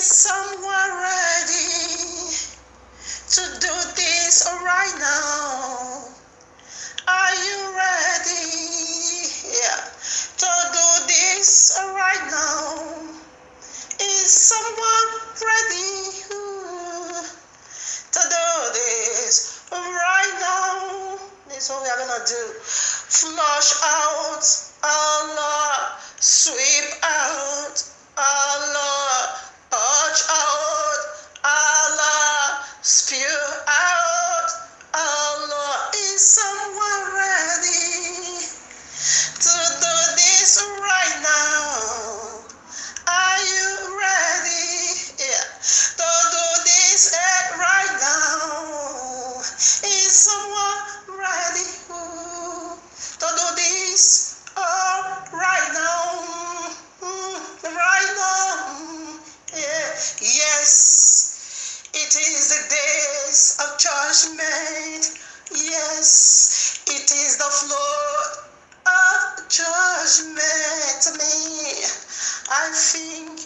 Is someone ready to do this right now? Are you ready? Yeah, to do this right now. Is someone ready to do this right now? This is what we are gonna do. Flush out, Allah, sweep out, Allah, purge out, Allah, spew out, Allah. Is someone ready to do this right now? Are you ready? Yeah, to do this right now. Is someone ready to do this right now? Right now. Yeah. Yes, it is the days of judgment. Yes, it is the flood of judgment. To me, I think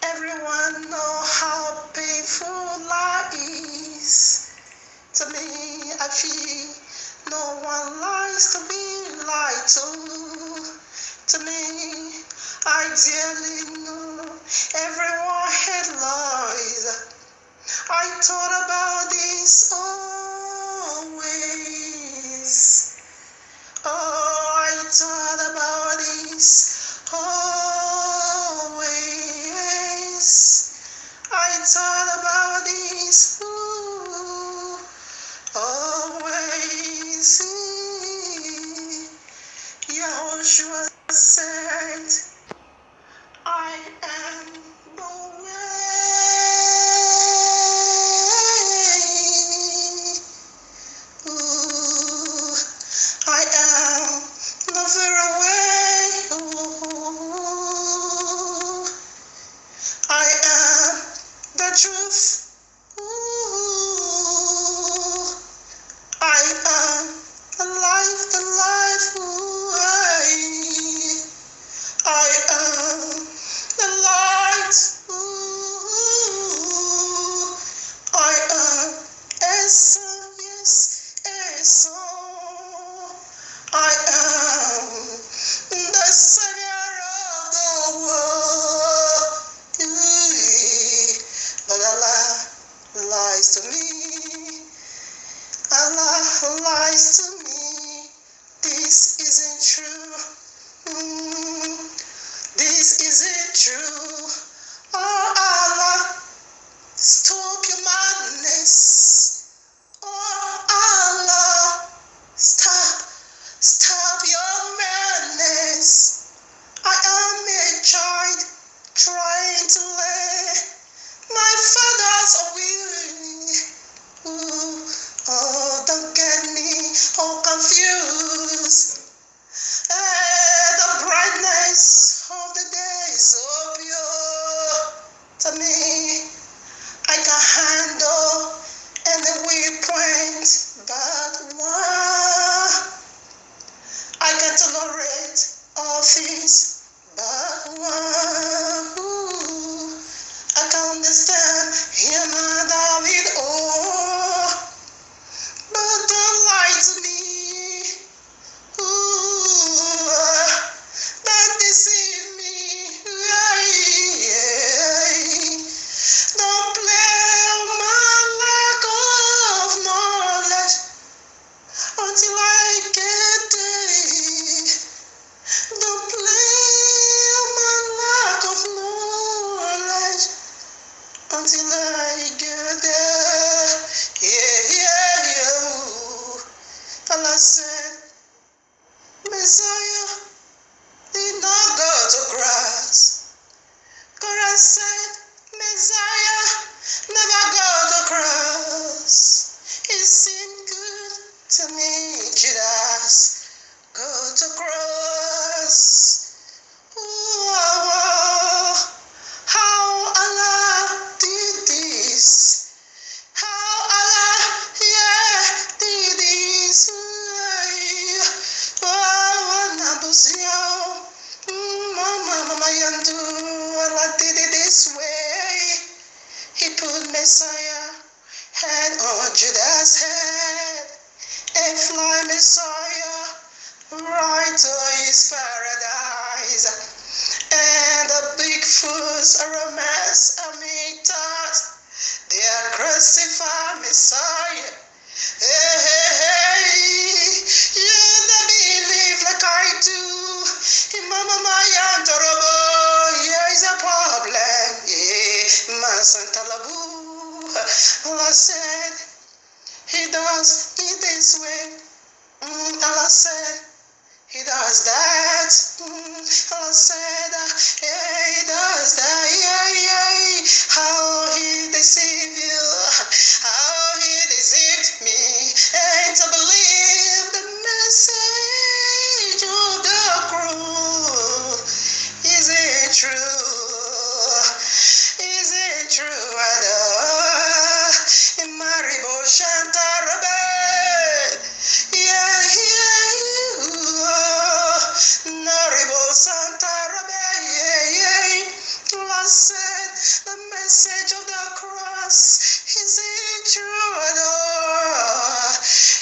everyone know how painful life is. To me, I feel no one likes to be lied to. To me, I dearly know everyone had lies. I thought about this always. Oh, I thought about this always. I thought about this always. Yahushua said, I am the way. Ooh, I am the very way. Ooh, I am the truth. Ooh, I am the life, the life. Ooh, I am the light. Ooh, I am a sun, yes, a song. I am the savior of the world. But Allah lies to me. Allah lies to me. This isn't true. This isn't true. Oh Allah, stop your madness. Oh Allah, stop your madness. I am a child trying to learn my father's will. Ooh, oh, don't get me all confused. The brightness of the day is so pure. To me, I can handle any viewpoint but one. I can tolerate all things but one. Ooh, I can understand him and David. Oh, but don't lie to me. Don't deceive me. Don't play on my lack of knowledge until I get it. Don't play on my lack of knowledge until I get there. Yeah. Allah said, Messiah did not go to cross. God said, Messiah never go to cross. It seemed good to me, Judas, go to cross. Ooh, how Allah did this. How Allah, did this. Oh, Nabusia. Mama, I did it this way. Messiah right to his paradise. And the big fools are a mess amid us. They are crucified Messiah. Hey, hey, hey, you don't believe like I do. Mama Mayan Torobo, here is a problem. Yeah, my Santa Labu. Allah said, he does it this way. Allah said, he does that. Allah said, yeah, he does that. Yeah, yeah. How he deceived you. How he deceived me. And to believe the message of the cross. Is it true? Is it true? Maribo Shantarabe. Yeah, yeah, Naribo Santarabe. Yeah, yeah. Allah said the message of the cross. Is it true?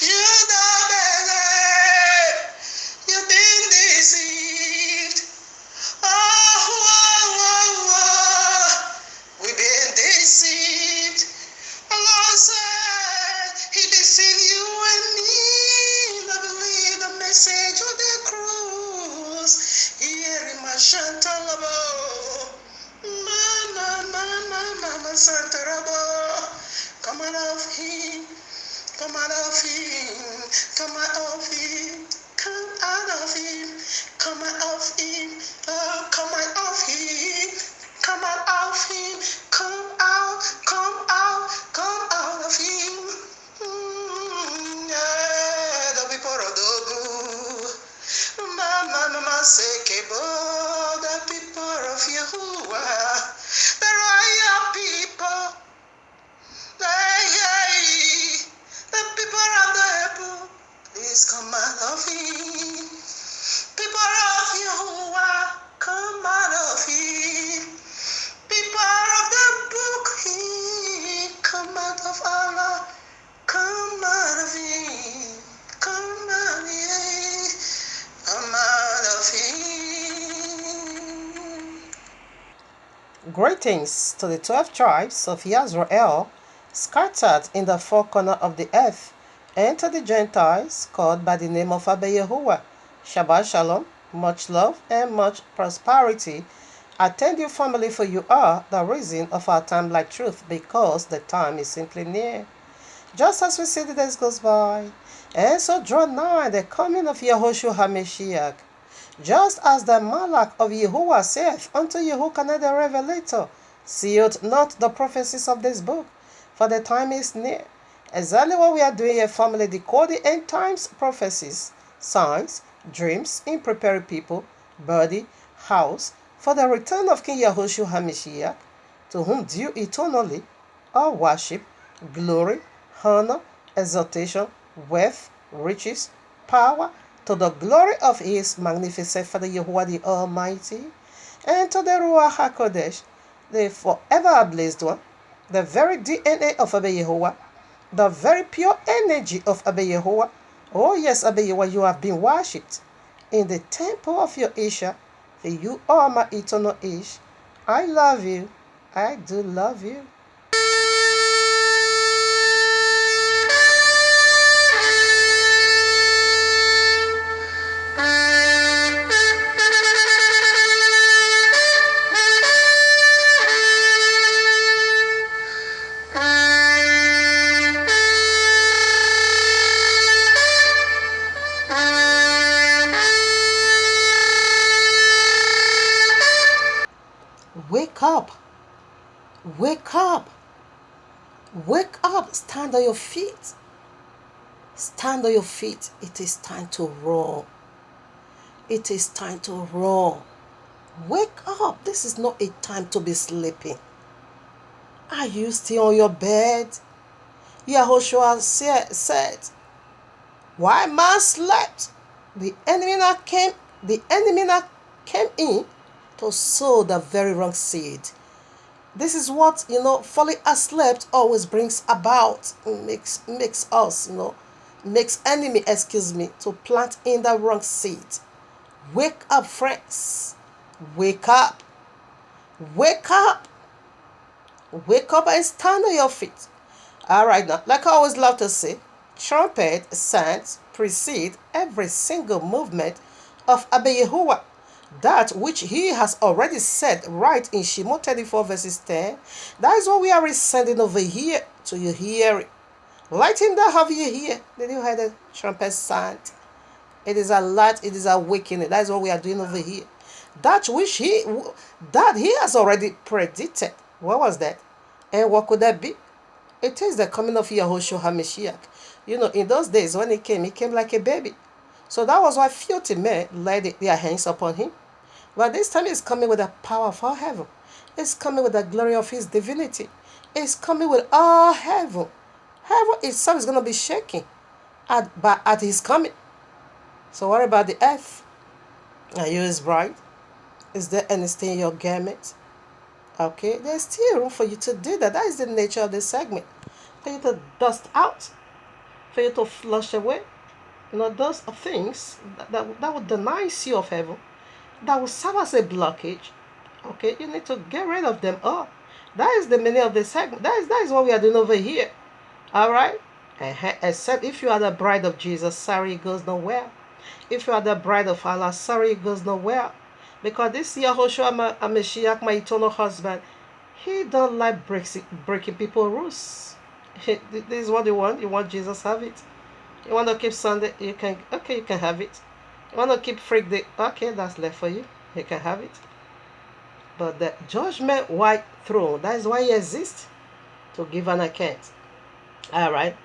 You don't believe. You've been deceived. We've been deceived. Allah said he deceived you and me. I believe the message of the cross. Here in my Shantalabo. Mama Santarabo. Come out of him. Come out of him. Come out of him. Come out of him. Come out of him. Oh, come out of him. Come out of him. Come out. Come out. Come out of him. Yeah, the people of Dogu. Mama Sekebo. The people of Yahuwah. The royal people. The people of the apple. Please come out of him. People of Yahuwah, come out of him. People of the book, come out of Allah. Come out of him. Come out of him. Come out of him. Greetings to the 12 tribes of Yisrael scattered in the four corners of the earth, and to the Gentiles called by the name of Abba Yahuwah. Shabbat Shalom, much love and much prosperity. Attend you family, for you are the reason of our time like truth, because the time is simply near. Just as we see the days goes by, and so draw nigh the coming of Yahushua HaMashiach. Just as the Malach of Yahuwah saith unto Yehochanan the Revelator, sealed not the prophecies of this book, for the time is near. Exactly what we are doing here, family, decoding end times prophecies, signs, dreams, in preparing people, body, house, for the return of King Yahushua HaMashiach, to whom due eternally all worship, glory, honor, exaltation, wealth, riches, power, to the glory of his magnificent Father Yahuwah the Almighty, and to the Ruach HaKodesh, the forever blessed one, the very DNA of Abba Yahuwah, the very pure energy of Abba Yahuwah. Oh yes, Abba Yahuwah, you have been worshipped in the temple of your Isha, for you are my eternal Ish. I love you. I do love you. Wake up. Wake up. Wake up. Stand on your feet. Stand on your feet. It is time to roar. It is time to roar. Wake up. This is not a time to be sleeping. Are you still on your bed? Yahushua said, while man slept, the enemy not came in to sow the very wrong seed. This is what, falling asleep always brings about, makes us, makes enemy, to plant in the wrong seed. Wake up, friends. Wake up. Wake up. Wake up and stand on your feet. All right, now, like I always love to say, trumpet sounds precede every single movement of Abba Yahuwah. That which he has already said right in Shemot 34 verses 10. That is what we are sending over here to your hearing. Light him that have your ear. Did you hear the trumpet sound? It is a light, it is awakening. That is what we are doing over here. That which he has already predicted. What was that? And what could that be? It is the coming of Yahushua HaMashiach. In those days when he came like a baby. So that was why filthy men laid their hands upon him. But this time he's coming with the power of all heaven. He's coming with the glory of his divinity. He's coming with all heaven. Heaven itself is going to be shaking at his coming. So what about the earth? Are you his bride? Is there any stain in your garment? Okay, there's still room for you to do that. That is the nature of this segment. For you to dust out. For you to flush away. Those are things that would deny you of heaven. That will serve as a blockage. Okay, you need to get rid of them all. That is the meaning of the segment. That is what we are doing over here. Alright? Except if you are the bride of Jesus, sorry, it goes nowhere. If you are the bride of Allah, sorry, it goes nowhere. Because this Yahushua HaMashiach, my eternal husband, he don't like breaking people's rules. This is what you want. You want Jesus, have it. You want to keep Sunday, you can have it. You want to keep freak day, okay, that's left for you. You can have it. But the judgment white throne, that is why he exists. To give an account. Alright.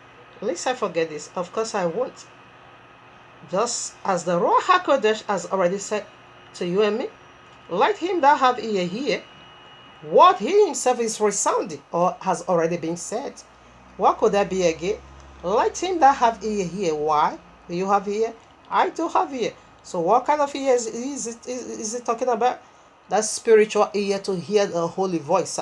At least I forget this. Of course I won't. Just as the Ruach HaKodesh has already said to you and me, let him that have ear hear what he himself is resounding or has already been said. What could that be again? Let him that have ear hear. Why? Do you have ear? I do have ear. So what kind of ear is it talking about? That spiritual ear to hear the holy voice.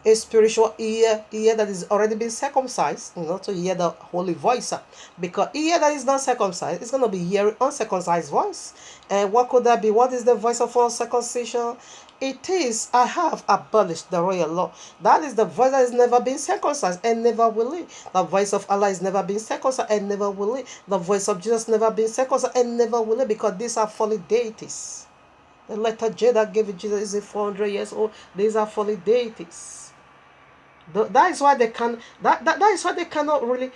A spiritual ear that is already been circumcised, to hear the holy voice. Because ear that is not circumcised is going to be hearing uncircumcised voice. And what could that be? What is the voice of uncircumcision? It is, I have abolished the royal law. That is the voice that has never been circumcised and never will it. The voice of Allah has never been circumcised and never will it. The voice of Jesus never been circumcised and never will it, because these are fallen deities. The letter J that gave Jesus is 400 years old. These are fallen deities. That is why they is why they cannot really,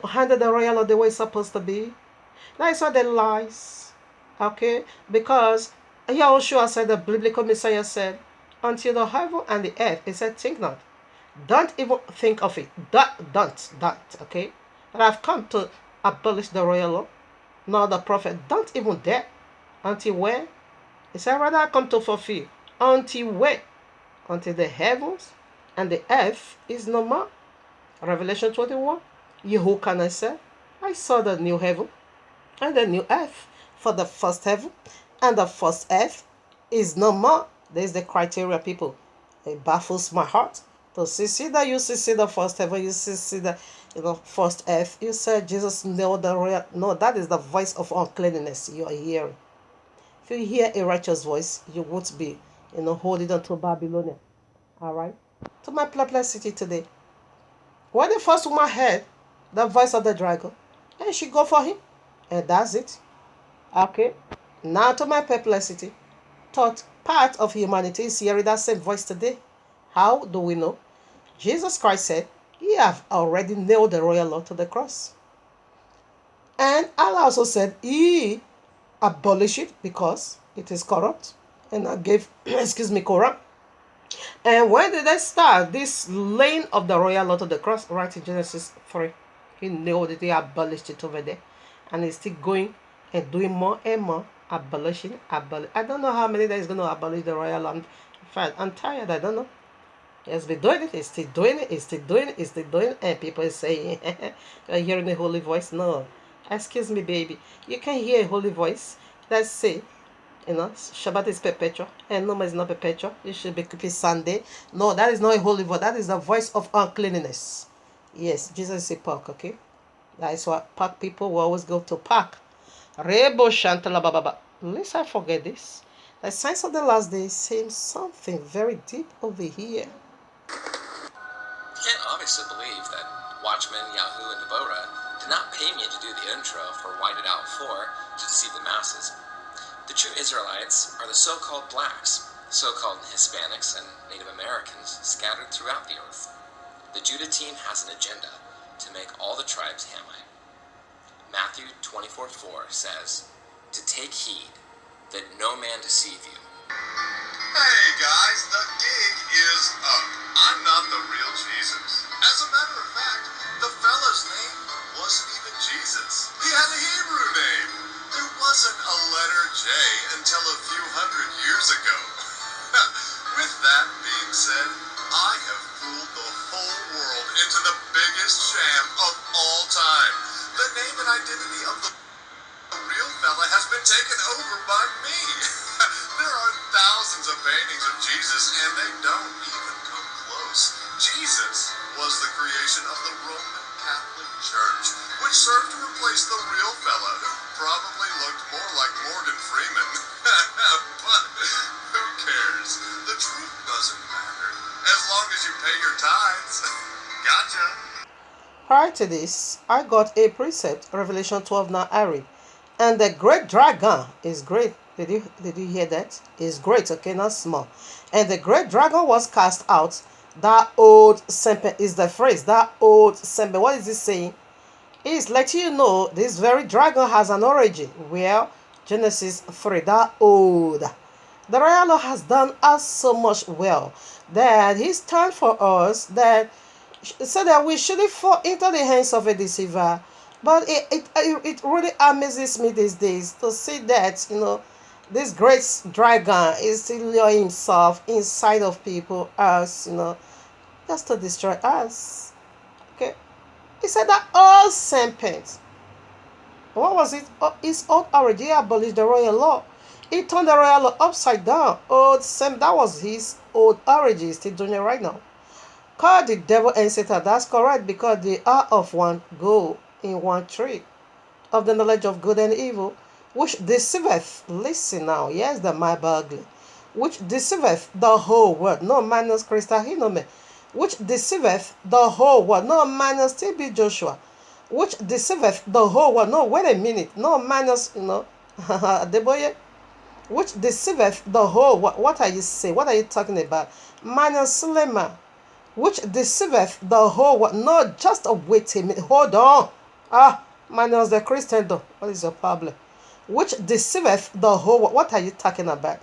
handle the royal law the way it's supposed to be. That is why they lies. Okay? Because Yahushua said, the biblical Messiah said, until the heaven and the earth, he said, think not. Don't even think of it. Don't. Okay? And I've come to abolish the royal law. Nor the prophet. Don't even dare. Until when? He said, rather I come to fulfill. Until when? Until the heavens and the earth is no more. Revelation 21. Who can I say? I saw the new heaven and the new earth. For the first heaven and the first earth is no more. There's the criteria, people. It baffles my heart. To see that you see the first heaven, you see the first earth. You said Jesus nailed the royal. No, that is the voice of uncleanness you are hearing. If you hear a righteous voice, you won't be, holding on to Babylonia. Alright? To my perplexity today. When the first woman heard the voice of the dragon, and she go for him. And that's it. Okay? Now to my perplexity. Thought part of humanity is hearing that same voice today. How do we know? Jesus Christ said, ye have already nailed the royal law to the cross. And Allah also said, ye abolish it because it is corrupt. And I gave, corrupt. And when did they start this laying of the royal law to the cross? Right in Genesis 3. He nailed it, he abolished it over there. And he's still going and doing more and more. Abolishing. I don't know how many days going to abolish the royal law. In fact, I'm tired, I don't know. He's been doing it, he's still doing it, he's still doing it, and people are saying, you're hearing a holy voice. No. Excuse me, baby. You can hear a holy voice that say, Shabbat is perpetual, and no, it's not perpetual. It should be keeping Sunday. No, that is not a holy voice. That is the voice of uncleanness. Yes, Jesus is a pork, okay? That is what park people will always go to park. Rebo Shantala Baba. Lest I forget this. The signs of the last days seems something very deep over here. You can't obviously believe that Watchmen, Yahoo, and Deborah did not pay me to do the intro for White It Out 4 to deceive the masses. The true Israelites are the so-called blacks, so-called Hispanics, and Native Americans scattered throughout the earth. The Judah team has an agenda to make all the tribes Hamite. Matthew 24:4 says, "To take heed that no man deceive you." Hey guys, the gig is up. I'm not the real Jesus. As a matter of fact, the fella's name wasn't even Jesus. He had a Hebrew name. There wasn't a letter J until a few hundred years ago. With that being said, I have fooled the whole world into the biggest sham of all time. The name and identity of the real fella has been taken over by me. There are thousands of paintings of Jesus, and they don't even come close. Jesus was the creation of the Roman Catholic Church, which served to replace the real fella, who probably looked more like Morgan Freeman. But who cares? The truth doesn't matter, as long as you pay your tithes. Gotcha. Prior to this, I got a precept, Revelation 12 now I read. And the great dragon is great. Did you hear that? Is great, okay, not small. And the great dragon was cast out. That old serpent is the phrase. That old serpent. What is it saying? It's letting you know this very dragon has an origin. Well, Genesis 3, that old. The Royal Lord has done us so much well that He's turned for us that so that we shouldn't fall into the hands of a deceiver. But it really amazes me these days to see that, this great dragon is still luring himself inside of people, us, just to destroy us. Okay? He said that all serpent, what was it? His old origin, he abolished the royal law. He turned the royal law upside down. Old serpent, that was his old origin. He's still doing it right now. Call the devil and Satan. That's correct, because they are of one goal, in one tree, of the knowledge of good and evil, which deceiveth, listen now, yes, the my ugly, which deceiveth the whole world, no minus Christa Hinome, which deceiveth the whole world, no minus TB Joshua, which deceiveth the whole world, no, wait a minute, no minus, Deboye, which deceiveth the whole world. What are you saying? What are you talking about? Minus Sulema, which deceiveth the whole world. No, just wait a minute, hold on. Minus the Christendom. What is your problem? Which deceiveth the whole world. What are you talking about?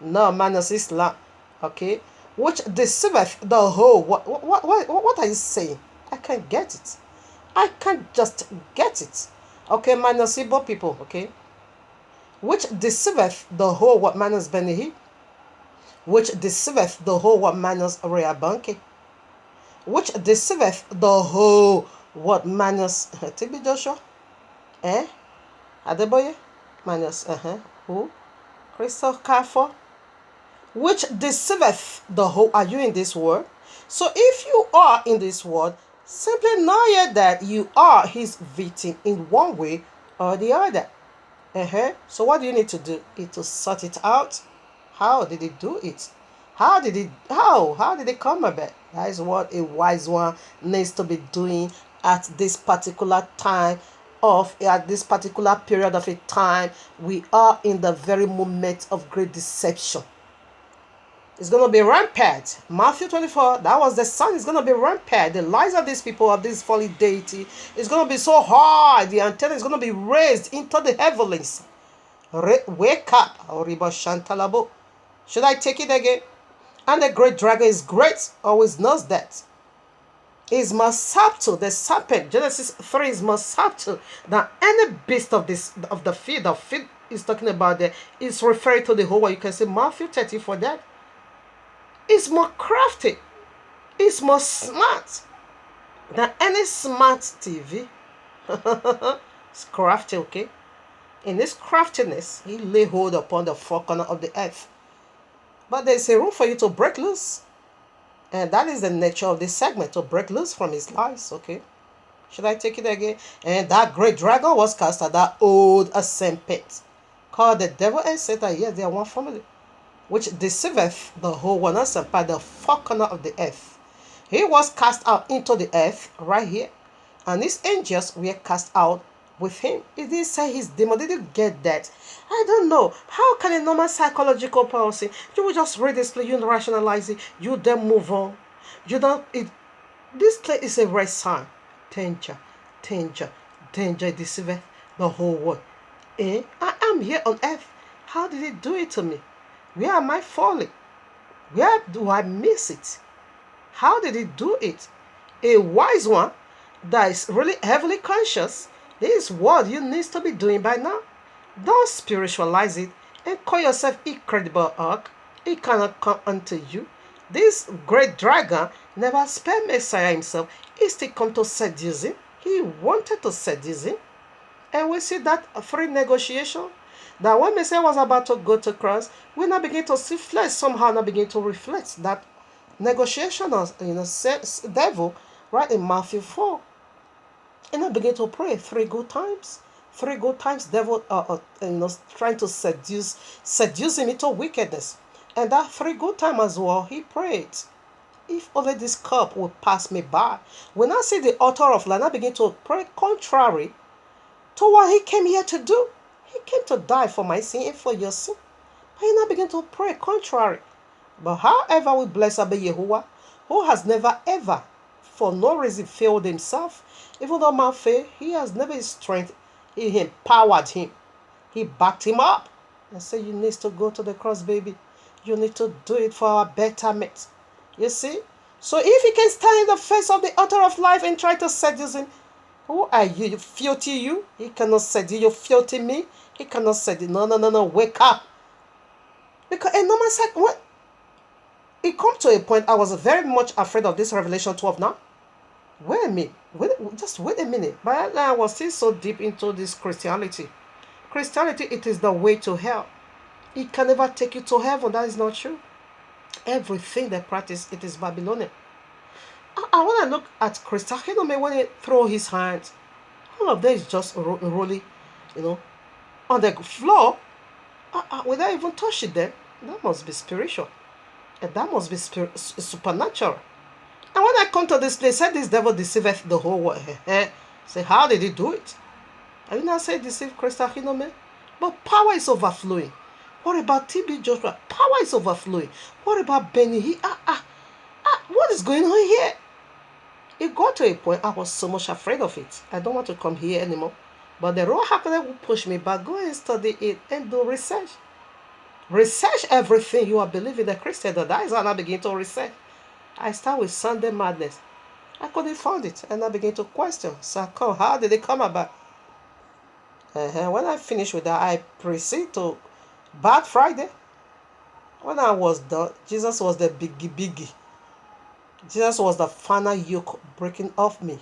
No, minus Islam. Okay? Which deceiveth the whole world. What are you saying? I can't get it. I can't just get it. Okay, minus Igbo people. Okay? Which deceiveth the whole world. Minus Benihi. Which deceiveth the whole world. Minus Reabanke. Which deceiveth the whole what minus TB Joshua? Adeboye? Minus who? Crystal Carfor? Which deceiveth the whole. Are you in this world? So if you are in this world, simply know yet that you are his victim in one way or the other. So what do you need to do? Is to sort it out. How did he do it? How did it come about? That is what a wise one needs to be doing at this particular time at this particular period of a time. We are in the very moment of great deception. It's going to be rampant. Matthew 24, that was the sun. It's going to be rampant. The lies of these people, of this folly deity, is going to be so high. The antenna is going to be raised into the heavens. Wake up. Should I take it again? And the great dragon is great. Always knows that. Is more subtle. The serpent, Genesis 3, is more subtle than any beast of the field. The field is talking about there is referring to the whole world. You can see Matthew 30 for that. It's more crafty. It's more smart than any smart TV. It's crafty, okay? In this craftiness, he lay hold upon the four corners of the earth. But there's a room for you to break loose. And that is the nature of this segment, to break loose from his lies, okay? Should I take it again? And that great dragon was cast at that old serpent, called the devil and Satan. Yes, they are one family, which deceiveth the whole world, and by the four corner of the earth. He was cast out into the earth right here, and his angels were cast out with him. It didn't say his demon. Did you get that? I don't know. How can a normal psychological person, you will just read this play, you rationalize it, you then move on. You don't, this play is a red sign. Danger, danger, danger deceiveth the whole world. I am here on earth. How did he do it to me? Where am I falling? Where do I miss it? How did he do it? A wise one that is really heavily conscious, this is what you need to be doing by now. Don't spiritualize it and call yourself incredible ark. It cannot come unto you. This great dragon never spared Messiah himself. He still come to seduce him. He wanted to seduce him. And we see that free negotiation. That when Messiah was about to go to cross, we now begin to see flesh somehow now begin to reflect that negotiation of devil right in Matthew 4. And I begin to pray 3 good times. 3 good times devil trying to seduce him into wickedness. And that 3 good time as well, he prayed, if only this cup will pass me by. When I see the author of life, I begin to pray contrary to what he came here to do. He came to die for my sin and for your sin. But I begin to pray contrary. But however we bless Abba Yehovah, who has never ever, for no reason, failed himself. Even though man failed, he has never his strength. He empowered him. He backed him up. And said, you need to go to the cross, baby. You need to do it for our betterment. You see? So if he can stand in the face of the author of life and try to seduce him, who are you? You filthy you? He cannot seduce you. Filthy me? He cannot seduce. No. Wake up. Because a normal what? It come to a point I was very much afraid of this Revelation 12 now. Wait a minute. Just wait a minute. But I was still so deep into this Christianity. Christianity, it is the way to hell. It can never take you to heaven. That is not true. Everything they practice, it is Babylonian. I want to look at Christianity when he throw his hands. All of that is just rolling, on the floor. Without even touching them. That must be spiritual. And that must be supernatural. And when I come to this place, said this devil deceiveth the whole world. Say, how did he do it? I did not say deceive Christianity, but power is overflowing. What about TB Joshua? Power is overflowing. What about Benny? What is going on here? It got to a point I was so much afraid of it. I don't want to come here anymore. But the Ruach HaKodesh will push me back. Go and study it and do research. Research everything you are believing the Christian. That is when I begin to research. I start with Sunday madness. I couldn't find it. And I begin to question. So how did it come about? When I finish with that, I proceed to Bad Friday. When I was done, Jesus was the biggie. Jesus was the final yoke breaking off me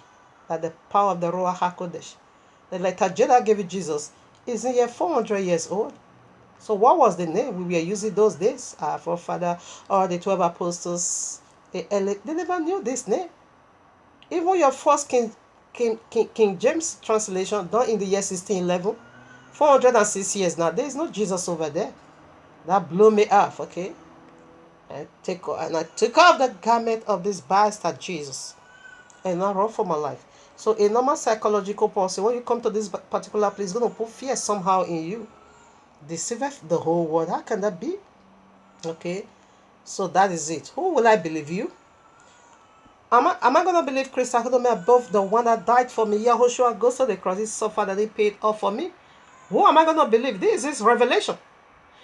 by the power of the Ruach HaKodesh. The letter Judah gave Jesus is in here 400 years old. So what was the name we were using those days? Our forefather or the 12 apostles, they never knew this name. Even your first King James translation done in the year 1611, 406 years now, there is no Jesus over there. That blew me off, okay? I took off the garment of this bastard Jesus and I run for my life. So a normal psychological person, when you come to this particular place, is going to put fear somehow in you. Deceiveth the whole world. How can that be? Okay, so that is it. Who will I believe? You? Am I going to believe Christ above the one that died for me? Yahushua goes to the cross. He suffered and he paid all for me. Who am I going to believe? This is revelation.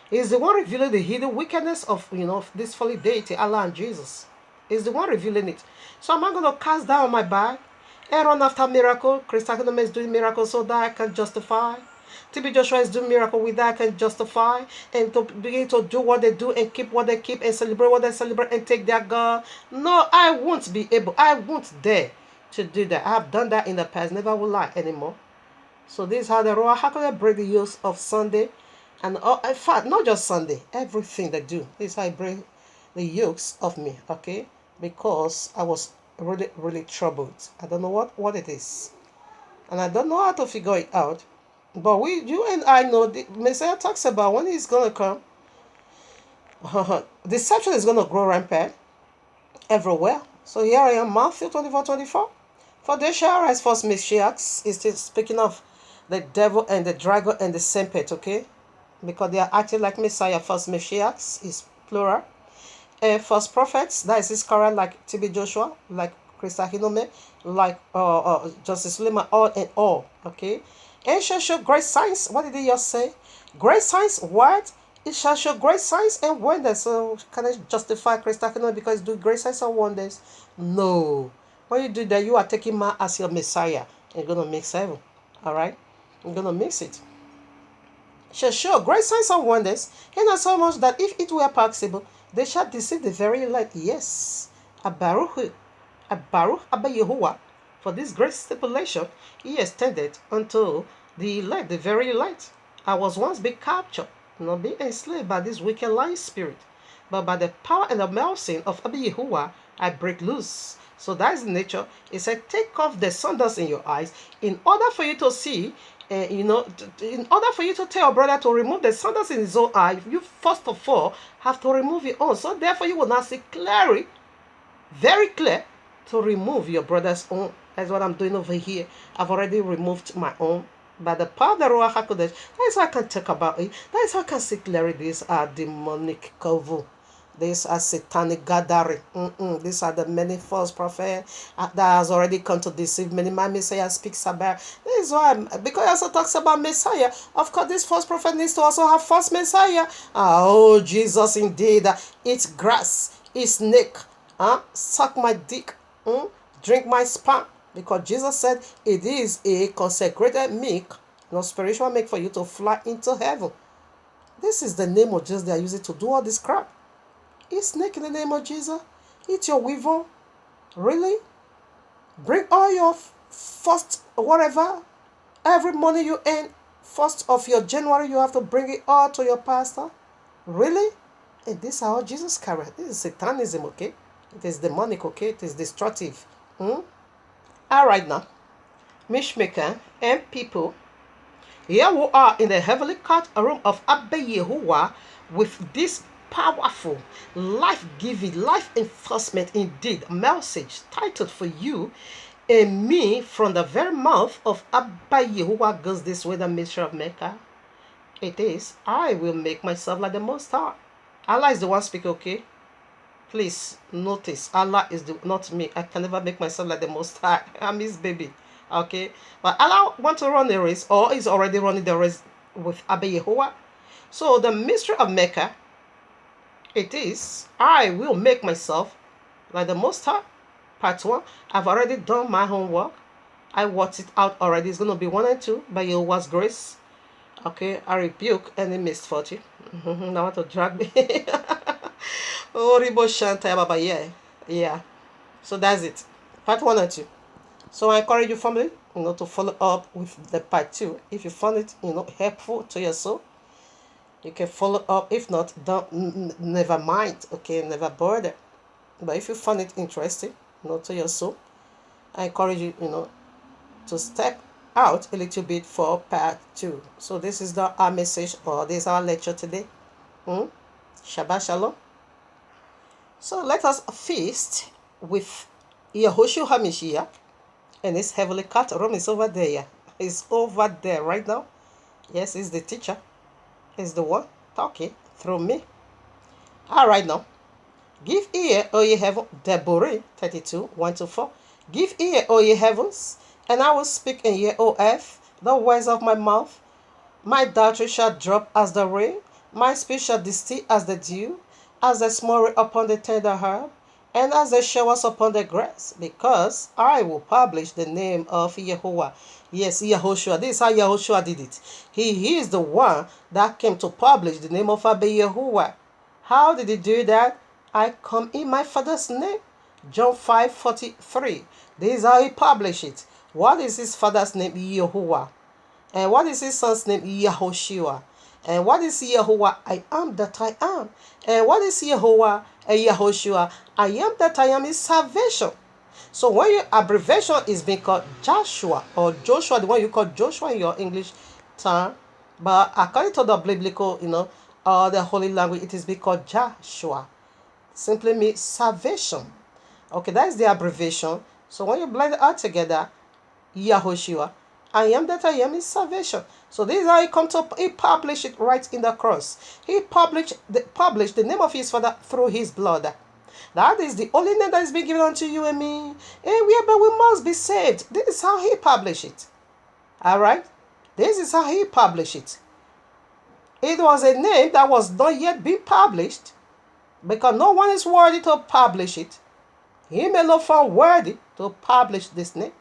He is the one revealing the hidden wickedness of this holy deity, Allah and Jesus. He is the one revealing it. So am I going to cast down my bag and run after miracle? Christ is doing miracles so that I can justify. TB Joshua is doing miracle with that I can justify and to begin to do what they do and keep what they keep and celebrate what they celebrate and take their God. No, I won't be able. I won't dare to do that. I have done that in the past. Never will I anymore. So this is how the Ruach HaKodesh break the yokes of Sunday. And in fact, not just Sunday. Everything they do. This is how I break the yokes of me. Okay? Because I was really, really troubled. I don't know what it is. And I don't know how to figure it out. But you and I know the Messiah talks about when he's going to come. Deception is going to grow rampant everywhere. So here I am, Matthew 24:24. For they shall rise false Messiahs. Is still speaking of the devil and the dragon and the serpent, okay? Because they are acting like Messiah. False Messiahs is plural. And false prophets, that is correct, like TB Joshua, like Krista Hinome, like Justice Lima, all and all, okay? And shall show great signs. What did he just say? Great signs, what? It shall show great signs and wonders. So can I justify Krista Hinome because do great signs and wonders? No. When you do that, you are taking man as your Messiah. You're going to mix heaven, all right? You're going to mix it. Shall show great signs and wonders, and not so much that if it were possible, they shall deceive the very elect. Yes, a Baruch Abba Yehovah. For this great stipulation, he extended unto the elect, the very elect. I was once be captured, not be enslaved by this wicked lying spirit, but by the power and the mercy of Abba Yehovah, I break loose. So that is the nature. It said, take off the sandals in your eyes in order for you to see. In order for you to tell your brother to remove the sandals in his own eye, you first of all have to remove your own. So therefore, you will not see clearly, very clear, to remove your brother's own. That's what I'm doing over here. I've already removed my own by the power of the Ruach HaKodesh. That is how I can talk about it. That is how I can see clearly. These are demonic coven. These are satanic gathering. These are the many false prophets that has already come to deceive many. My Messiah speaks about. This is why, because he also talks about Messiah. Of course, this false prophet needs to also have false Messiah. Oh, Jesus indeed. Eat grass, eat snake, suck my dick, drink my sperm. Because Jesus said it is a consecrated milk, not spiritual milk, for you to fly into heaven. This is the name of Jesus they are using to do all this crap. Eat snake in the name of Jesus. Eat your weevil. Really? Bring all your first whatever. Every money you earn, first of your January, you have to bring it all to your pastor. Really? And this is how Jesus carried. This is satanism, okay? It is demonic, okay? It is destructive. All right now. Mishmaker and people. Here we are in the heavenly court room of Abba Yehovah with this powerful, life-giving, life-enforcement indeed message titled for you and me from the very mouth of Abba Yehovah goes this way, the mystery of Mecca. It is, I will make myself like the Most High. Allah is the one speaking, okay? Please notice, Allah is not me. I can never make myself like the Most High. I'm his baby, okay? But Allah wants to run the race, or is already running the race with Abba Yehovah. So the mystery of Mecca, it is, I will make myself like the Most High. Part 1. I've already done my homework. I worked it out already. It's going to be 1 and 2 by Yehovah's grace. Okay, I rebuke any misfortune. Now want to drag me. Oh, Ribo Shanta Baba, yeah. So that's it. Part 1 and 2. So I encourage you, family, to follow up with the part 2. If you found it, helpful to your soul, you can follow up. If not, don't, never mind. Okay, never bother. But if you find it interesting, to your soul, I encourage you, to step out a little bit for part 2. So this is our message, or this is our lecture today. Shabbat Shalom. So let us feast with Yahushua HaMashiach and his heavenly court room is over there. It's over there right now. Yes, he's the teacher. Is the one talking through me. All right now. Give ear, O ye heaven, Deborah 32, 1-4. Give ear, O ye heavens, and I will speak in ye, O earth, the words of my mouth. My doctrine shall drop as the rain, my speech shall distill as the dew, as the small rain upon the tender herb, and as the showers upon the grass, because I will publish the name of Yehovah. Yes, Yahushua. This is how Yahushua did it. He is the one that came to publish the name of Abba Yehovah. How did he do that? I come in my Father's name. John 5:43. This is how he published it. What is his Father's name? Yehovah. And what is his son's name? Yahushua. And what is Yehovah? I am that I am. And what is Yehovah and Yahushua? I am that I am is salvation. So when your abbreviation is being called Joshua or Joshua, the one you call Joshua in your English term, but according to the biblical, the holy language, it is being called Joshua. Simply means salvation. Okay, that is the abbreviation. So when you blend it all together, Yahushua, I am that I am is salvation. So this is how he published it right in the cross. He published the name of his Father through his blood. That is the only name that is being given unto you and me. And whereby we must be saved. This is how he published it. Alright? This is how he published it. It was a name that was not yet being published, because no one is worthy to publish it. He may not found worthy to publish this name.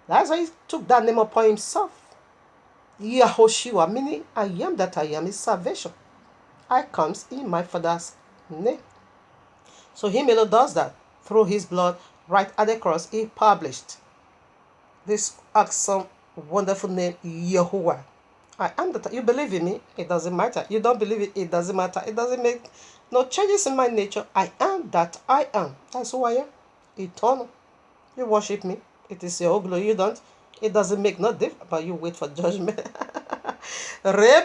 That's why he took that name upon himself. Yahushua, meaning I am that I am is salvation. I comes in my Father's name. So he merely does that through his blood right at the cross. He published this awesome, wonderful name, Yahuwah. I am that. You believe in me, it doesn't matter. You don't believe it, it doesn't matter. It doesn't make no changes in my nature. I am that I am. That's who I am. Eternal. You worship me. It is your glory. You don't. It doesn't make no difference, but you wait for judgment. Right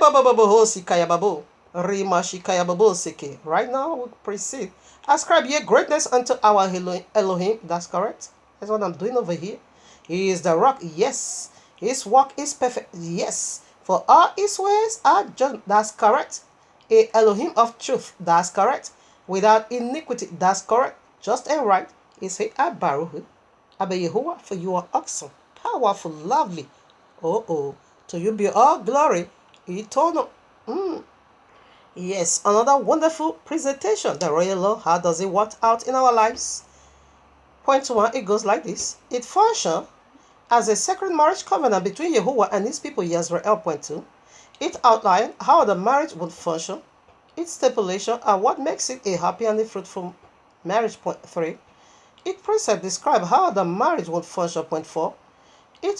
now, we proceed. Ascribe ye greatness unto our Elohim. That's correct. That's what I'm doing over here. He is the rock. Yes. His work is perfect. Yes. For all his ways are just. That's correct. A Elohim of truth. That's correct. Without iniquity. That's correct. Just and right. He say, Abaruhu. Abba Yehovah, for you are awesome, powerful, lovely. To you be all glory, eternal. Yes, another wonderful presentation. The royal law, how does it work out in our lives? Point 1, it goes like this. It functions as a sacred marriage covenant between Yehovah and his people, Yisrael. Point 2, it outlines how the marriage would function, its stipulation, and what makes it a happy and a fruitful marriage. Point 3, it precept describe how the marriage would function. Point 4,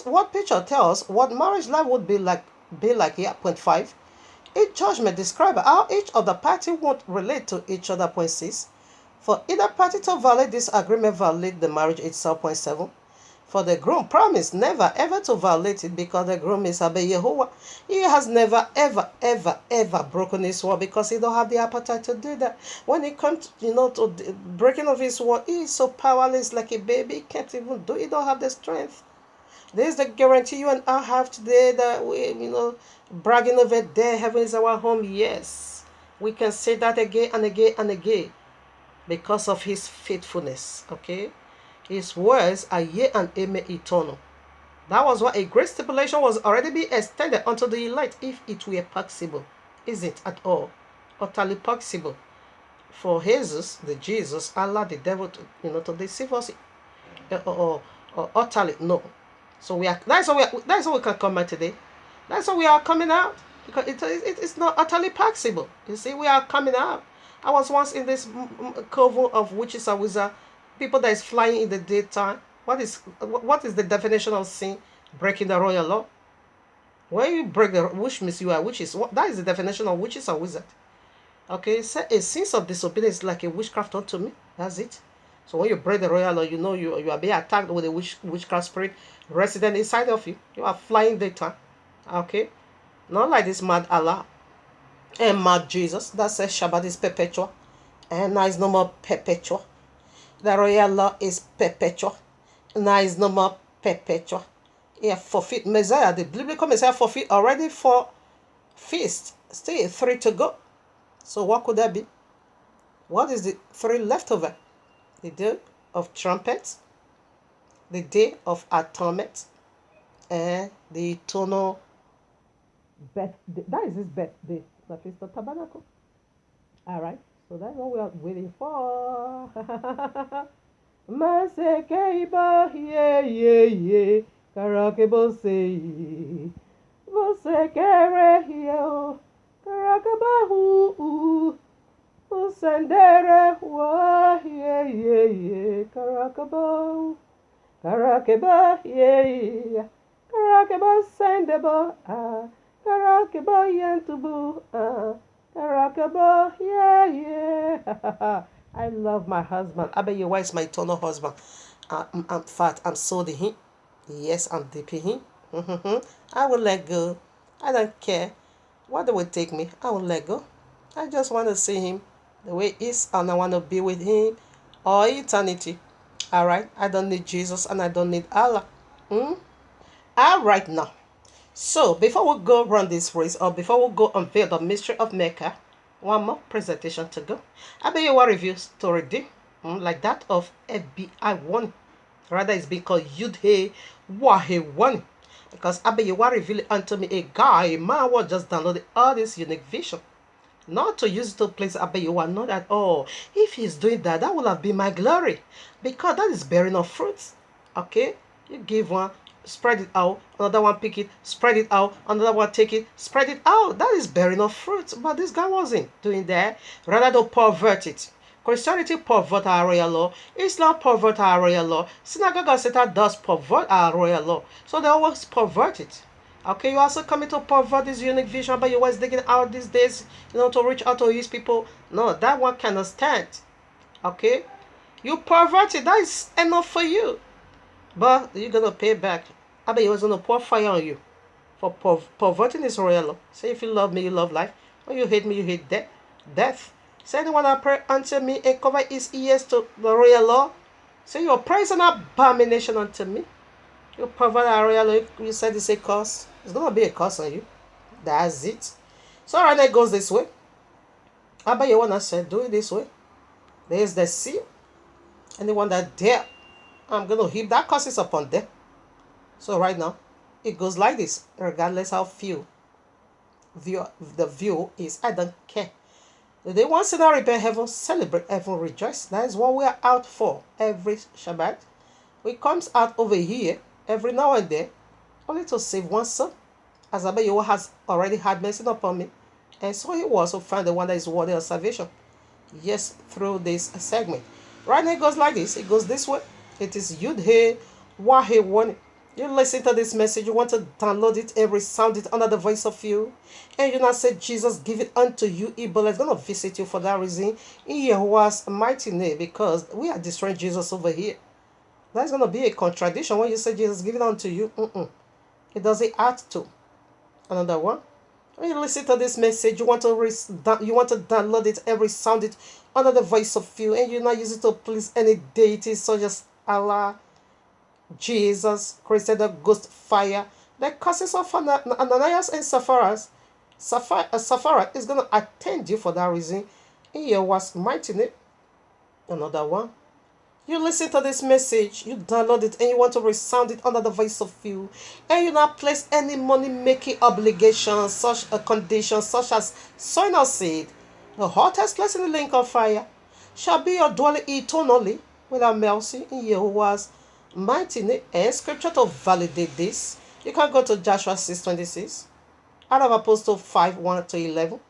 what picture tells what marriage life would be like. Yeah. Point 5, each judgment describe how each of the party would relate to each other. Point 6, for either party to violate this agreement violate the marriage itself. Point 7, for the groom promised never ever to violate it, because the groom is Abba Yehovah. He has never ever ever ever broken his word, because he don't have the appetite to do that. When it comes to the breaking of his word, he is so powerless, like a baby. He can't even do it. He don't have the strength. This is the guarantee you and I have today, that we bragging over there, heaven is our home. Yes, we can say that again and again and again, because of his faithfulness. Okay, his words are yea and amen, eternal. That was why a great stipulation was already being extended unto the elect, if it were possible. Isn't at all utterly possible for Jesus, the Jesus, Allah, the devil, to deceive us, or utterly no. So that's how we can come out today. That's how we are coming out, because it's not utterly possible. You see, we are coming out. I was once in this coven of witches and wizards, people that is flying in the daytime. What is the definition of sin? Breaking the royal law. When you break the, which means you are witches. That is the definition of witches and wizards. Okay, so a sense of disobedience is like a witchcraft unto me. That's it. So when you break the royal law, you are being attacked with a witchcraft spirit resident inside of you. You are flying daytime. Okay, not like this mad Allah and mad Jesus that says Shabbat is perpetual, and now is no more perpetual. The royal law is perpetual, now is no more perpetual. Yeah, forfeit Messiah, the biblical Messiah forfeit already for feast. Still 3 to go. So what could that be? What is the 3 left over? The day of trumpets, the day of atonement, and the eternal birthday. That is his birthday, the Feast of Tabernacle. Alright, so that's what we are waiting for. Masekeiba, yeah, Karake bose, você quer eu, Karakabahu, o sendere, wa, yeah, Karakabo, Karakeba, yeah, Karakeba sendebo, Karakeba yantubu, Karakeba, yeah. I love my husband. Abba Yehovah is my eternal husband. I'm fat. I'm solding him. Yes, I'm dipping him. I will let go. I don't care. What will take me? I will let go. I just want to see him the way he is, and I want to be with him all eternity. Alright? I don't need Jesus and I don't need Allah. Alright now. So before we go run this race, or before we go unveil the mystery of Mecca, one more presentation to go. Abeyewa review story D, like that of FBI 1. Rather, it's being called Yudhe Wahe 1. Because Abeyewa revealed unto me a guy, a man was just downloaded all this unique vision. Not to use it to place Abeyewa, not at all. If he's doing that, that will have been my glory. Because that is bearing of fruits. Okay? You give one, spread it out, another one pick it, spread it out, another one take it, spread it out. That is bearing of fruits. But this guy wasn't doing that. Rather to pervert it. Christianity pervert our royal law. Islam pervert our royal law. Synagogue of Satan does pervert our royal law. So they always pervert it. Okay, you also coming to pervert this unique vision, but you always digging out these days, to reach out to his people. No, that one cannot stand. Okay? You pervert it. That is enough for you. But you're going to pay back. I bet he was going to pour fire on you for perverting his royal law. Say, if you love me, you love life. When you hate me, you hate death. Say, anyone that pray unto me and cover his ears to the royal law. Say, your praise an abomination unto me. You pervert our royal law. You said it's a curse. It's going to be a curse on you. That's it. So right now it goes this way. I bet you want to say, do it this way. There's the seal. Anyone that dare, I'm going to heap that curses upon them. So right now, it goes like this. Regardless how few the view is, I don't care. The day one sinner repent, heaven celebrate, heaven rejoice. That is what we are out for every Shabbat. We comes out over here every now and then, only to save one soul. As Abeyewa has already had mercy upon me, and so he will also find the one that is worthy of salvation. Yes, through this segment. Right now it goes like this. It goes this way. It is Yudhe Wahe 1. You listen to this message, you want to download it and resound it under the voice of you. And you now say, Jesus, give it unto you. Ebola is going to visit you for that reason in Yahuwah's mighty name, because we are destroying Jesus over here. That's going to be a contradiction when you say, Jesus, give it unto you. It doesn't add to. Another one. When you listen to this message, you want to download it and resound it under the voice of you. And you not use it to please any deity such as Allah, Jesus, Christ, the ghost fire. The curses of Ananias and Sapphira is going to attend you for that reason in Yahweh's mighty name. Another one. You listen to this message, you download it, and you want to resound it under the voice of you, and you not place any money-making obligations, such a condition, such as sowing or seed. The hottest place in the link of fire shall be your dwelling eternally without mercy in Yahweh's mighty name. And scripture to validate this, you can go to Joshua 6:26, out of Apostle 5:1-11,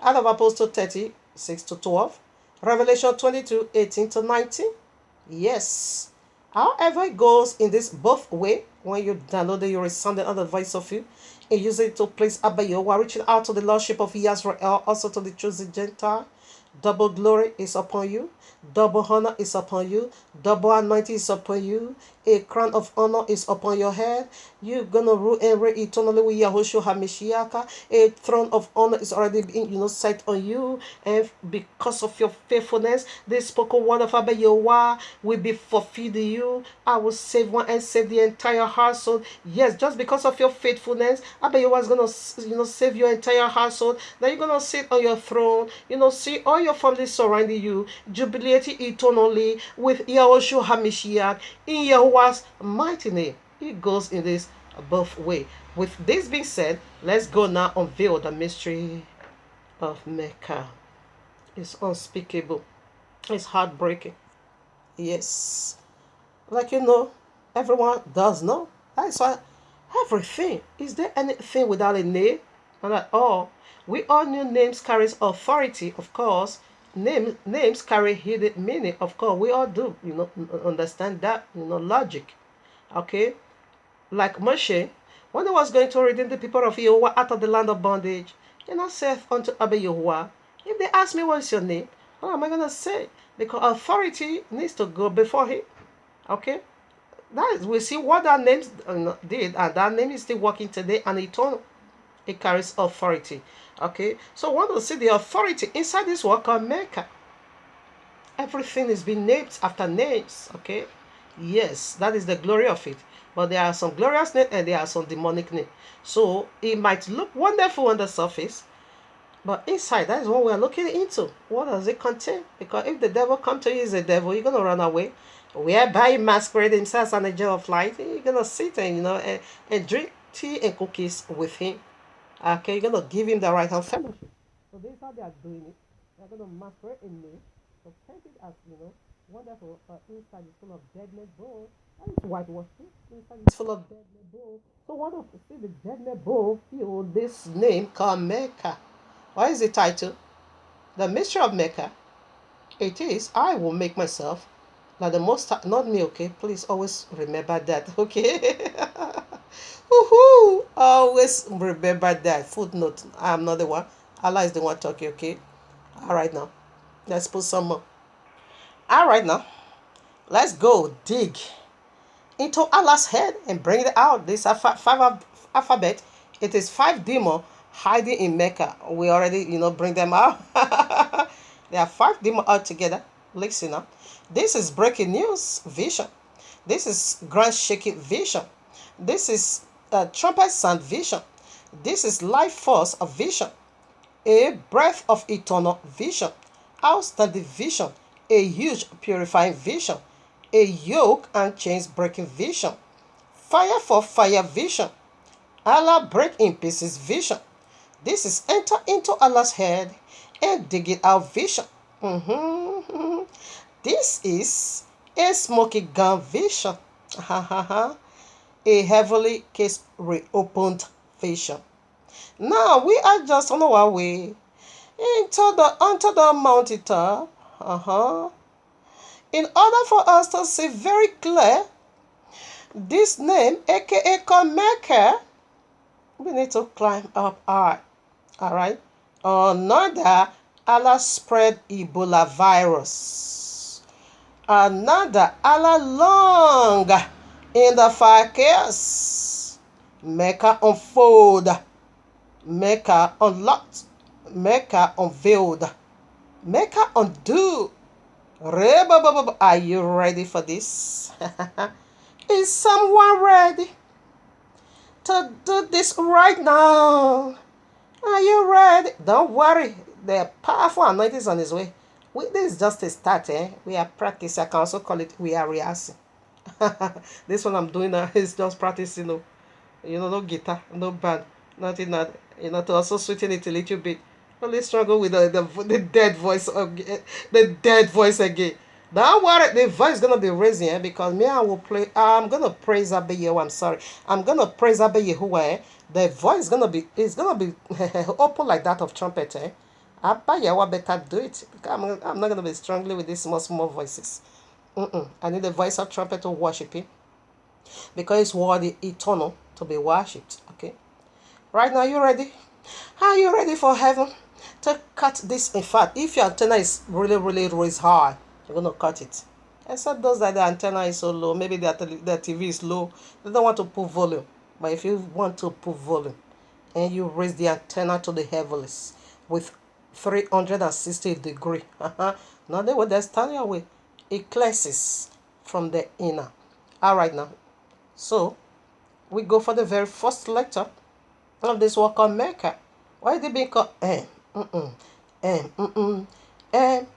out of Apostle 30:6-12, Revelation 22:18-19. Yes. However it goes in this both way, when you download it, you resound it under the voice of you, and use it to place Abeyewa, reaching out to the Lordship of Israel, also to the chosen Gentile. Double glory is upon you. Double honor is upon you. Double anointing is upon you. A crown of honor is upon your head. You're going to rule and reign eternally with Yahushua HaMashiach. A throne of honor is already being set on you. And because of your faithfulness, the spoken word of Abeyewa will be fulfilled in you. I will save one and save the entire household. Yes, just because of your faithfulness, Abeyewa is going to save your entire household. Then you're going to sit on your throne. See all your family surrounding you, jubilating eternally with Yahushua HaMashiach in Yahuwah's mighty name. It goes in this both way. With this being said, let's go now unveil the mystery of Mecca. It's unspeakable. It's heartbreaking. Yes. Like everyone does know. That's why everything. Is there anything without a name? Not at all. We all knew names carries authority, of course. Names carry hidden meaning, of course. We all do, understand that, logic. Okay? Like Moshe, when he was going to redeem the people of Yahuwah out of the land of bondage, said unto Abeyewa, if they ask me what's your name, what am I going to say? Because authority needs to go before him. Okay, that is, we see what that name did, and that name is still working today, and eternal. It carries authority. Okay, so we want to see the authority inside this work of Mecca. Everything is being named after names. Okay, yes, that is the glory of it. But there are some glorious names and there are some demonic names. So it might look wonderful on the surface, but inside, that is what we are looking into. What does it contain? Because if the devil come to you as a devil, you're gonna run away. Whereby he masquerade himself as an angel of light, you're gonna sit and and drink tea and cookies with him. Okay, you're gonna give him the right hand fellowship. So this is how they are doing it. They're gonna masquerade in me. So paint it as wonderful. Inside is full of dead men bones. That is whitewashing. Inside is full of dead men bones. So what of see the dead men bone feel this name called Mecca? What is the title? The mystery of Mecca. It is, I will make myself like the most, not me, okay? Please always remember that, okay? Woohoo! Always remember that. Footnote, I'm not the one. Allah is the one talking, okay? All right, now. Let's put some more. All right, now. Let's go dig into Allah's head and bring it out. This alphabet. It is 5 demons hiding in Mecca. We already, bring them out. There are 5 demons altogether. Listen up. This is breaking news vision. This is grand shaking vision. This is trumpet sound vision. This is life force of vision. A breath of eternal vision. Outstanding vision. A huge purifying vision. A yoke and chains breaking vision. Fire for fire vision. Allah break in pieces vision. This is enter into Allah's head and dig it out vision. This is a smoky gun vision. A heavily case reopened vision. Now we are just on our way onto the mountaintop. In order for us to see very clear this name, aka Mecca, we need to climb up high. Alright? Another, Allah spread Ebola virus. Another, Allah long in the fire chaos. Mecca unfold. Mecca unlocked. Mecca unveiled. Mecca undo. Are you ready for this? Is someone ready to do this right now? Are you ready? Don't worry. The powerful anointing is on his way. This is just a start, eh? We are practicing. I can also call it we are rehearsing. This one I'm doing now is just practicing. No guitar, no band, nothing that. To also sweeten it a little bit. Only struggle with the dead voice the dead voice again. Don't worry, the voice is gonna be raising, because me, I will play. I'm gonna praise Abba Yehovah. I'm sorry. I'm gonna praise Abba Yehovah. The voice is gonna be open like that of trumpet. Abba Yehovah better do it, because I'm not gonna be strongly with these small voices. I need the voice of trumpet to worship him, because it's worthy eternal to be worshipped. Okay. Right now, you ready? Are you ready for heaven to cut this? In fact, if your antenna is really, really raised high, you're going to cut it. Except those that the antenna is so low, maybe their TV is low, they don't want to put volume. But if you want to put volume, and you raise the antenna to the heavens with 360 degree, now they will just stand your way. It cleanses from the inner. All right, now. So, we go for the very first letter of this work on Mecca. Why did it being called M? M.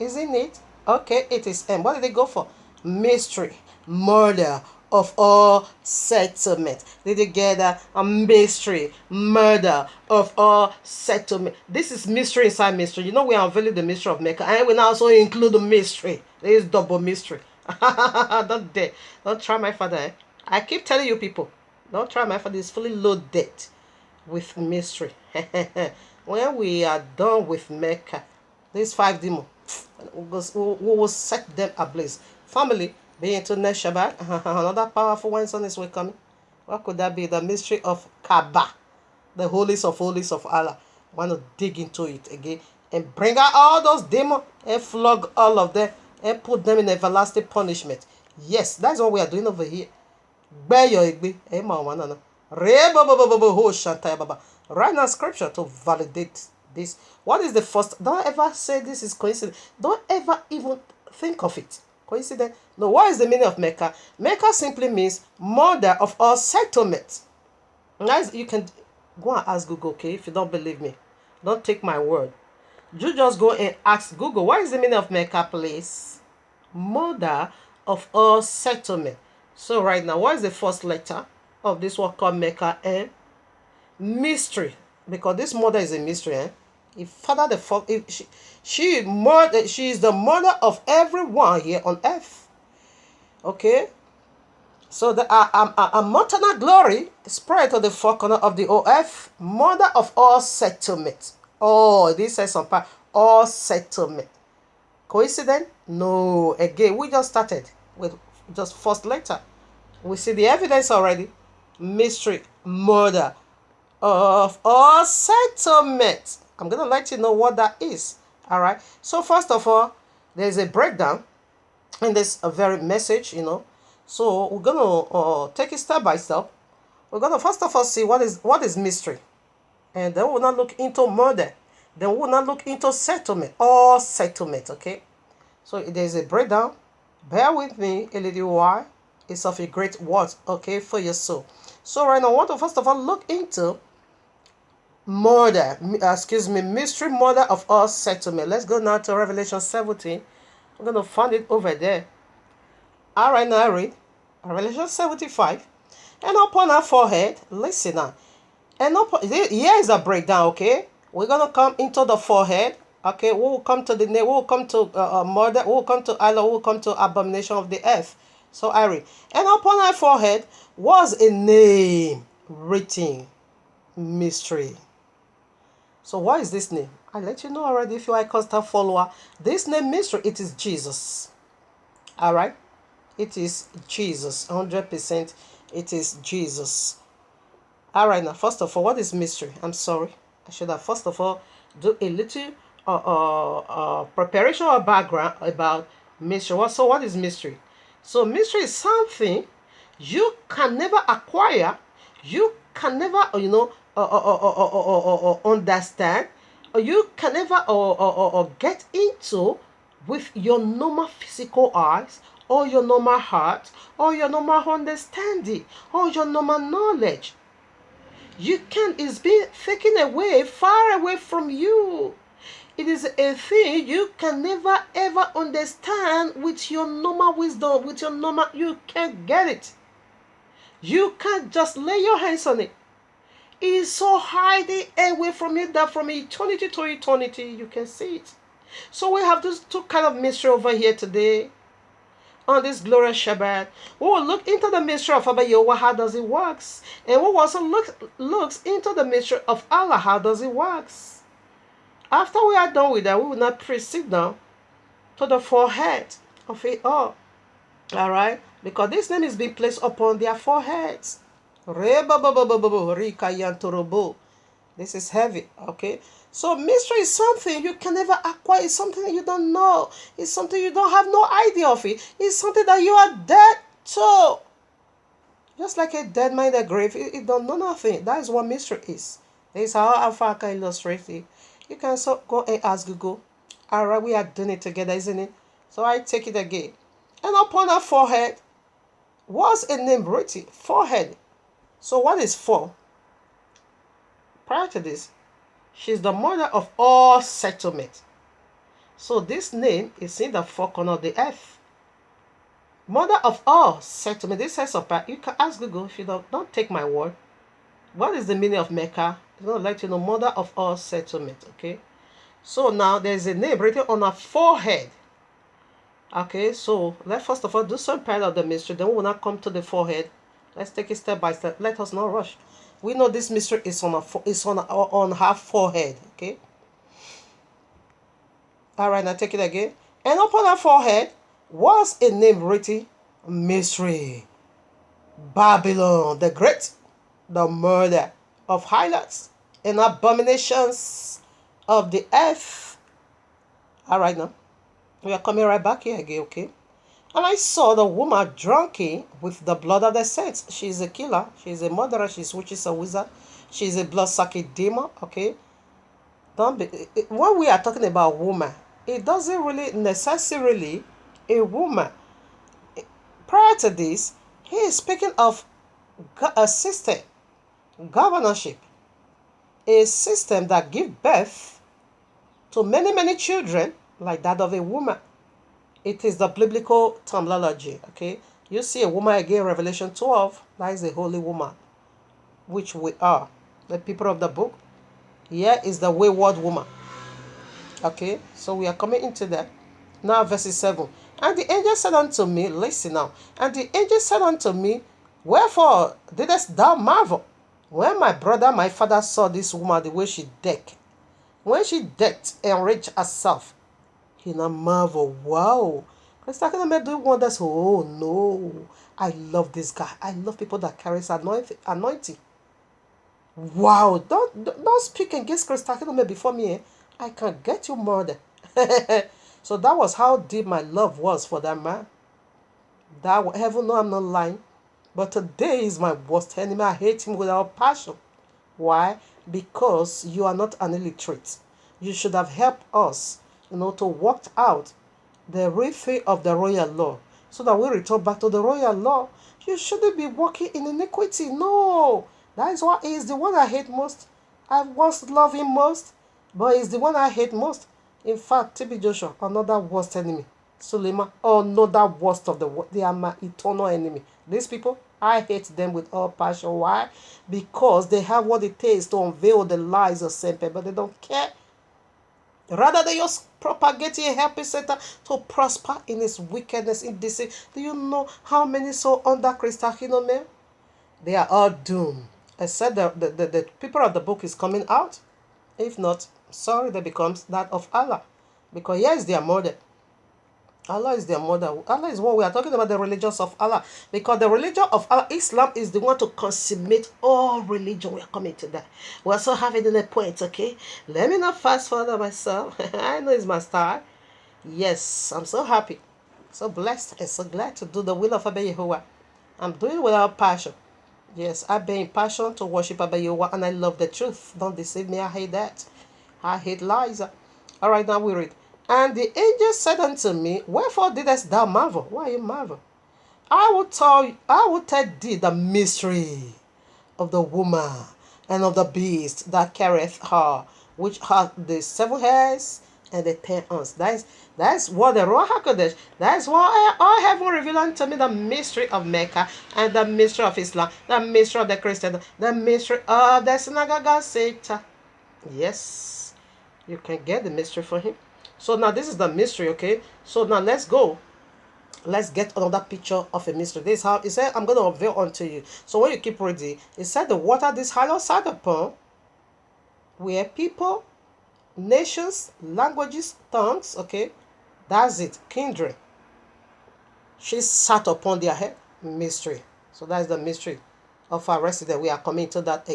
Isn't it? Okay, it is M. What did they go for? Mystery, murder of all settlement. Did you get that? A mystery, murder of all settlement. This is mystery inside mystery. We are unveiling the mystery of Mecca, and we now also include the mystery. There is double mystery. Don't try my father. I keep telling you people. Don't try my father is fully loaded with mystery. When we are done with Mecca, these 5 demons, we will set them ablaze. Family, be into next Shabbat. Another powerful one on this way coming. What could that be? The mystery of Kaaba, the holies of Allah. I want to dig into it again and bring out all those demons and flog all of them and put them in everlasting punishment. Yes, that's what we are doing over here. Right now, scripture to validate this. What is the first? Don't ever say this is coincidence. Don't ever even think of it. Coincidence? No, what is the meaning of Mecca? Mecca simply means mother of all settlements. Guys, you can go and ask Google, okay, if you don't believe me. Don't take my word. You just go and ask Google, what is the meaning of Mecca, please? Mother of all settlement. So right now, what is the first letter of this word called Mecca? And mystery, because this mother is a mystery. If father the if she is the mother of everyone here on earth. Okay. So the maternal glory spread to the four corners of the earth, mother of all settlement. Oh, this says some part, all settlement. Coincidence? No. Again, we just started with just first letter. We see the evidence already. Mystery, mother of all settlement. I'm going to let you know what that is. All right. So first of all, there's a breakdown in this very message, So we're going to take it step by step. We're going to first of all see what is mystery. And then we'll not look into murder. Then we'll not look into settlement. All settlement, okay? So there's a breakdown. Bear with me a little while. It's of a great worth, okay, for your soul. So right now, I want to first of all look into mystery mother of all settlement. Let's go now to Revelation 17. I'm going to find it over there. All right, now I read Revelation 75. And upon her forehead, listen now. And here is a breakdown, okay? We're going to come into the forehead. Okay, we will come to the name, we will come to murder, we will come to Allah, we will come to abomination of the earth. So I read, and upon her forehead was a name written, mystery. So what is this name? I let you know already if you are a constant follower. This name mystery, it is Jesus. All right, it is Jesus, 100%. It is Jesus. All right, now first of all, what is mystery? I'm sorry, I should have first of all do a little preparation or background about mystery. So what is mystery? So mystery is something you can never acquire, you can never understand, or you can never get into with your normal physical eyes, or your normal heart, or your normal understanding, or your normal knowledge. It's being taken away, far away from you. It is a thing you can never ever understand with your normal wisdom, with your normal, you can't get it. You can't just lay your hands on it. It is so hiding away from you that from eternity to eternity, you can see it. So we have these two kind of mystery over here today. On this glorious Shabbat, we will look into the mystery of Abba Yehovah, how does it works? And we will also looks into the mystery of Allah, how does it works? After we are done with that, we will not proceed now to the forehead of it all. All right? Because this name is being placed upon their foreheads. This is heavy, okay? So mystery is something you can never acquire. It's something you don't know. It's something you don't have no idea of it. It's something that you are dead to. Just like a dead man in the grave, it don't know nothing. That is what mystery is. This is how Alpha can illustrate it. You can go and ask Google. All right, we are doing it together, isn't it? So I take it again. And upon her forehead was a name written. Forehead. So what is for? Prior to this, she's the mother of all settlement. So this name is in the four corners of the earth. Mother of all settlement. This says apart. You can ask Google if you don't take my word. What is the meaning of Mecca? It's going to let you know, mother of all settlement. Okay. So now there's a name written on her forehead. Okay. So let's first of all do some part of the mystery. Then we will not come to the forehead. Let's take it step by step. Let us not rush. We know this mystery is on her forehead. Okay. All right. Now take it again. And upon her forehead was a name written, mystery. Babylon the Great, the murder of harlots and abominations of the earth. All right now. We are coming right back here again, okay? And I saw the woman drunken with the blood of the saints. She is a killer. She is a murderer. She's witch, she's a wizard. She is a blood-sucking demon, okay? Don't be, when we are talking about woman, it doesn't really necessarily a woman. Prior to this, he is speaking of a system, governorship, a system that gives birth to many, many children like that of a woman. It is the biblical terminology, okay? You see a woman again, Revelation 12, that is a holy woman, which we are, the people of the book. Here is the wayward woman, okay? So we are coming into that. Now, verse 7. And the angel said unto me, listen now. And the angel said unto me, wherefore didst thou marvel? When my brother, my father saw this woman, the way she decked, when she decked and enriched herself, he now marvel. Wow. Christ, I can do wonders. Oh no. I love this guy. I love people that carries anointing. Wow. Don't speak against Christ before me. I can get you murdered. So that was how deep my love was for that man. That heaven know I'm not lying. But today is my worst enemy. I hate him without passion. Why? Because you are not an illiterate. You should have helped us, to work out the refill of the royal law, so that we return back to the royal law. You shouldn't be walking in iniquity. No. That is why he is the one I hate most. I once loved him most, but he's the one I hate most. In fact, TB Joshua, another worst enemy. Suleiman, another worst of they are my eternal enemy. These people, I hate them with all passion. Why? Because they have what it takes to unveil the lies of Semper, but they don't care. Rather, they just propagating and helping Satan to prosper in his wickedness, in deceit. Do you know how many so under Christ men? They are all doomed. I said the people of the book is coming out. If not, sorry, that becomes that of Allah. Because here is their mother. Allah is their mother. Allah is what we are talking about, the religions of Allah. Because the religion of Allah, Islam, is the one to consummate all religion. We are coming to that. We are so having a point, okay? Let me not fast forward myself. I know it's my style. Yes, I'm so happy, so blessed, and so glad to do the will of Abba Yehovah. I'm doing it without passion. Yes, I bear in passion to worship Abba Yehovah, and I love the truth. Don't deceive me. I hate that. I hate lies. All right, now we read. And the angel said unto me, wherefore didst thou marvel? Why you marvel? I will tell thee the mystery of the woman and of the beast that carrieth her, which hath the 7 hairs and the 10 horns. That's what the Ruach HaKodesh, that's what I have revealed unto me, the mystery of Mecca and the mystery of Islam, the mystery of the Christian, the mystery of the synagogue of Satan. Yes, you can get the mystery for him. So now this is the mystery, okay? So now let's go. Let's get another picture of a mystery. This is how it said, I'm going to unveil unto you. So when you keep reading, it said the water this hollow side upon, where people, nations, languages, tongues, okay? That's it. Kindred. She sat upon their head. Mystery. So that's the mystery of our resident. We are coming to that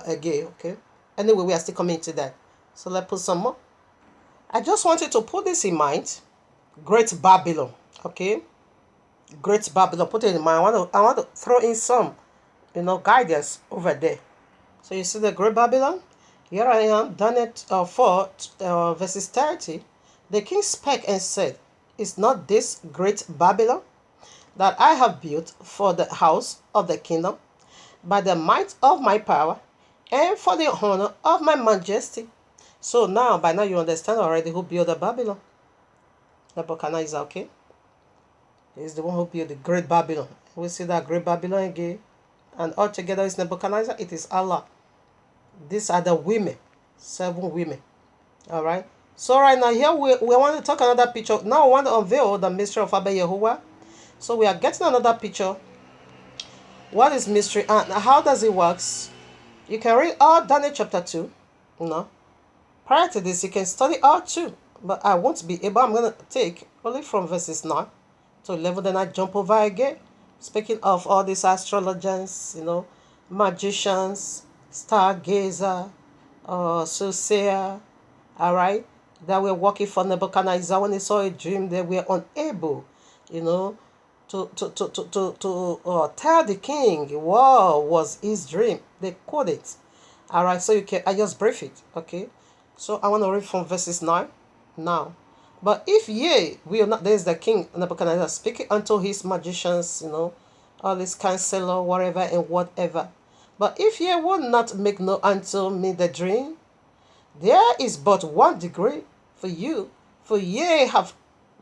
again, okay? Anyway, we are still coming to that. So let's put some more. I just wanted to put this in mind. Great Babylon, okay? Great Babylon. Put it in mind. I want to throw in some, guidance over there. So you see the Great Babylon? Here I am, Daniel 4, verses 30. The king spake and said, is not this great Babylon that I have built for the house of the kingdom by the might of my power and for the honor of my majesty? So now, by now you understand already who built the Babylon. Nebuchadnezzar, okay? He's the one who built the Great Babylon. We see that Great Babylon again. And altogether is Nebuchadnezzar. It is Allah. These are the women. 7 women. Alright? So right now here we want to talk another picture. Now we want to unveil the mystery of Abba Yehovah. So we are getting another picture. What is mystery and how does it work? You can read all Daniel chapter 2. Prior to this, you can study all too, but I won't be able. I'm going to take only from verses 9 to 11, then I jump over again. Speaking of all these astrologers, magicians, stargazer, soothsayer, all right, that were working for Nebuchadnezzar, when they saw a dream, they were unable, you know, to tell the king what was his dream. They couldn't. All right, so I just brief it, okay? So I want to read from verses 9 now. But if ye will not, there's the king Nebuchadnezzar speaking unto his magicians, all his counselor, whatever and whatever. But if ye will not make known unto me the dream, there is but one degree for you, for ye have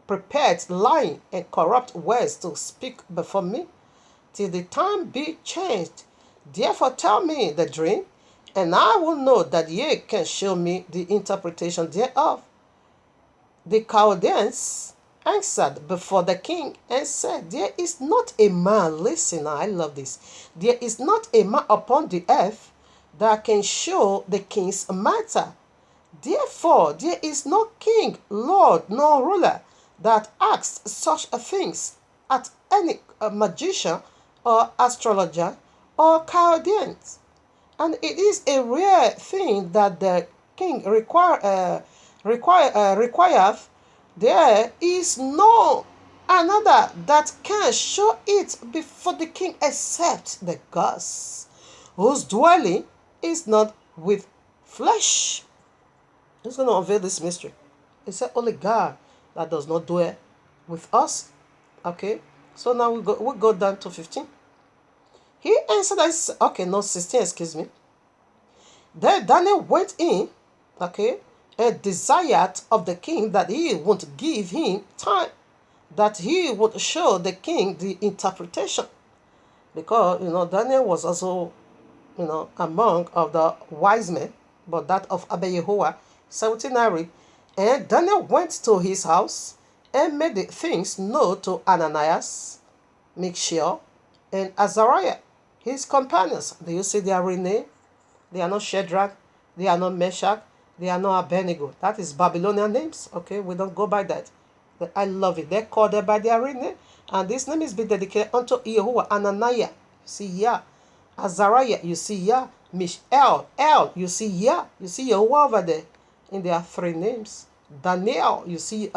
prepared lying and corrupt words to speak before me, till the time be changed. Therefore tell me the dream, and I will know that ye can show me the interpretation thereof. The Chaldeans answered before the king and said, there is not a man, listen, I love this, there is not a man upon the earth that can show the king's matter. Therefore there is no king, lord, nor ruler that asks such things at any magician or astrologer or Chaldeans. And it is a rare thing that the king requireth. There is no another that can show it before the king except the gods, whose dwelling is not with flesh. Who's going to unveil this mystery? It's only God that does not dwell with us. Okay, so now we go down to 15. He answered us, okay, no, 16, excuse me. Then Daniel went in, okay, and desired of the king that he would give him time, that he would show the king the interpretation. Because, Daniel was also, among of the wise men, but that of Abba Yehoah, 17 And Daniel went to his house and made the things known to Ananias, Mishael, and Azariah, his companions. Do you see their real name? They are not Shadrach, they are not Meshach, they are not Abednego. That is Babylonian names. Okay, we don't go by that. But I love it. They're called there by their real name. And this name is being dedicated unto Yehovah. Ananiah, you see Yah. Azariah, you see Yah. Mishael, El, you see Yah. You see Yehovah over there in their three names. Daniel, you see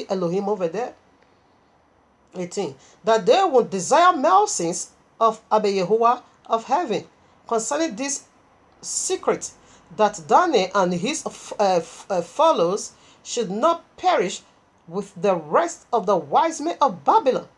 Elohim over there. 18. That they would desire mercies of Abba Yehoah of heaven concerning this secret, that Daniel and his followers should not perish with the rest of the wise men of Babylon.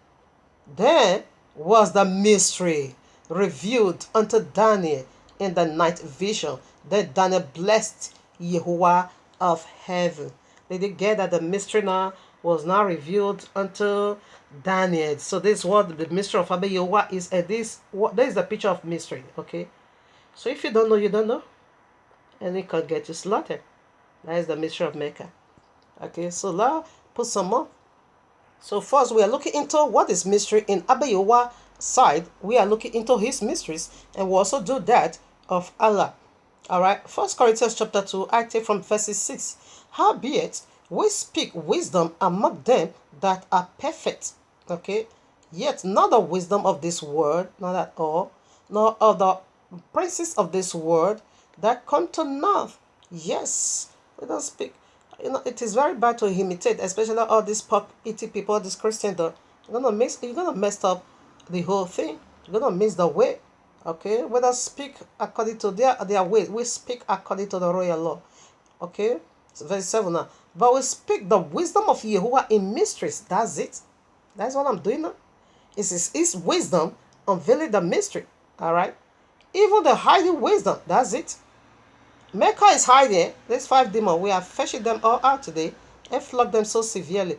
Then was the mystery revealed unto Daniel in the night vision. Then Daniel blessed Yehovah of heaven. Did you get that the mystery now was now revealed unto Daniel? So this is what the mystery of Abba Yehoah is, and this is the picture of mystery. Okay, so if you don't know, you don't know, and it can get you slaughtered. That is the mystery of Mecca. Okay, so now put some more. So first we are looking into what is mystery in Abba Yehoah side. We are looking into his mysteries, and we also do that of Allah. All right, 1 Corinthians chapter 2, I take from verses 6. Howbeit, we speak wisdom among them that are perfect. Okay, yet not the wisdom of this world, not at all, nor of the princes of this world that come to naught. Yes, we don't speak. It is very bad to imitate, especially all these pop ET people, this Christendom. You're gonna mess up the whole thing. You're gonna miss the way. Okay, we don't speak according to their way. We speak according to the royal law. Okay, so verse 7 now. But we speak the wisdom of Yehovah in mysteries. That's it. That's what I'm doing now. It's his wisdom unveiling the mystery. All right, even the hiding wisdom. That's it. Mecca is hiding. These 5 demons, we are fetching them all out today and flog them so severely.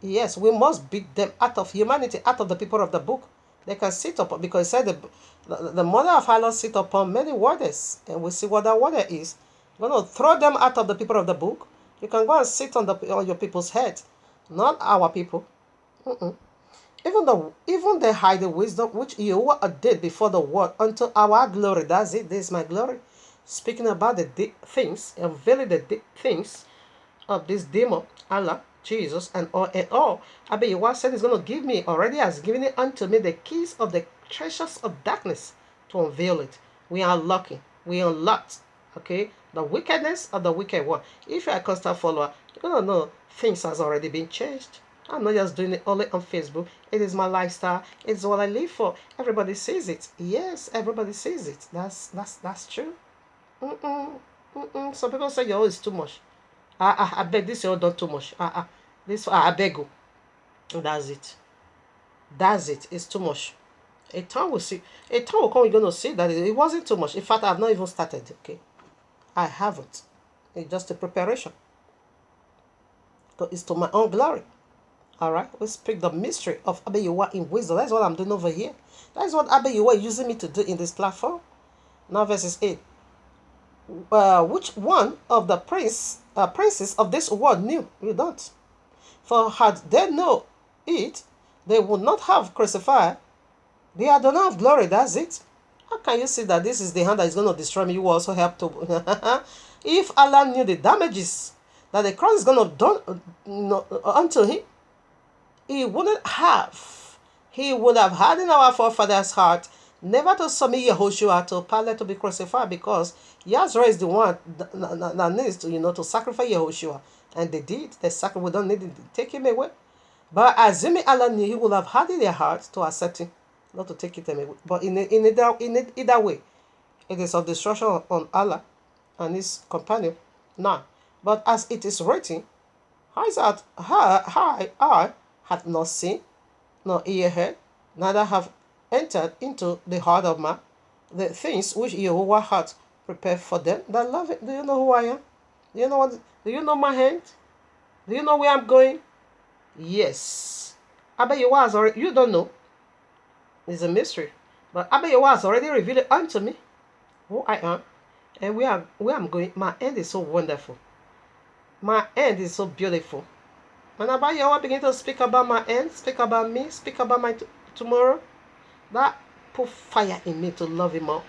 Yes, we must beat them out of humanity, out of the people of the book. They can sit up, because it said the mother of Allah sit upon many waters, and we see what that water is. We're going to throw them out of the people of the book. You can go and sit on your people's head, not our people. Even they hide the wisdom which Yehovah did before the world unto our glory. That's it. This is my glory. Speaking about the deep things, unveiling the deep things of this demon, Allah, Jesus, and all. Abba Yehoah said he's going to give me, already has given it unto me, the keys of the treasures of darkness to unveil it. We are unlocking. We unlocked. Okay? the wickedness of the wicked one. If you're a constant follower, you're going to know things has already been changed. I'm not just doing it only on Facebook. It is my lifestyle. It's what I live for. Everybody sees it. Yes, everybody sees it. That's true. Some people say, yo, it's too much. I beg this, you're done too much. This, I beg you. That's it. That's it. It's too much. A time will see. A time will come, you're going to see that it wasn't too much. In fact, I've not even started, okay? I haven't. It's just a preparation. So it's to my own glory. All right? We speak the mystery of Abeyewa in wisdom. That's what I'm doing over here. That's what Abeyewa is using me to do in this platform. Now, verses 8. Which one of the princes of this world knew? You don't. For had they known it, they would not have crucified the Adonai of glory. That's it. How can you see that this is the hand that is going to destroy me? You also help to. If Allah knew the damages that the cross is going to do unto him, he would have had in our forefathers' heart never to submit Yehoshua to Pilate to be crucified, because Yahweh is the one that needs to, to sacrifice Yehoshua. And they did. They sacrificed. We don't need to take him away. But assuming Allah knew, he would have had in their heart to accept him, not to take it away. But in either way, it is of destruction on Allah and his companion. Now, but as it is written, I had not seen, nor ear heard, neither have entered into the heart of man the things which Jehovah hath prepared for them that love it. Do you know who I am? Do you know what? Do you know my hand? Do you know where I'm going? Yes. Abeyewa has already. You don't know. It's a mystery, but Abeyewa has already revealed it unto me who I am and where I'm going. My end is so wonderful. My end is so beautiful. When Abeyewa begin to speak about my end, speak about me, speak about my tomorrow, that put fire in me to love him more.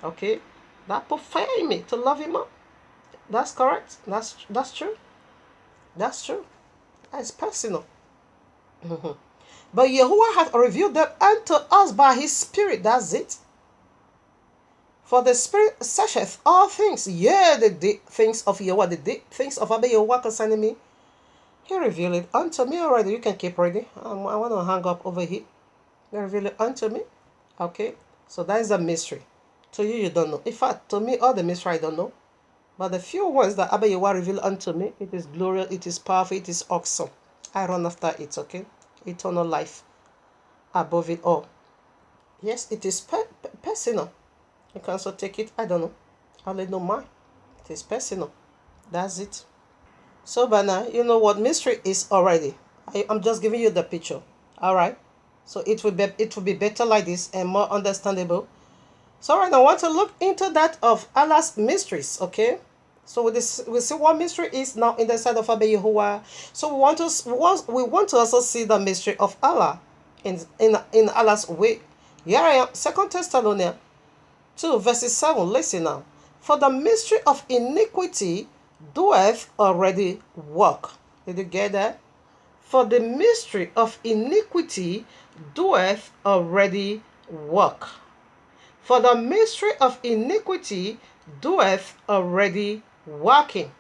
Okay? That put fire in me to love him more. That's correct. That's true. That's true. That's personal. But Yahuwah hath revealed them unto us by his Spirit. That's it. For the Spirit searcheth all things. Yeah, the deep things of Yahuwah, the deep things of Abeyewa concerning me. He revealed it unto me already. You can keep reading. I want to hang up over here. He revealed it unto me. Okay. So that is a mystery. To you, you don't know. In fact, to me, all the mystery I don't know. But the few ones that Abeyewa revealed unto me, it is glorious, it is powerful, it is awesome. I run after it, okay? Eternal life above it all. Yes, it is personal. You can also take it, I don't know. I only know mine. It is personal. That's it. So by now, you know what mystery is already. I'm just giving you the picture. All right? So it will be better like this and more understandable. So right now, I want to look into that of Allah's mysteries, okay? So we see what mystery is now in the side of Abeyewa. So we want to also see the mystery of Allah in Allah's way. Here I am, 2 Thessalonians 2, verses 7. Listen now. For the mystery of iniquity doeth already work. Did you get that? For the mystery of iniquity doeth already work. For the mystery of iniquity doeth already working.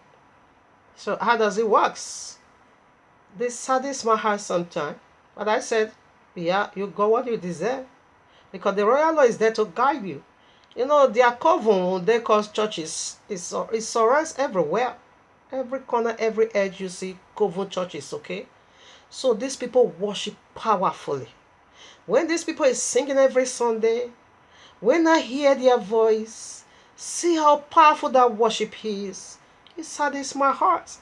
So how does it work? This saddens my heart sometimes. But I said, yeah, you got what you deserve. Because the royal law is there to guide you. You know, their coven, they call churches, it surrounds everywhere. Every corner, every edge, you see coven churches, okay? So these people worship powerfully. When these people is singing every Sunday, when I hear their voice, see how powerful that worship is. It saddens my heart.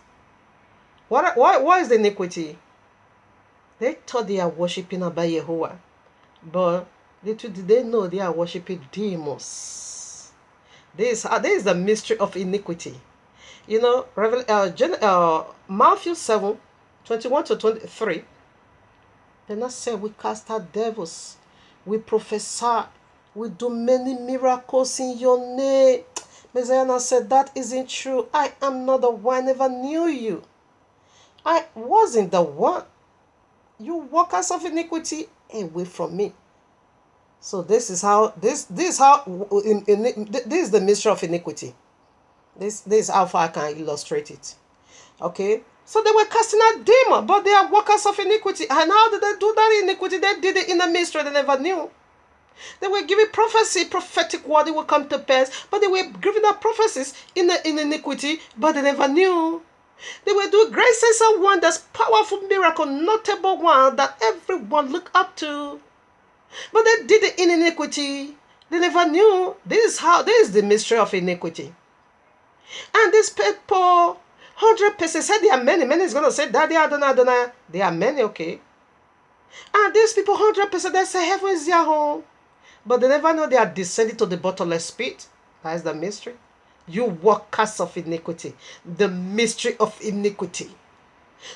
Why is the iniquity? They thought they are worshiping Abeyewa, but little did they know they are worshiping demons. This is the mystery of iniquity. You know, Matthew 7, 21 to 23. Then I said, we cast out devils, we prophesy, we do many miracles in your name. Messiah said, that isn't true. I am not the one, I never knew you. I wasn't the one. You workers of iniquity, away from me. So this is how this is the mystery of iniquity. This is how far I can illustrate it. Okay? So they were casting out demons, but they are workers of iniquity. And how did they do that iniquity? They did it in a mystery they never knew. They were giving prophecy, prophetic word, it will come to pass, but they were giving out prophecies in iniquity, but they never knew. They were doing great sense of wonders, powerful miracle, notable one that everyone looked up to. But they did it in iniquity. They never knew. This is the mystery of iniquity. And these people, 100% said there are many. Many is going to say, Daddy, Adonai. There are many, okay. And these people, 100%, they say heaven is their home. But they never know they are descending to the bottomless pit. That is the mystery. You workers of iniquity. The mystery of iniquity.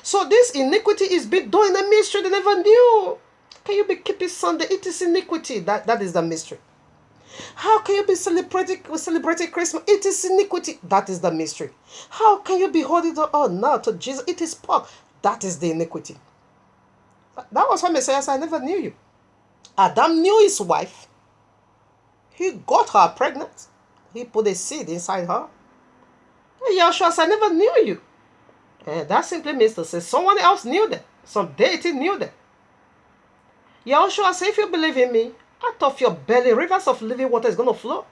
So this iniquity is being done in a mystery they never knew. Can you be keeping Sunday? It is iniquity. That is the mystery. How can you be celebrating Christmas? It is iniquity. That is the mystery. How can you be holding on now to Jesus? It is pork. That is the iniquity. That was why Messiah said, I never knew you. Adam knew his wife. He got her pregnant. He put a seed inside her. And Yeshua said, I never knew you. And that simply means to say someone else knew them. Some deity knew them. Yeshua said, if you believe in me, out of your belly, rivers of living water is going to flow.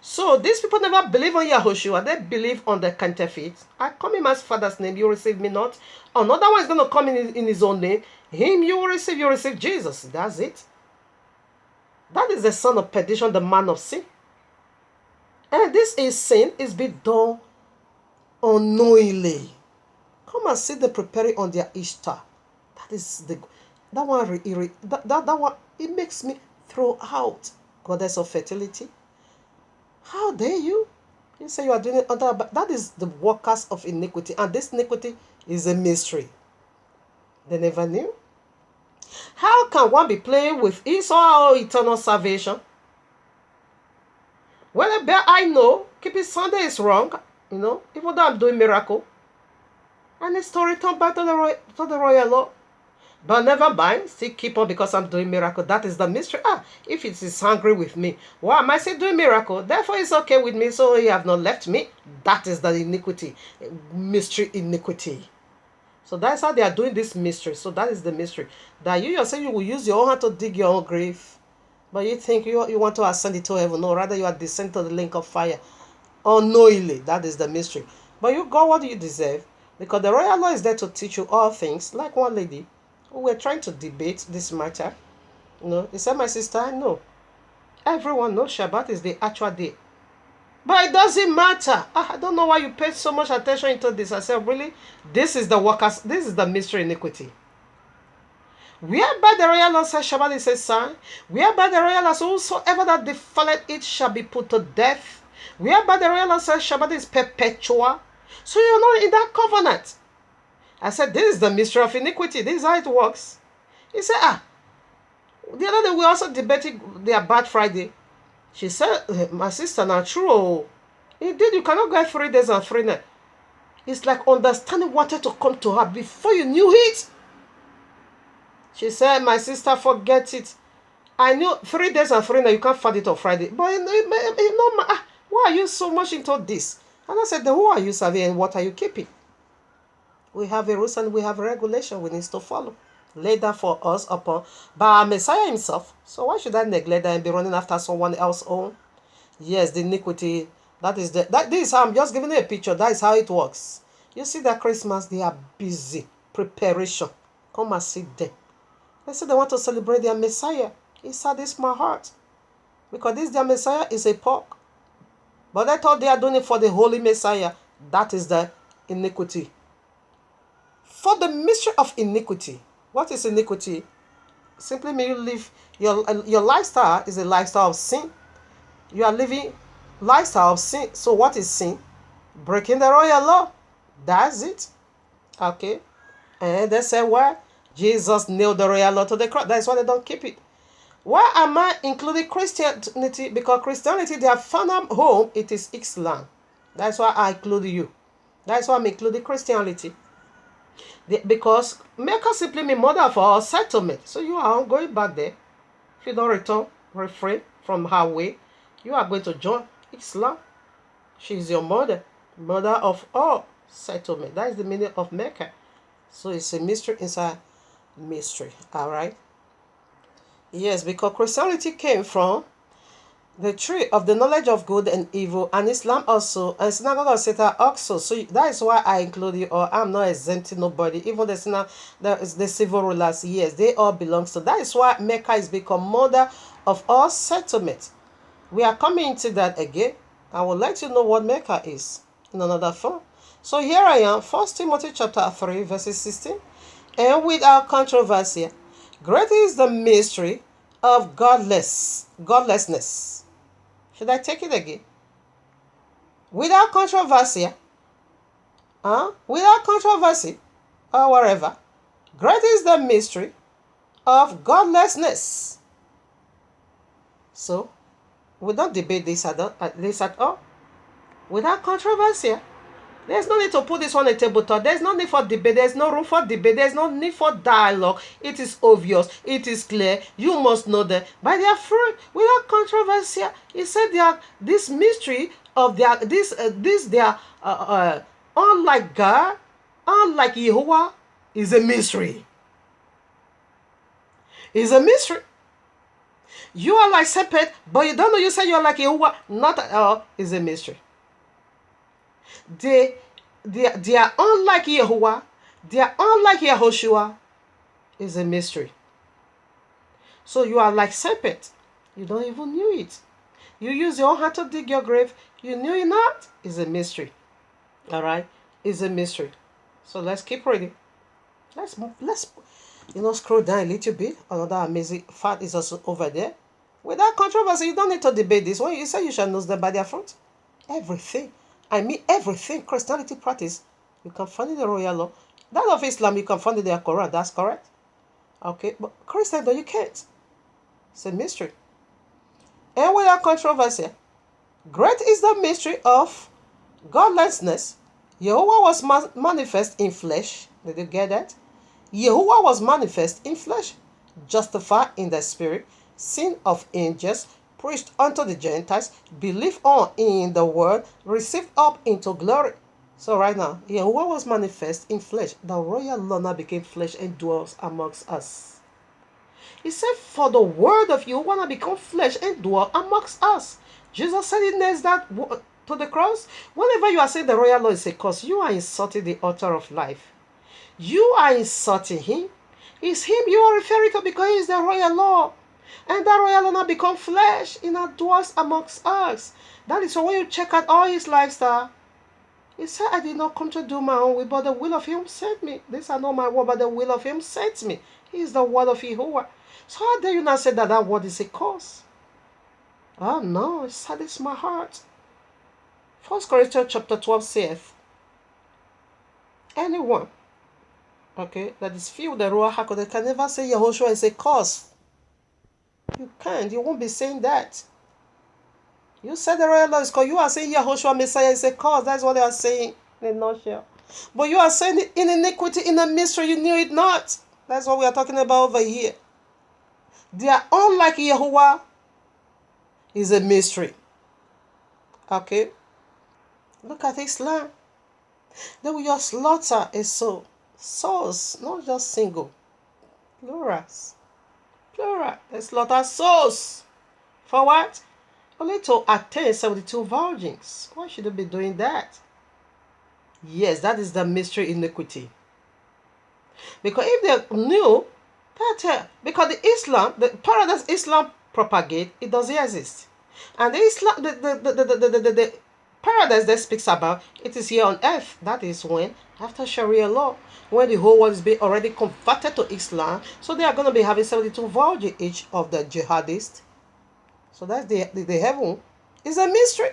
So these people never believe on Yahushua. They believe on the counterfeit. I come in my Father's name, you receive me not. Another one is going to come in his own name. Him you receive Jesus. That's it. That is the son of perdition, the man of sin. And this is sin is being done unknowingly. Come and see the preparing on their Easter. That one, it makes me throw out goddess of fertility. How dare you? You say you are doing it under, but that is the workers of iniquity. And this iniquity is a mystery. They never knew. How can one be playing with his or our eternal salvation? Well, I know keeping Sunday is wrong, even though I'm doing miracle. And it's to return back to the royal law. But never mind, still keep on because I'm doing miracle. That is the mystery. If it is angry with me, why am I still doing miracle? Therefore, it's okay with me, so you have not left me. That is the iniquity, mystery iniquity. So that's how they are doing this mystery. So that is the mystery. That you yourself, you will use your own hand to dig your own grave. But you think you want to ascend it to heaven. No, rather you are descending to the lake of fire. Unknowingly, that is the mystery. But you got what you deserve. Because the royal law is there to teach you all things. Like one lady who were trying to debate this matter. He said, my sister, I know. Everyone knows Shabbat is the actual day. But it doesn't matter. I don't know why you paid so much attention into this. I said, really? This is the mystery iniquity. Whereby the royal law says Shabbat is a sign. Whereby the royal law says whosoever that defileth it shall be put to death. Whereby the royal law says Shabbat is perpetual. So you're not in that covenant. I said, this is the mystery of iniquity. This is how it works. He said, the other day we also debated their Bad Friday. She said, my sister, not true. Indeed, you cannot go 3 days and 3 nights. It's like understanding wanted to come to her before you knew it. She said, my sister, forget it. I knew 3 days and 3 nights, you can't find it on Friday. But why are you so much into this? And I said, then who are you serving and what are you keeping? We have a rules and we have a regulation we need to follow. Laid down for us upon by our Messiah himself. So why should I neglect that and be running after someone else's own? Yes, the iniquity. This is how I'm just giving you a picture. That is how it works. You see that Christmas, they are busy. Preparation. Come and sit there. They say they want to celebrate their Messiah. It saddens my heart. Because this their Messiah is a pork. But I thought they are doing it for the Holy Messiah. That is the iniquity. For the mystery of iniquity. What is iniquity? Simply means you live, your lifestyle is a lifestyle of sin. You are living lifestyle of sin. So what is sin? Breaking the royal law. That's it. Okay. And they say, well, Jesus nailed the royal law to the cross. That's why they don't keep it. Why am I including Christianity? Because Christianity, their final home, it is Islam. That's why I include you. That's why I'm including Christianity. Because Mecca simply means mother for our settlement. So you are going back there. If you don't refrain from her way, you are going to join Islam. She is your mother. Mother of all settlement. That is the meaning of Mecca. So it's a mystery inside mystery. All right. Yes, because Christianity came from the tree of the knowledge of good and evil, and Islam also, and synagogue of Satan also. So that is why I include you, or I'm not exempting nobody. Even the civil rulers, yes, they all belong. So that is why Mecca is become mother of all settlement. We are coming into that again. I will let you know what Mecca is in another form. So here I am, 1 Timothy chapter 3, verses 16. And without controversy, great is the mystery of godlessness. Should I take it again? Without controversy, without controversy, or whatever, great is the mystery of godlessness. So, we don't debate this at all. Without controversy, there's no need to put this on the tabletop. There's no need for debate. There's no room for debate. There's no need for dialogue. It is obvious. It is clear. You must know that by their fruit, without controversy. He said this mystery of their unlike God, unlike Jehovah, is a mystery. It's a mystery. You are like serpent, but you don't know. You say you're like Jehovah. Not at all. It's a mystery. They are unlike Yehovah. They are unlike Yehoshua. Is a mystery. So you are like serpent. You don't even knew it. You use your own hand to dig your grave. You knew it not. Is a mystery. All right. Is a mystery. So let's keep reading. Let's scroll down a little bit. Another amazing fact is also over there. Without controversy, you don't need to debate this. When you say you shall know them by their fruit, everything. I mean everything Christianity practice, you can find in the royal law. That of Islam, you can find in their Quran. That's correct. Okay, but Christian, you can't. It's a mystery. And without controversy, great is the mystery of godlessness. Yehovah was manifest in flesh. Did you get that? Yehovah was manifest in flesh, justified in the spirit, seen of angels, preached unto the Gentiles, believed on in the word, received up into glory. So right now, Yehovah was manifest in flesh. The royal law now became flesh and dwells amongst us. He said, for the word of Yehovah now become flesh and dwell amongst us. Jesus said it next that to the cross. Whenever you are saying the royal law is a curse, you are insulting the author of life. You are insulting him. It's him you are referring to because he is the royal law. And that royal law now become flesh in our dwells amongst us. That is why when you check out all his lifestyle, he said, I did not come to do my own will, but the will of him sent me. These are not my word, but the will of him sent me. He is the word of Jehovah. So how dare you not say that word is a curse? Oh no, it saddens my heart. 1 Corinthians chapter 12 saith, anyone, okay, that is filled with the Ruach HaKodesh can never say Yehoshua is a curse. You can't. You won't be saying that. You said the royal law is called. You are saying Yehoshua Messiah is a cause. That's what they are saying in a nutshell. But you are saying it in iniquity, in a mystery. You knew it not. That's what we are talking about over here. They are unlike Yehovah. Is a mystery. Okay. Look at Islam. They will just slaughter a soul. Souls, not just single. Plurals. Plural. They slaughter souls. For what? Only to attain 72 virgins. Why should they be doing that? Yes, that is the mystery iniquity. Because if they knew that, because the paradise Islam propagate, it doesn't exist. And the Islam, the paradise that speaks about, it is here on earth. That is when, after Sharia law, when the whole world is being already converted to Islam, so they are going to be having 72 virgins each of the jihadists. So that's the heaven. It's a mystery.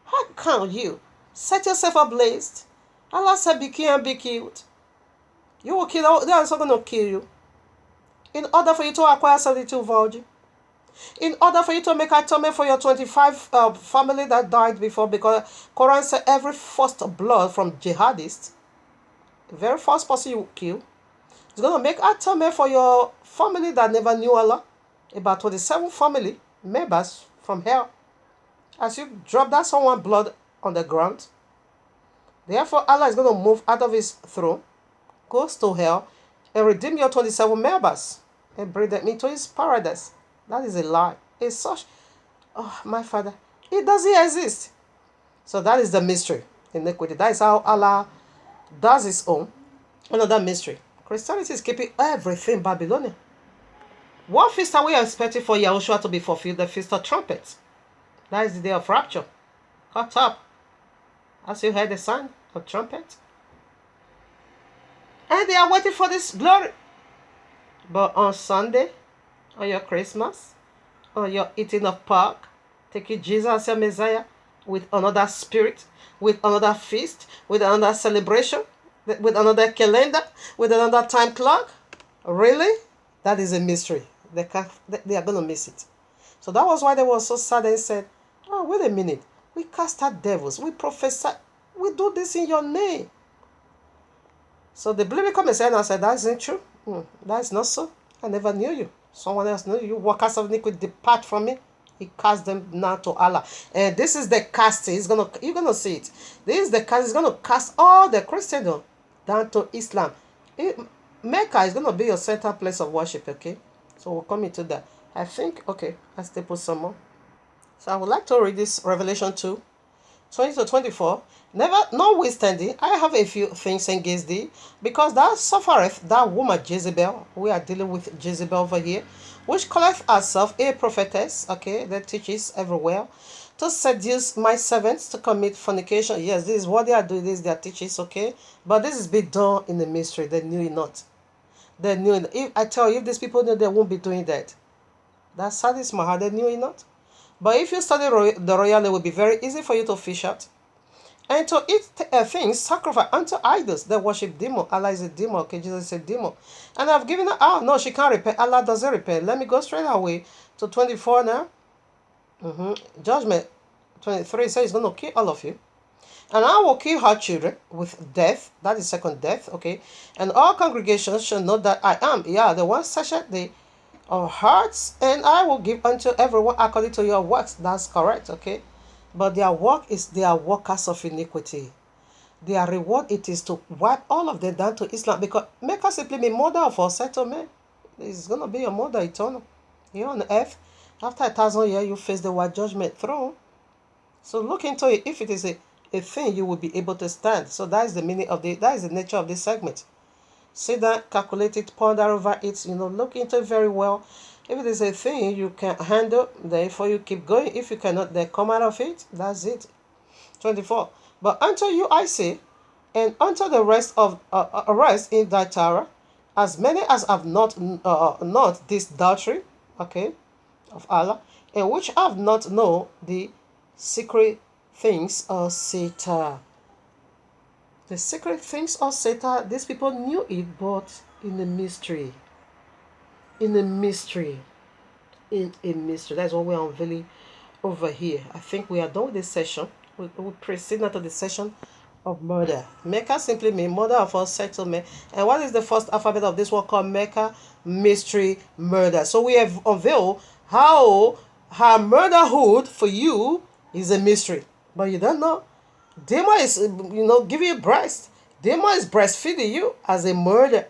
How can you set yourself ablaze? Allah said, be killed and be killed. You will kill, they are also going to kill you. In order for you to acquire 72 virgins. In order for you to make atonement for your 25 family that died before, because Quran said every first blood from jihadists, the very first person you kill, is going to make atonement for your family that never knew Allah. About 27 family members from hell. As you drop that someone blood on the ground. Therefore, Allah is going to move out of his throne, goes to hell, and redeem your 27 members and bring them into his paradise. That is a lie. It's such, oh, my Father, it doesn't exist. So that is the mystery, iniquity. That is how Allah does his own. Another mystery. Christianity is keeping everything Babylonian. What feast are we expecting for Yahushua to be fulfilled? The Feast of Trumpets. That is the day of rapture. Caught up. As you heard the sound of trumpet. And they are waiting for this glory. But on Sunday, on your Christmas, on your eating of pork, taking Jesus as your Messiah with another spirit, with another feast, with another celebration, with another calendar, with another time clock. Really? That is a mystery. They are going to miss it. So that was why they were so sad and said, oh, wait a minute. We cast out devils. We prophesy. We do this in your name. So the believer come and said, that isn't true. That is not so. I never knew you. Someone else knew you. You workers of iniquity, depart from me. He cast them now to Allah. And this is the casting. You're gonna see it. This is the cast. He's gonna cast all the Christendom down to Islam. Mecca is gonna be your center place of worship, okay? So we'll come into that. I think, okay, let's put some more. So I would like to read this Revelation 2, 20 to 24. Notwithstanding, I have a few things against thee, because thou suffereth that woman Jezebel. We are dealing with Jezebel over here, which calleth herself a prophetess, okay, that teaches everywhere, to seduce my servants to commit fornication. Yes, this is what they are doing, this is their teachings, okay? But this is being done in the mystery, they knew it not. They knew it. If I tell you, if these people knew, they won't be doing that. That's sadness, my heart, they knew it not. But if you study the royal, it will be very easy for you to fish out. And to eat things sacrificed unto idols that worship demon. Allah is a demon. Okay, Jesus is a demon. And I've given her, oh, no, she can't repent. Allah doesn't repent. Let me go straight away to 24 now. Judgment 23 says he's going to kill all of you. And I will kill her children with death. That is second death, okay? And all congregations shall know that I am, the one searcheth the hearts, and I will give unto everyone according to your works. That's correct, okay? But their work is they are workers of iniquity. Their reward it is to wipe all of them down to Islam, because Mecca simply means mother of all settlement. It's going to be your mother eternal. Here on earth, after 1,000 years, you face the white judgment throne. So look into it. If it is a thing, you will be able to stand. So that is the meaning of that is the nature of this segment. See that, calculate it, ponder over it, look into it very well. If it is a thing you can handle, therefore you keep going. If you cannot, then come out of it. That's it. 24. But unto you I say, and unto the rest of rest in Thyatira, as many as have not this doctrine, okay, of Allah, and which have not known the secret things of Satan. The secret things of Satan, these people knew it, but in a mystery. In a mystery. That's what we're unveiling over here. I think we are done with this session. We proceed now to the session of murder. Mecca simply means murder of all settlement. And what is the first alphabet of this word called Mecca? Mystery, murder. So we have unveiled how her murderhood for you is a mystery. But you don't know. Demon is, giving you breast. Demon is breastfeeding you as a murder,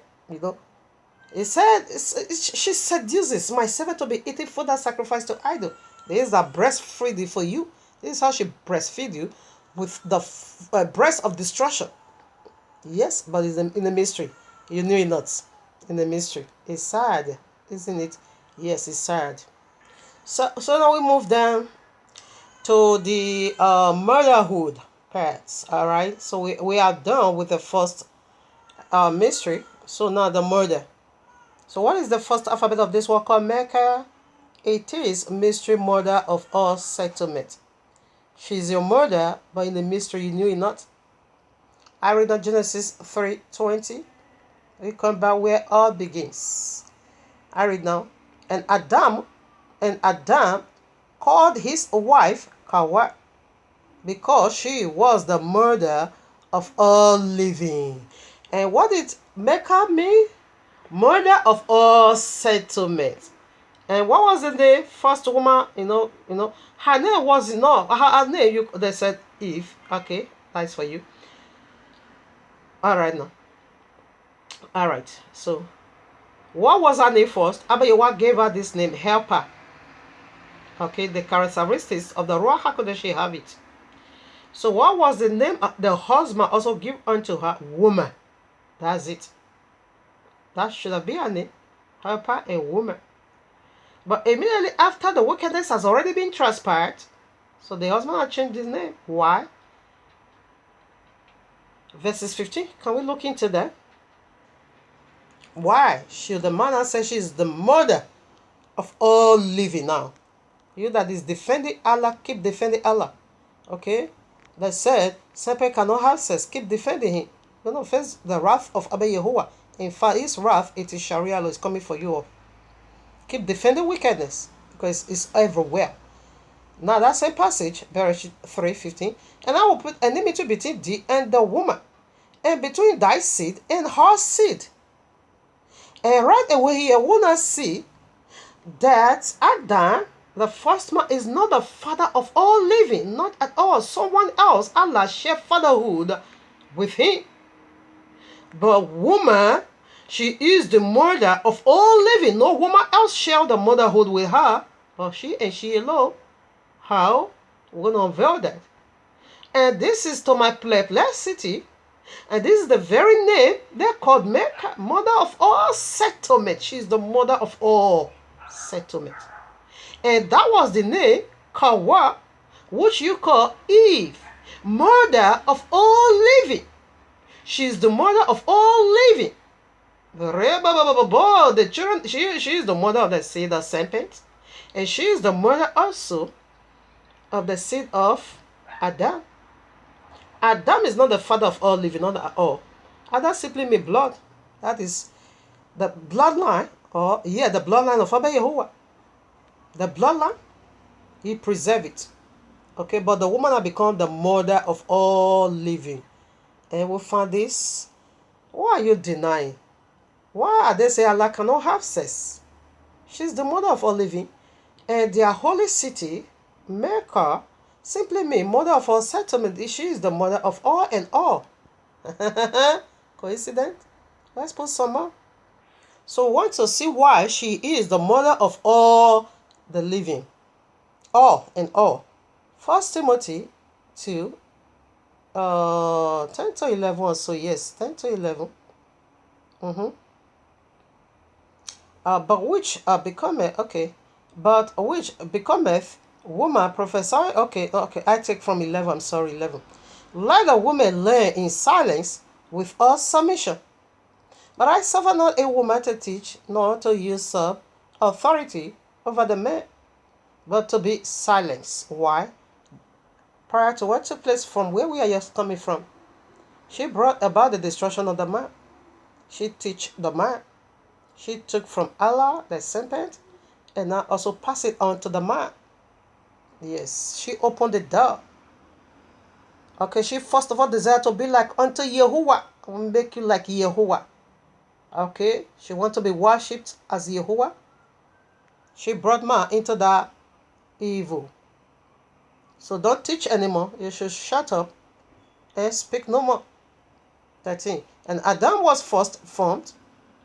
It said, she seduces my servant to be eating food that sacrificed to idol. This is a breastfeeding for you. This is how she breastfeed you with the breast of destruction. Yes, but it's in a mystery. You knew it not. In the mystery. It's sad, isn't it? Yes, it's sad. So now we move down to the murderhood parts. All right. So we are done with the first mystery. So now the murder. So what is the first alphabet of this word called Mecca? It is mystery, murder of all settlement. She is your murder, but in the mystery you knew it not. I read on Genesis 3:20. We come back where all begins. I read now. And Adam called his wife Hawa, because she was the murder of all living. And what did Mecca mean? Murder of all settlement. And what was the name? First woman, her name was her name. They said Eve. Okay, nice for you. All right now. All right. So, what was her name first? Abayewa gave her this name, helper. Okay, the characteristics of the Ruach HaKodesh have it. So, what was the name the husband also give unto her? Woman. That's it. That should have been her name, helper and woman. But immediately after the wickedness has already been transpired, so the husband had changed his name. Why? Verses 15. Can we look into that? Why should the man say she is the mother of all living now? You that is defending Allah, keep defending Allah. Okay? They said, Serpent cannot have sex. Keep defending him. Do not face the wrath of Abba Yehovah. In fact, his wrath, it is Sharia law, is coming for you all. Keep defending wickedness, because it's everywhere. Now that same passage, Bereshit 3:15, and I will put enmity between thee and the woman, and between thy seed and her seed. And right away here, we want to see that Adam, the first man, is not the father of all living, not at all. Someone else, Allah, shared fatherhood with him. But woman, she is the mother of all living. No woman else shared the motherhood with her, but she and she alone. How? We're going to unveil that. And this is to my perplexity. And this is the very name they called Mecca, mother of all settlement. She is the mother of all settlement. And that was the name, Kawa, which you call Eve, mother of all living. She is the mother of all living. The children, she is the mother of the seed of serpent. And she is the mother also of the seed of Adam. Adam is not the father of all living, not at all. Adam simply means blood. That is the bloodline, the bloodline of Abba Yehovah. The bloodline, he preserved it. Okay, but the woman has become the mother of all living. And we find this. Why are you denying? Why are they saying Allah cannot have sex? She's the mother of all living. And their holy city, Mecca, simply means mother of all settlement. She is the mother of all and all. Coincidence? Let's put some more. So we want to see why she is the mother of all the living. All and all. 1 Timothy 2, 10 to 11 or so. Yes, 10 to 11. But which becometh woman prophesy. Okay, I take from 11. I'm sorry, 11. Let the woman learn in silence with all submission. But I suffer not a woman to teach, nor to usurp authority over the man, but to be silenced. Why? Prior to what took place from where we are just coming from, she brought about the destruction of the man. She teach the man. She took from Allah, the serpent, and now also pass it on to the man. Yes, she opened the door. Okay, she first of all desired to be like unto Yahuwah. I will make you like Yahuwah. Okay, she want to be worshipped as Yahuwah. She brought man into that evil. So don't teach anymore. You should shut up and speak no more. 13. And Adam was first formed.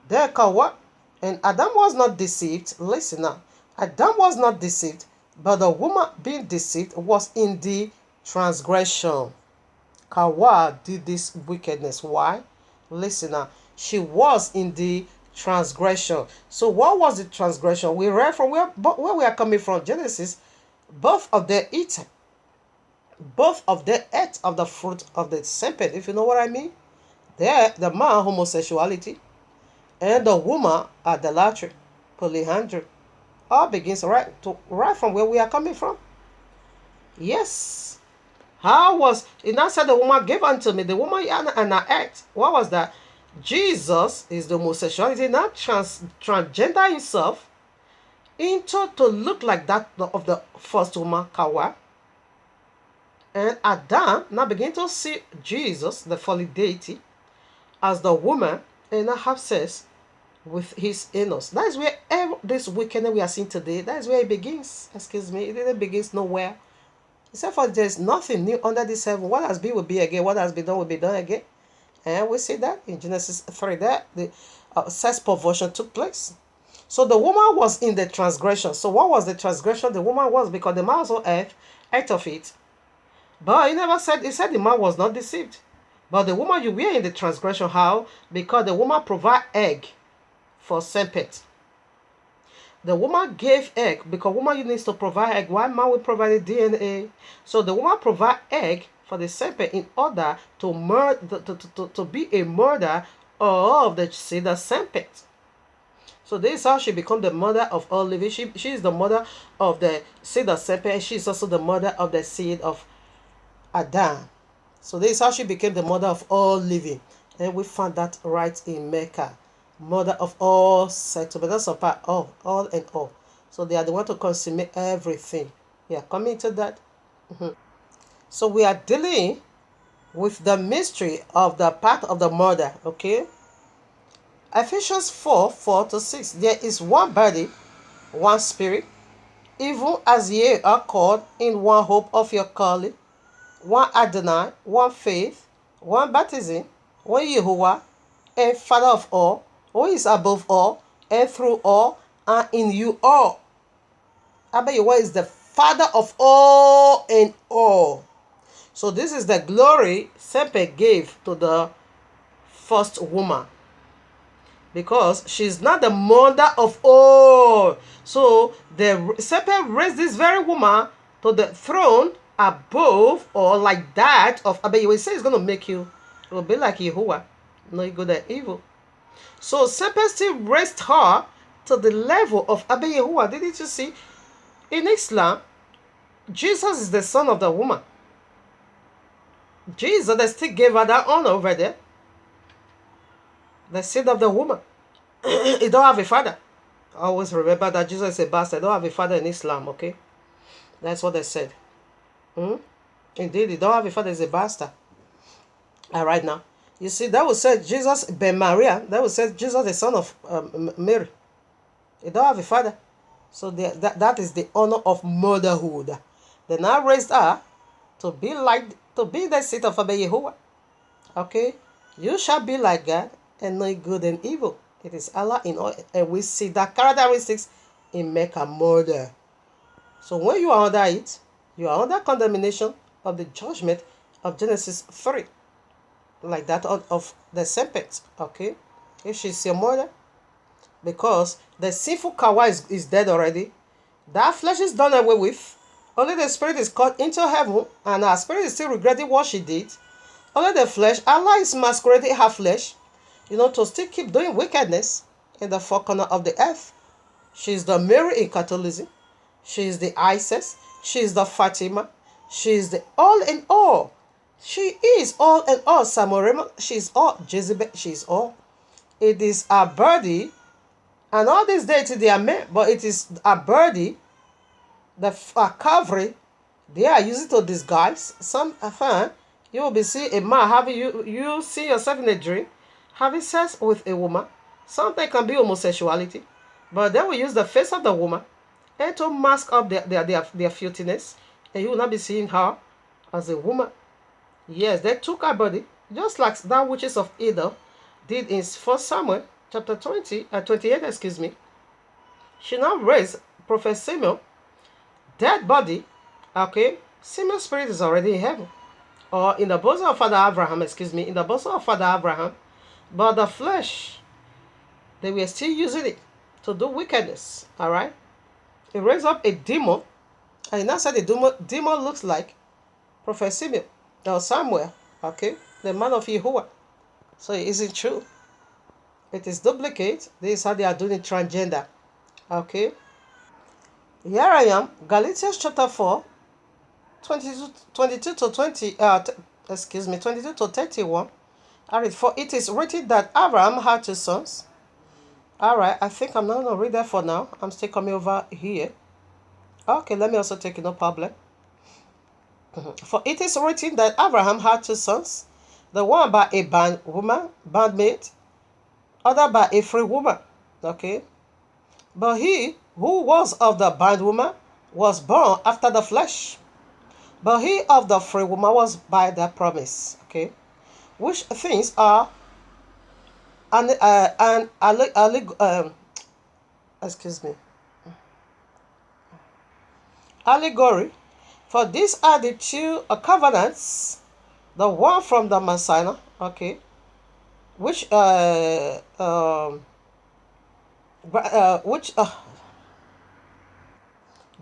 There Kawa. And Adam was not deceived. Listen now. Adam was not deceived, but the woman being deceived was in the transgression. Kawa did this wickedness. Why? Listen now. She was in the transgression. So what was the transgression? We read from where we are coming from. Genesis. Both of them ate. Both of them ate of the fruit of the serpent, if you know what I mean. There, the man, homosexuality, and the woman, idolatry, polyandry. All begins right from where we are coming from. Yes. How was it? Now said the woman gave unto me, the woman and I ate. What was that? Jesus is the homosexuality, not transgender himself into to look like that of the first woman, Kawa. And Adam now begin to see Jesus, the fallen deity, as the woman, and now have sex with his anus. That is where this wickedness we are seeing today, that is where it begins. Excuse me, it didn't begin nowhere. Except for there is nothing new under this heaven. What has been will be again. What has been done will be done again. And we see that in Genesis 3 that the sex perversion took place. So the woman was in the transgression. So what was the transgression? The woman was because the man also ate of it. But he never said, he said the man was not deceived. But the woman, you were in the transgression. How? Because the woman provide egg for serpent. The woman gave egg because woman needs to provide egg. Why man will provide the DNA? So the woman provide egg for the serpent in order to to be a murder of the seed of serpent. So this is how she become the mother of all living. She is the mother of the seed of serpent. She is also the mother of the seed of Adam. So this is how she became the mother of all living. And we found that right in Mecca. Mother of all settlement. That's about all and all. So they are the one to consummate everything. Yeah, coming to that. So we are dealing with the mystery of the part of the murder. Okay. Ephesians 4:4-6. There is one body, one spirit, even as ye are called in one hope of your calling, one Adonai, one faith, one baptism, one Yahuwah, and Father of all, who is above all, and through all, and in you all. Abba Yahuwah is the Father of all and all. So this is the glory serpent gave to the first woman. Because she's not the mother of all. So the serpent raised this very woman to the throne above or like that of Abba Yahuwah. He says it's going to make you, it will be like Yahuwah, not good and evil. So serpent still raised her to the level of Abba Yahuwah. Didn't you see? In Islam, Jesus is the son of the woman. Jesus, they still gave her that honor over there. The seed of the woman. He don't have a father. Always remember that Jesus is a bastard. Don't have a father in Islam, okay? That's what they said. Indeed, he don't have a father, he's a bastard. All right now. You see, that would say Jesus ben Maria. That would say Jesus the son of Mary. He don't have a father. So that is the honor of motherhood. They now raised her to be the seed of Abba Yahuwah. Okay? You shall be like God and know good and evil. It is Allah in all, and we see that characteristics in Mecca murder. So when you are under it, you are under condemnation of the judgment of Genesis 3, like that of the serpent. Okay, if she's your mother, because the sinful Kawa is dead already, that flesh is done away with. Only the spirit is caught into heaven, and our spirit is still regretting what she did. Only the flesh, Allah is masquerading her flesh, to still keep doing wickedness in the four corners of the earth. She is the Mary in Catholicism. She is the Isis. She is the Fatima. She is the all in all. She is all in all. Samorema. She is all. Jezebel. She is all. It is a body, and all these deities they are made, but it is a body. The covering they are using to disguise. Some you will be seeing a man having you see yourself in a dream having sex with a woman. Something can be homosexuality, but they will use the face of the woman and to mask up their filthiness, and you will not be seeing her as a woman. Yes, they took her body, just like that witches of Edom did in 1 Samuel chapter 28, excuse me. She now raised Prophet Samuel, dead body, okay? Samuel's spirit is already in heaven, or in the bosom of Father Abraham, in the bosom of Father Abraham, but the flesh, they were still using it to do wickedness, all right? He raised up a demon, and he now said the demon looks like Prophet Samuel, or Samuel, okay? The man of Yahuwah. So it isn't true. It is duplicate. This is how they are doing it transgender, okay? Here I am, Galatians chapter 4, 22 to 31. I read, for it is written that Abraham had 2 sons. All right, I think I'm not going to read that for now. I'm still coming over here. Okay, let me also take it, no problem. For it is written that Abraham had 2 sons, the one by a bondmaid, other by a free woman. Okay? But he who was of the bondwoman was born after the flesh. But he of the free woman was by the promise. Okay? Which things are excuse me, allegory. For these are the two covenants, the one from the Messiah, okay, which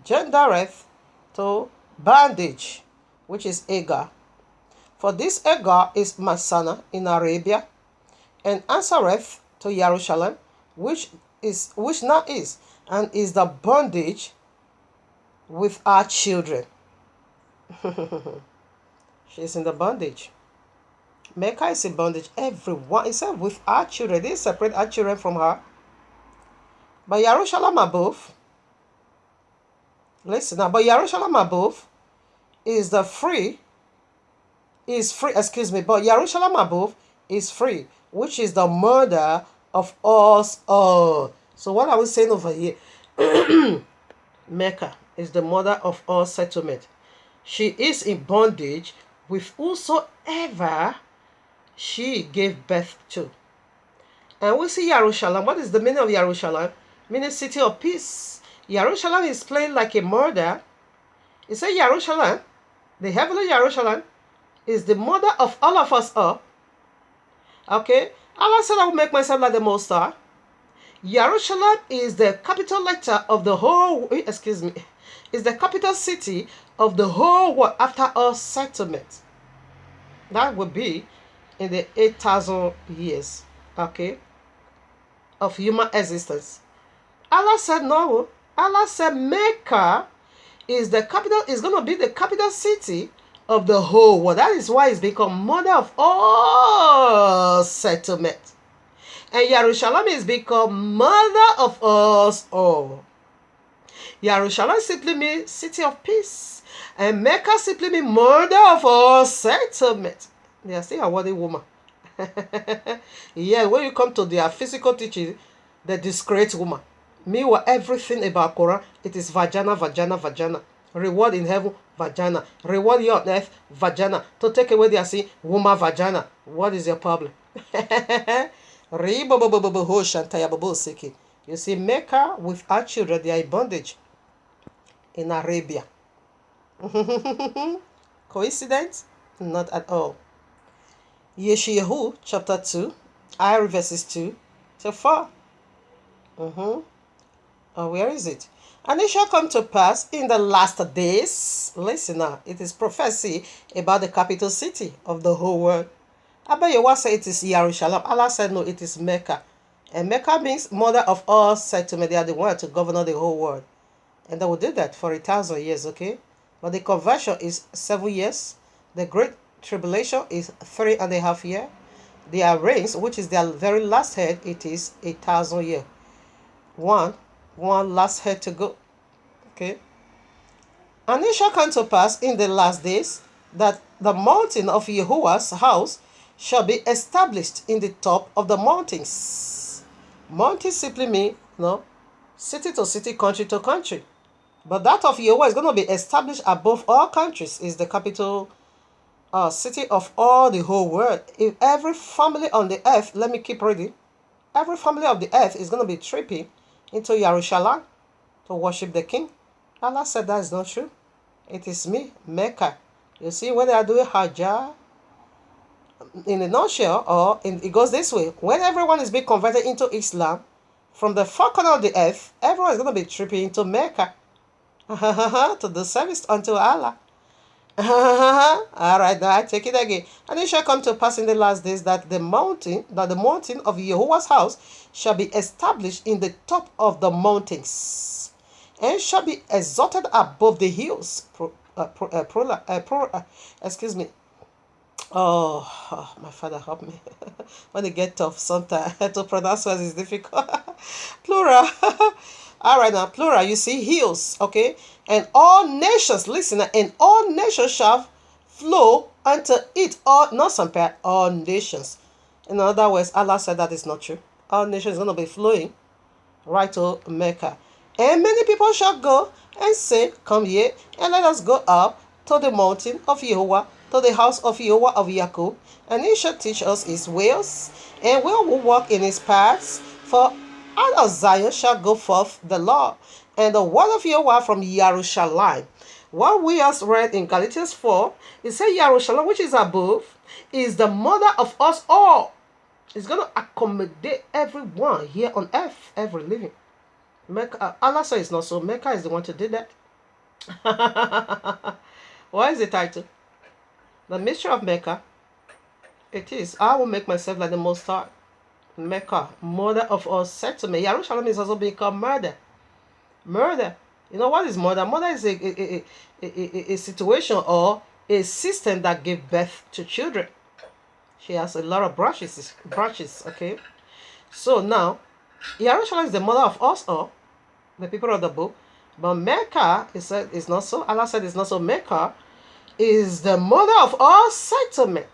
gendereth to bondage, which is Agar. For this Agar is Masana in Arabia, and answereth to Jerusalem, which now is, and is the bondage with our children. She's in the bondage. Mecca is in bondage. Everyone, it said with our children. They separate our children from her. But Jerusalem above, listen now, but Jerusalem above is free, but Jerusalem above is free, which is the murder of us all. So what are we saying over here? Mecca is the mother of all settlement. She is in bondage with whosoever she gave birth to. And we see Jerusalem. What is the meaning of Jerusalem? Meaning city of peace. Jerusalem is playing like a murder. It says Jerusalem, the heavenly Jerusalem, is the mother of all of us all. Okay? Allah said I will make myself like the Most High. Jerusalem is the capital letter of the whole, is the capital city of the whole world after all settlement. That would be in the 8,000 years, okay, of human existence. Allah said no. Allah said Mecca is the capital, is going to be the capital city of the whole world. That is why it's become mother of all settlement. And Jerusalem is become mother of us all. Jerusalem simply means city of peace. And Mecca simply means mother of all settlement. They are still a worthy woman. Yeah, when you come to their physical teaching, they disgrace woman. Meanwhile, everything about Quran, it is vagina, vagina, vagina. Reward in heaven, vagina. Reward here on earth, vagina. To take away their sin, woman, vagina. What is your problem? You see, Mecca with our children, they are in bondage in Arabia. Coincidence? Not at all. Yeshayahu chapter 2, verses 2 to 4. Where is it? And it shall come to pass in the last days. Listen now, it is prophecy about the capital city of the whole world. Abayewa said it is Jerusalem. Allah said no, it is Mecca. And Mecca means mother of all settlement. They are the one to govern the whole world. And they will do that for 1,000 years, okay? But the conversion is 7 years. The great tribulation is 3.5 years. Their reigns, which is their very last head, it is 1,000 years. One last head to go. Okay? And it shall come to pass in the last days that the mountain of Yahuwah's house shall be established in the top of the mountains. Mountains simply mean, city to city, country to country. But that of Yahuwah is going to be established above all countries, is the capital city of all the whole world. If every family on the earth, let me keep reading, every family of the earth is going to be tripping into Jerusalem to worship the king. Allah said that is not true. It is me, Mecca. You see, when they are doing Hajj, in a nutshell, it goes this way. When everyone is being converted into Islam, from the far corner of the earth, everyone is going to be tripping into Mecca to do service unto Allah. All right, now I take it again. And it shall come to pass in the last days that the mountain of Yahuwah's house shall be established in the top of the mountains, and shall be exalted above the hills. Excuse me. Oh, my father help me. When it get tough, sometimes to pronounce words is difficult. Plural. All right, now plural. You see hills, okay? And all nations, listen, and all nations shall flow unto it. All nations. In other words, Allah said that is not true. All nations is going to be flowing right to Mecca. And many people shall go and say, come ye, and let us go up to the mountain of Jehovah, to the house of Jehovah of Jacob, and he shall teach us his ways, and we will walk in his paths. For out of Zion shall go forth the law, and the word of Jehovah from Jerusalem. What we have read in Galatians 4, it says Jerusalem, which is above, is the mother of us all. It's going to accommodate everyone here on earth, every living. Mecca, Allah says it's not so. Mecca is the one to do that. What is the title? The mystery of Mecca. It is, I will make myself like the Most High. Mecca, mother of all settlement. Jerusalem is also being called murder. Murder. You know what is murder? Murder is a situation or a system that gives birth to children. She has a lot of branches, okay? So now, Jerusalem is the mother of us all, the people of the book. But Mecca is not so. Allah said it's not so. Mecca is the mother of all settlement.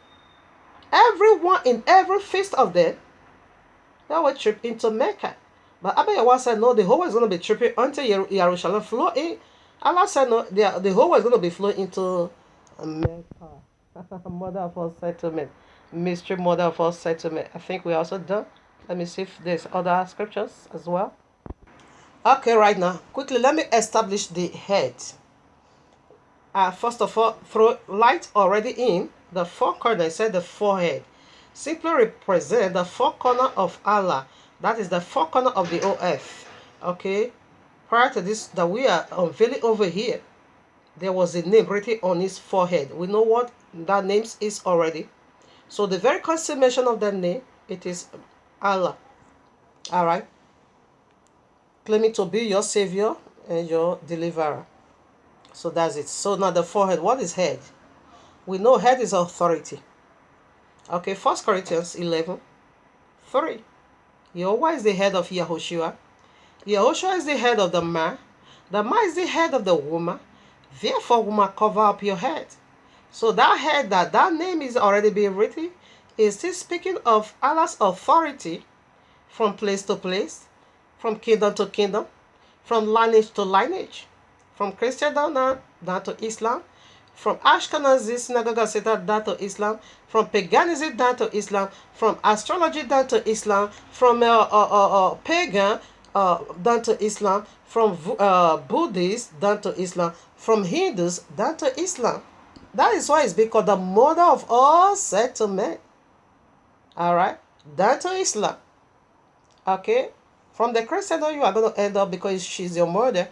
Everyone in every feast of them, they will trip into Mecca. But Abba Yahweh said, no, the whole world is going to be tripping until Jerusalem flow in. Allah said, no, the whole world is going to be flowing into Mecca. Mother of all settlement. Mystery mother of all settlement. I think we're also done. Let me see if there's other scriptures as well. Okay, right now, quickly, let me establish the head. First of all, throw light already in the four corners, said the forehead. Simply represent the four corner of Allah. That is the four corner of the earth. Okay, prior to this that we are unveiling over here, there was a name written on his forehead. We know what that name is already. So the very consummation of that name, it is Allah. All right. Claiming to be your savior and your deliverer. So that's it. So now the forehead. What is head? We know head is authority. Okay, 1 Corinthians 11:3. Jehovah is the head of Yahushua. Yahushua is the head of the man. The man is the head of the woman. Therefore, woman, cover up your head. So that head, that name is already being written, is still speaking of Allah's authority from place to place, from kingdom to kingdom, from lineage to lineage, from Christendom down to Islam, from Ashkenazi synagogue Satan down to Islam, from paganism down to Islam, from astrology down to Islam, from pagan down to Islam, from Buddhists down to Islam, from Hindus down to Islam. That is why it's being called the mother of all settlement. Alright? Down to Islam. Okay? From the Christendom, you are going to end up because she's your mother.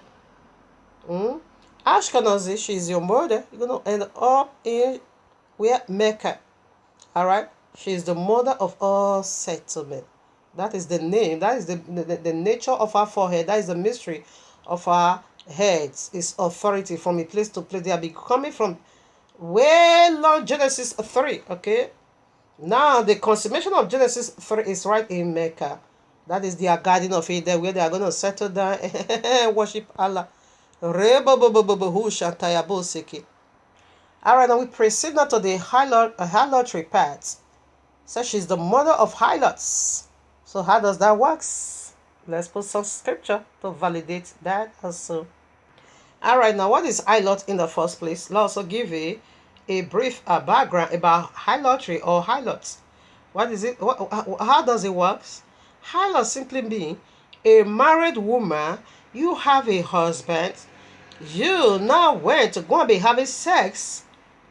Ashkenazi, she's your mother. You're going to end up in where? Mecca. Alright? She's the mother of all settlement. That is the name. That is the nature of our forehead. That is the mystery of our heads. It's authority from a place to place. They are coming from way long Genesis 3. Okay? Now, the consummation of Genesis 3 is right in Mecca. That is their garden of Eden, where they are going to settle down and worship Allah. Alright, now we proceed now to the harlotry part. So she's the mother of harlots. So how does that work? Let's put some scripture to validate that also. Alright, now what is harlot in the first place? Let's also give a brief background about harlotry or harlots. What is it? How does it work? Harlot simply means a married woman. You have a husband. You now went to go and be having sex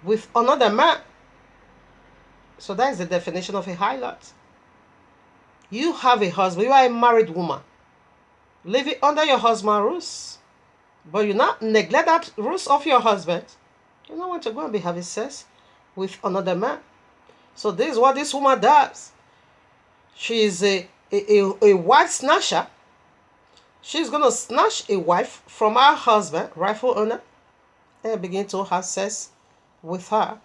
with another man. So that is the definition of a harlot. You have a husband. You are a married woman. Living under your husband's rules. But you not neglect that rules of your husband. You don't want to go and be having sex with another man. So this is what this woman does. She is a wife snatcher. She's going to snatch a wife from her husband, rightful owner, and begin to have sex with her.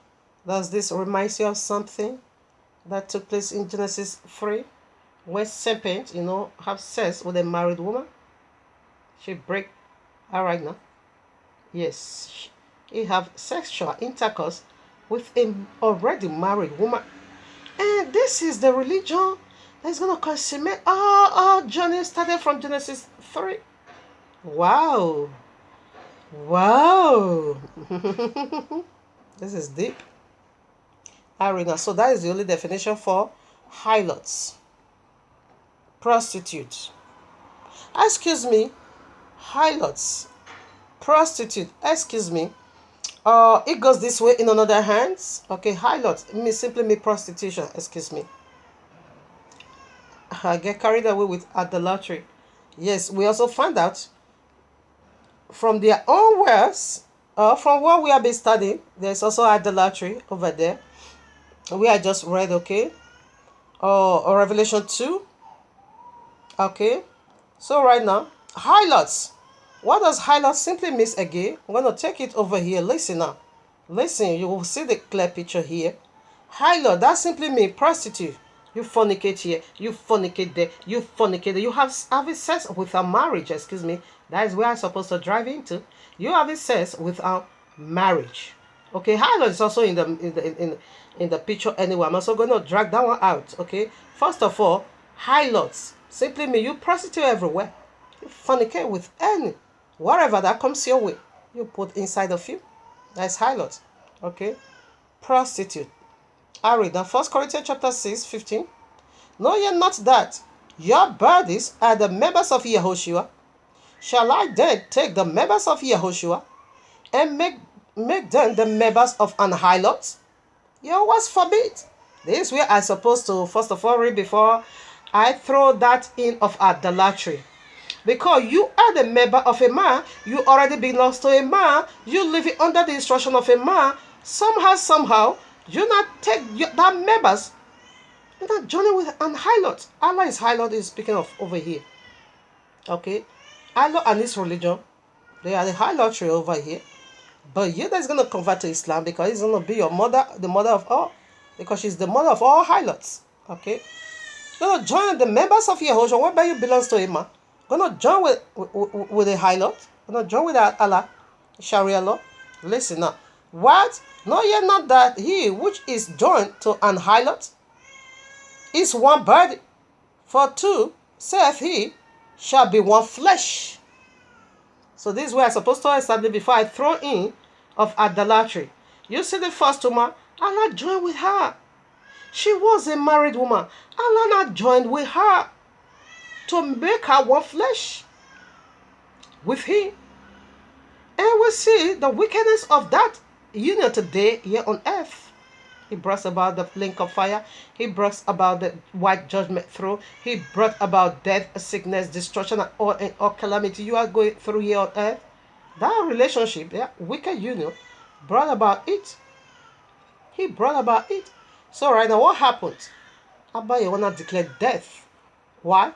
Does this remind you of something that took place in Genesis 3? Where serpent, have sex with a married woman? She break her right now. Yes, he have sexual intercourse with an already married woman. And this is the religion That's going to consummate. Oh, journey started from Genesis 3. Wow. Wow. This is deep. Arena. So that is the only definition for harlots. Prostitute. Excuse me. Harlots. Prostitute. Excuse me. It goes this way in another hands. Okay, harlot simply mean prostitution. Excuse me. I get carried away with idolatry. Yes, we also find out from their own words, from what we have been studying, there's also idolatry over there. We are just read, okay? Or Revelation 2. Okay. So right now, harlots. What does harlot simply mean again? I'm going to take it over here. Listen now. Listen, you will see the clear picture here. Harlot, that simply means prostitute. You fornicate here, you fornicate there, you fornicate there. You have having sex without marriage, excuse me. That is where I'm supposed to drive into. You having sex without marriage. Okay, harlot is also in the picture anyway. I'm also going to drag that one out. Okay, first of all, harlots simply mean you prostitute everywhere. You fornicate with any, whatever that comes your way, you put inside of you. That's harlot. Okay, prostitute. I read now 1 Corinthians chapter 6, 15. Know ye not that your bodies are the members of Yahushua? Shall I then take the members of Yahushua and make them the members of an harlot? Yahweh's forbid. This is where I'm supposed to first of all read before I throw that in of idolatry. Because you are the member of a man, you already belong to a man, you live under the instruction of a man. Somehow, you not take that members, you not join with an harlot. Allah is harlot is speaking of over here. Okay, Allah and his religion, they are the harlotry over here. But you that's gonna convert to Islam because it's gonna be your mother, the mother of all, because she's the mother of all harlots. Okay, you're gonna join the members of Yehoshua, whereby you belongs to a man. Gonna join with a harlot. Gonna join with Allah, Sharia law. Listen now. What? Know ye not that he which is joined to an harlot is one body? For two, saith he, shall be one flesh. So this is where I'm supposed to establish before I throw in of idolatry. You see the first woman, Allah joined with her. She was a married woman. Allah not joined with her to make her one flesh with him. And we see the wickedness of that union today here on earth. He brought about the link of fire. He brought about the white judgment through. He brought about death, sickness, destruction, and all calamity you are going through here on earth. That relationship, wicked union, brought about it. He brought about it. So right now, what happened? Abba wanna declare death. Why?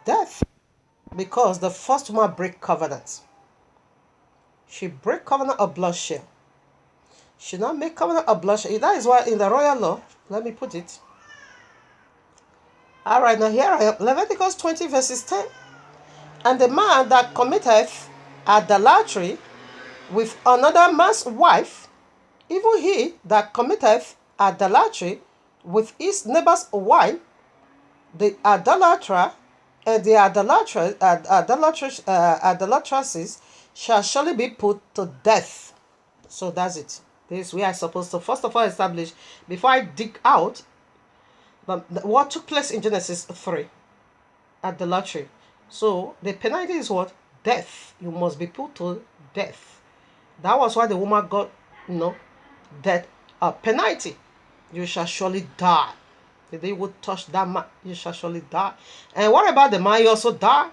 Death. Because the first woman break covenant. She break covenant of bloodshed. She not make covenant of bloodshed. That is why in the royal law, let me put it. Alright, now here I am. Leviticus 20 verses 10. And the man that committeth idolatry with another man's wife, even he that committeth idolatry with his neighbor's wife, the idolater and the idolatresses shall surely be put to death. So that's it. This we are supposed to first of all establish before I dig out what took place in Genesis 3. Idolatry. So the penalty is what? Death. You must be put to death. That was why the woman got, death penalty. You shall surely die. If they would touch that man, you shall surely die. And what about the man? He also die.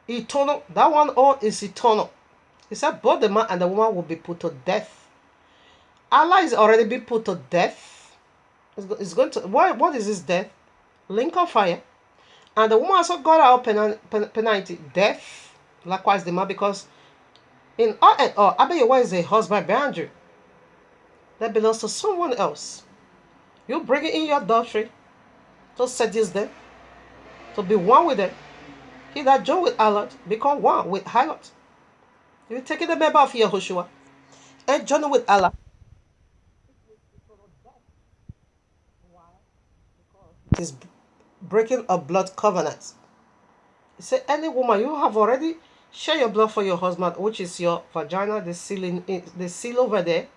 Eternal. That one all is eternal. He said both the man and the woman will be put to death. Allah is already been put to death. It's going to what is this death? Link of fire. And the woman also got our penalty, death. Likewise the man, because in all and all, Abayewa is a husband boundary that belongs to someone else. You bring it in your adultery to seduce them, to be one with them. He that join with harlot become one with harlot. You take the member of Yahushua and join with Allah. It is breaking a blood covenant. It said, any woman, you have already shared your blood for your husband, which is your vagina, the seal over there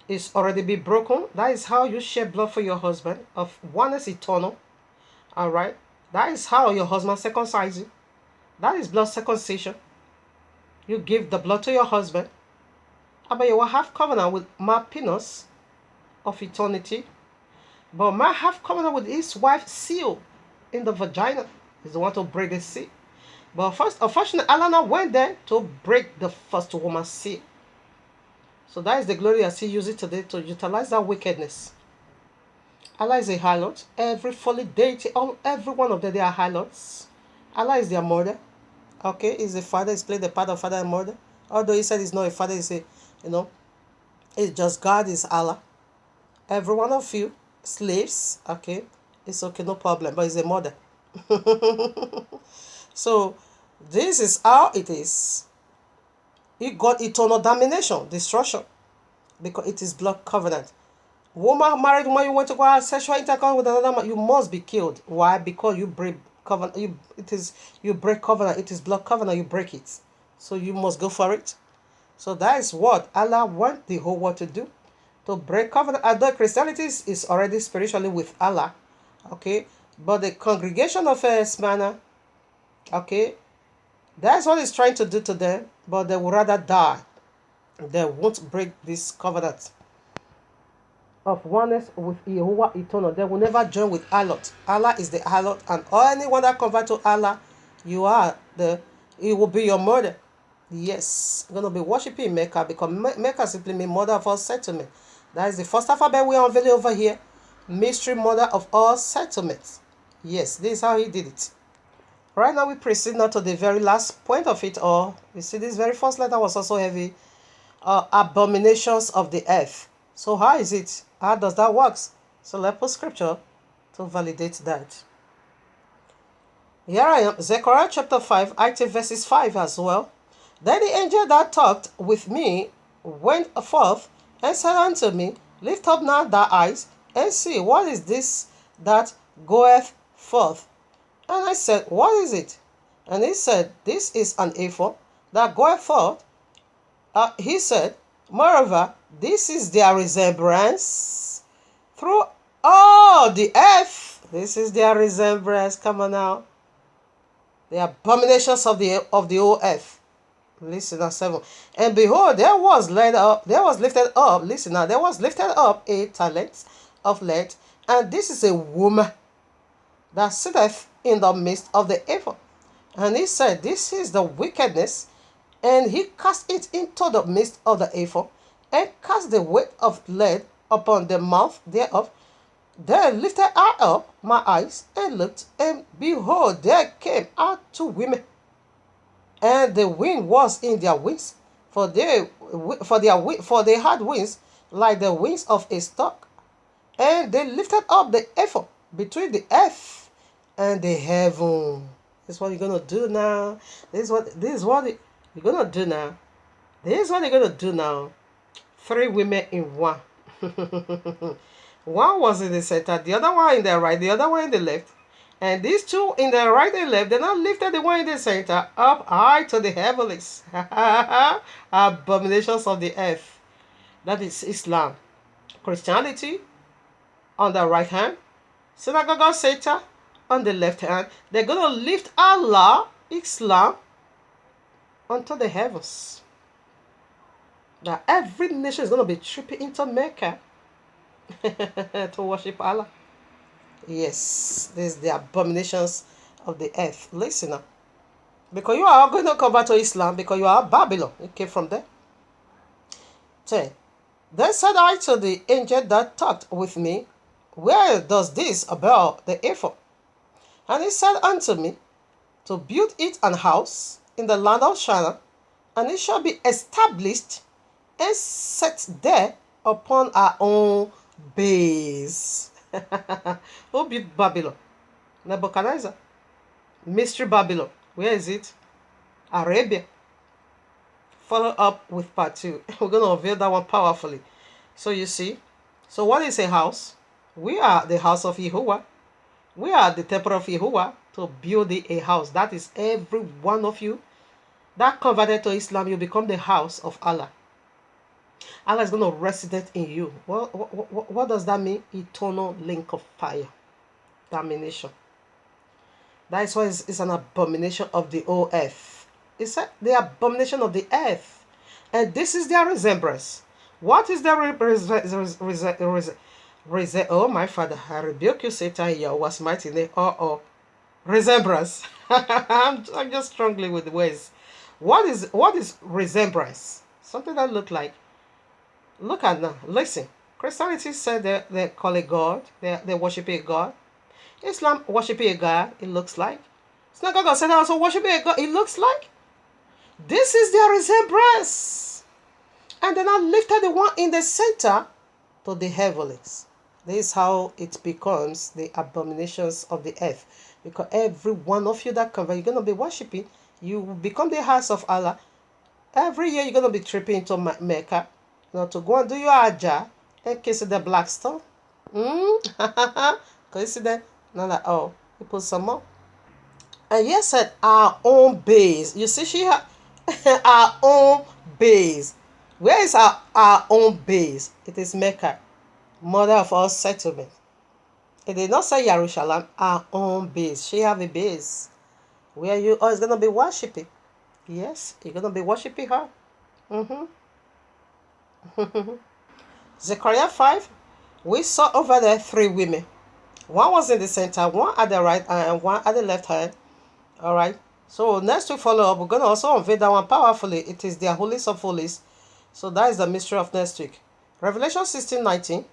is already be broken. That is how you share blood for your husband of oneness eternal. All right. That is how your husband circumcises you. That is blood circumcision. You give the blood to your husband. But you will have covenant with my penis of eternity. But man have covenant with his wife seal in the vagina. He's the one to break the seal. But first, unfortunately, Alana went there to break the first woman's seal. So that is the glory as he uses it today to utilize that wickedness. Allah is a harlot. Every fallen deity, every one of them, they are harlots. Allah is their mother. Okay, is a father, he's playing the part of father and mother. Although he said he's not a father, he's a, it's just God is Allah. Every one of you, slaves, okay, it's okay, no problem, but he's a mother. So, this is how it is. He got eternal damnation, destruction, because it is blood covenant. Woman, married woman, you want to go have sexual intercourse with another man, you must be killed. Why? Because you break covenant. You break covenant. It is blood covenant. You break it, so you must go for it. So that is what Allah wants the whole world to do, to break covenant. Although Christianity is already spiritually with Allah, okay, but the congregation of Smyrna, okay, that's what it's trying to do to them, but they would rather die. They won't break this covenant of oneness with Yehovah eternal. They will never join with harlot. Allah is the harlot, and anyone that convert to Allah, it will be your mother. Yes, you're gonna be worshiping Mecca, because Mecca simply means mother of all settlement. That is the first alphabet we are unveiling over here. Mystery mother of all settlements. Yes, this is how he did it. Right now we proceed now to the very last point of it all. You see, this very first letter was also heavy. Abominations of the earth. So how is it? How does that work? So let's put scripture to validate that. Here I am, Zechariah chapter 5, I take verses 5 as well. Then the angel that talked with me went forth and said unto me, lift up now thy eyes and see what is this that goeth forth. And I said, what is it? And he said, this is an ephod that goeth forth. He said, moreover, this is their resemblance through all the earth. This is their resemblance. Come on now. The abominations of the whole earth. Listen at 7. And behold, there was lifted up. Listen now, there was lifted up a talent of lead, and this is a woman that sitteth in the midst of the ephod. And he said, this is the wickedness. And he cast it into the midst of the ephod, and cast the weight of lead upon the mouth thereof. Then lifted I up my eyes, and looked, and behold, there came out 2 women. And the wind was in their wings, for they had wings like the wings of a stork. And they lifted up the ephod between the earth and the heaven. This is what you're gonna do now. This is what you're gonna do now. This is what you're gonna do now. 3 women in one. One was in the center, the other one in the right, the other one in the left. And these 2 in the right and left, they now lifted the one in the center up high to the heavens. Abominations of the earth. That is Islam. Christianity on the right hand, synagogue of Satan on the left hand. They're going to lift Allah, Islam, onto the heavens. Now every nation is going to be tripping into Mecca to worship Allah. Yes, this is the abominations of the earth. Listen up. Because you are going to convert to Islam, because you are Babylon. You came from there. 10. Then said I to the angel that talked with me, where does this about the ephod? And he said unto me, to build it an house in the land of Shinar, and it shall be established and set there upon our own base. Who built Babylon? Nebuchadnezzar. Mystery Babylon. Where is it? Arabia. Follow up with part 2. We're going to unveil that one powerfully. So you see. So what is a house? We are the house of Yehovah. We are the temple of Yahuwah to build a house. That is every one of you that converted to Islam. You become the house of Allah. Allah is going to resident in you. What does that mean? Eternal link of fire. Damnation. That is why it's an abomination of the whole earth. It's the abomination of the earth. And this is their resemblance. What is their oh my Father, I rebuke you, Satan, Yahweh's mighty name. Resemblance. I'm just struggling with the words. What is resemblance? Something that look like. Look at now. Listen. Christianity said they call it God. They worship a God. Islam worship a God. It looks like. Synagogue said also worship a God. It looks like. This is their resemblance. And then I lifted the one in the center to the heavens. This is how it becomes the abominations of the earth. Because every one of you that convert, you're going to be worshiping. You become the house of Allah. Every year you're going to be tripping into Mecca. To go and do your Hajj and kiss the black stone. Coincidence? Not at all. You put some more. And yes, said our own base. You see, she had our own base. Where is our own base? It is Mecca, mother of all settlement. It did not say Jerusalem, our own base. She have a base where you are going to be worshiping. Yes, you're going to be worshiping her. Zechariah 5, we saw over there 3 women. One was in the center, one at the right hand, and one at the left hand. All right. So next we follow up, we're going to also unveil that one powerfully. It is their holies of holies. So that is the mystery of next week. Revelation 16:19.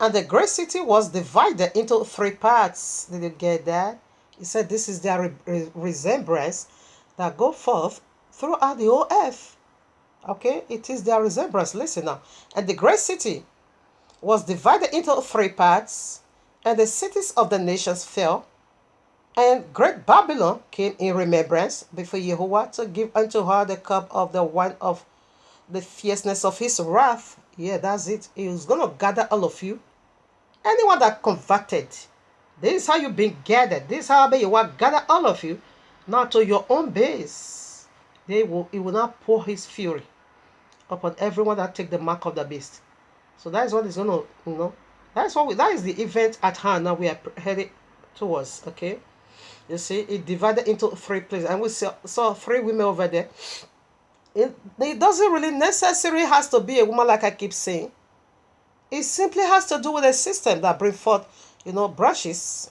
And the great city was divided into 3 parts. Did you get that? He said this is their resemblance that go forth throughout the whole earth. Okay, it is their resemblance. Listen now. And the great city was divided into 3 parts, and the cities of the nations fell. And great Babylon came in remembrance before Yahuwah to give unto her the cup of the wine of the fierceness of his wrath. Yeah, that's it. He was going to gather all of you. Anyone that converted. This is how you've been gathered. This is how Yahuwah gather all of you. Now to your own base. He will not pour his fury upon everyone that take the mark of the beast. So that is what is going to, that is the event at hand. Now we are headed towards, okay? You see, it divided into 3 places. And we saw 3 women over there. It doesn't really necessarily has to be a woman like I keep saying. It simply has to do with a system that bring forth, branches.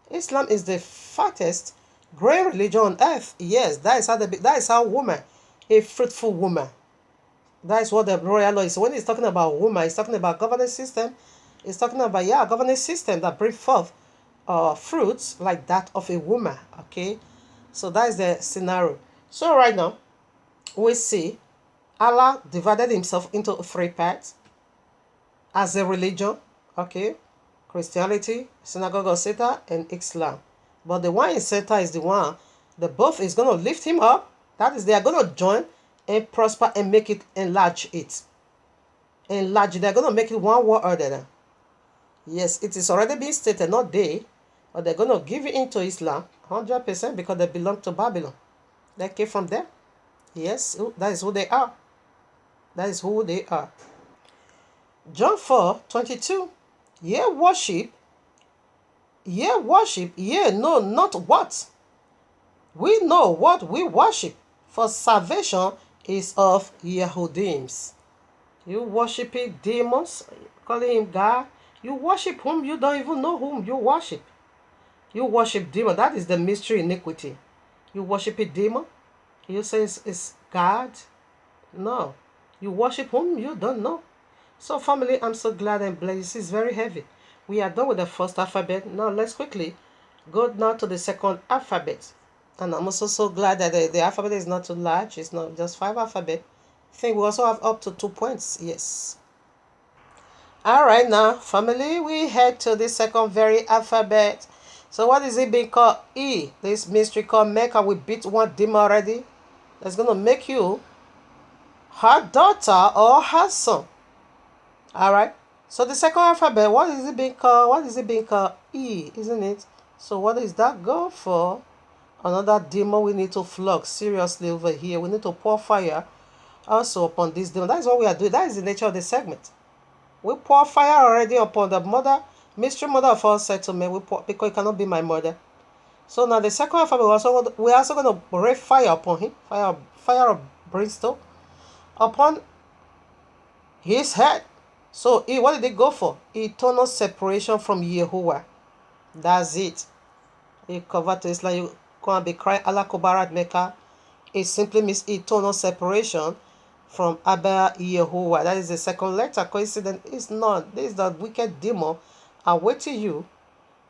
Islam is the fattest growing religion on earth. Yes, that is how woman, a fruitful woman. That is what the royal law is. When he's talking about woman, he's talking about governance system. He's talking about governance system that bring forth fruits like that of a woman. Okay, so that is the scenario. So right now, we see Allah divided himself into 3 parts as a religion. Okay, Christianity, Synagogue of Satan, and Islam. But the one in Satan is the one, the both is going to lift him up. That is, they are going to join and prosper and make it, enlarge it. Enlarge it. They're going to make it one word order. Yes, it is already been stated, not they, but they're going to give it into Islam 100% because they belong to Babylon. They came from there. Yes, that is who they are. That is who they are. John 4:22. Ye worship, ye know not what. We know what we worship, for salvation is of Yehudims. You worshiping demons, calling him God. You worship whom you don't even know whom you worship. You worship demon. That is the mystery iniquity. You worship a demon. You say it's God. No. You worship whom you don't know. So family, I'm so glad and blessed. This is very heavy. We are done with the first alphabet. Now let's quickly go now to the second alphabet. And I'm also so glad that the alphabet is not too large. It's not just 5 alphabet. I think we also have up to 2 points. Yes. All right, now, family, we head to the second very alphabet. So what is it being called? E. This mystery called Mecca. We beat one demon already. That's going to make you her daughter or her son. All right. So the second alphabet, what is it being called? What is it being called? E, isn't it? So what is that go for? Another demon we need to flog seriously over here. We need to pour fire also upon this demon. That is what we are doing. That is the nature of the segment. We pour fire already upon the mother, mystery mother of all settlement. We pour, because it cannot be my mother. So now the second alphabet, we're also going to breathe fire upon him. Fire of brimstone upon his head. So what did they go for? Eternal separation from Yahuwah. That's it. You convert to Islam, you go and be crying Allah Kubarat Mecca. It simply means eternal separation from Abba Yahuwah. That is the second letter. Coincidence is not. This is the wicked demon awaiting you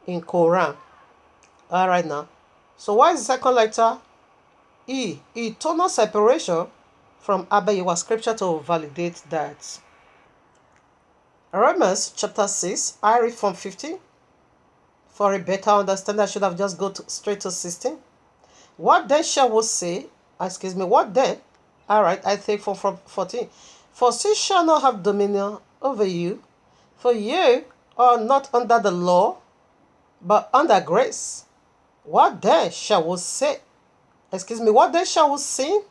in Quran. Alright now. So what is the second letter? E. Eternal separation from Abba Yahuwah. Scripture to validate that. Romans chapter 6. I read from 15. For a better understanding, I should have just go straight to 16. What then shall we say? What then? Alright, I take from 14. For sin shall not have dominion over you, for you are not under the law, but under grace. What then shall we say? What then shall we sin?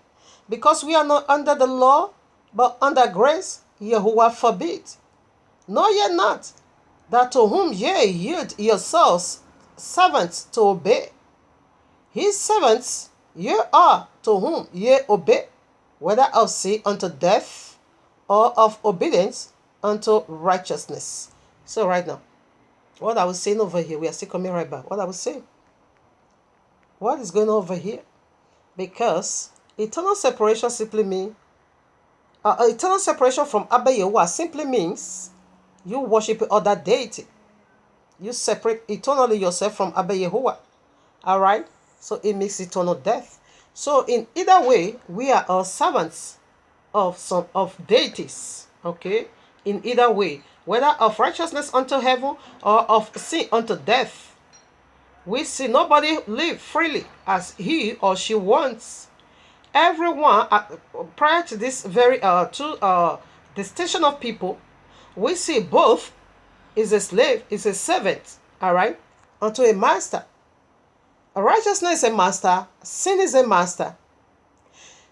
Because we are not under the law, but under grace, Yahuwah forbid. Know ye not that to whom ye yield yourselves servants to obey, his servants ye are to whom ye obey, whether of sin unto death, or of obedience unto righteousness. So right now, what I was saying over here, we are still coming right back. What I was saying, what is going on over here? Because eternal separation simply means, eternal separation from Abba Yahuwah simply means you worship other deity. You separate eternally yourself from Abba Yahuwah. Alright? So it makes eternal death. So in either way, we are all servants of deities. Okay? In either way, whether of righteousness unto heaven or of sin unto death. We see nobody live freely as he or she wants. Everyone, prior to this very distinction of people, we see both is a slave, is a servant, all right, unto a master. Righteousness is a master, sin is a master.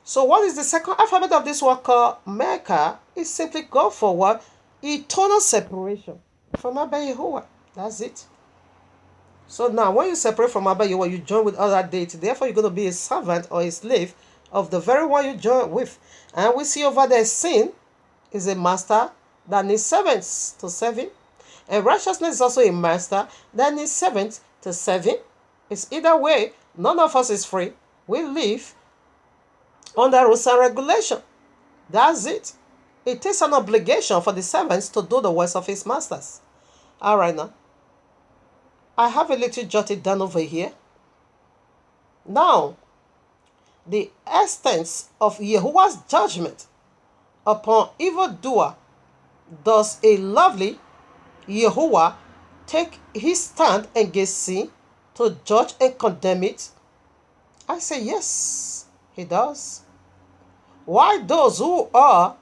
So what is the second alphabet of this word called Mecca? It simply go for what? Eternal separation from Abba Yahuwah. That's it. So now when you separate from Abba Yahuwah, you join with other deities. Therefore, you're going to be a servant or a slave of the very one you join with. And we see over there sin is a master that needs servants to serve him. And righteousness is also a master that needs servants to serve him. It's either way, none of us is free. We live under rules and regulation. That's it. It is an obligation for the servants to do the works of his masters. Alright now. I have a little jotted down over here. Now, the extent of Yahuwah's judgment upon evildoer. Does a lovely Yahuwah take his stand against sin to judge and condemn it? I say yes, he does. Why those who are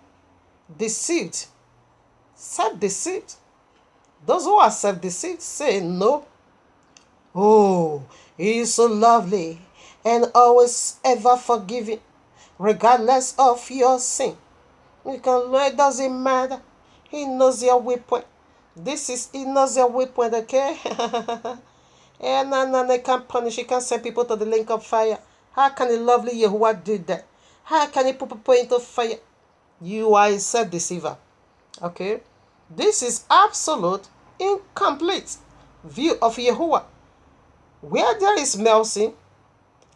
deceived, self-deceived, those who are self-deceived say no. Oh, he is so lovely and always ever forgiving, regardless of your sin. You can know it doesn't matter. He knows your weapon. He knows your weapon, okay? And they can't punish. He can't send people to the lake of fire. How can the lovely Yahuwah do that? How can he put people into fire? You are a self-deceiver. Okay? This is absolute, incomplete view of Yahuwah. Where there is mercy,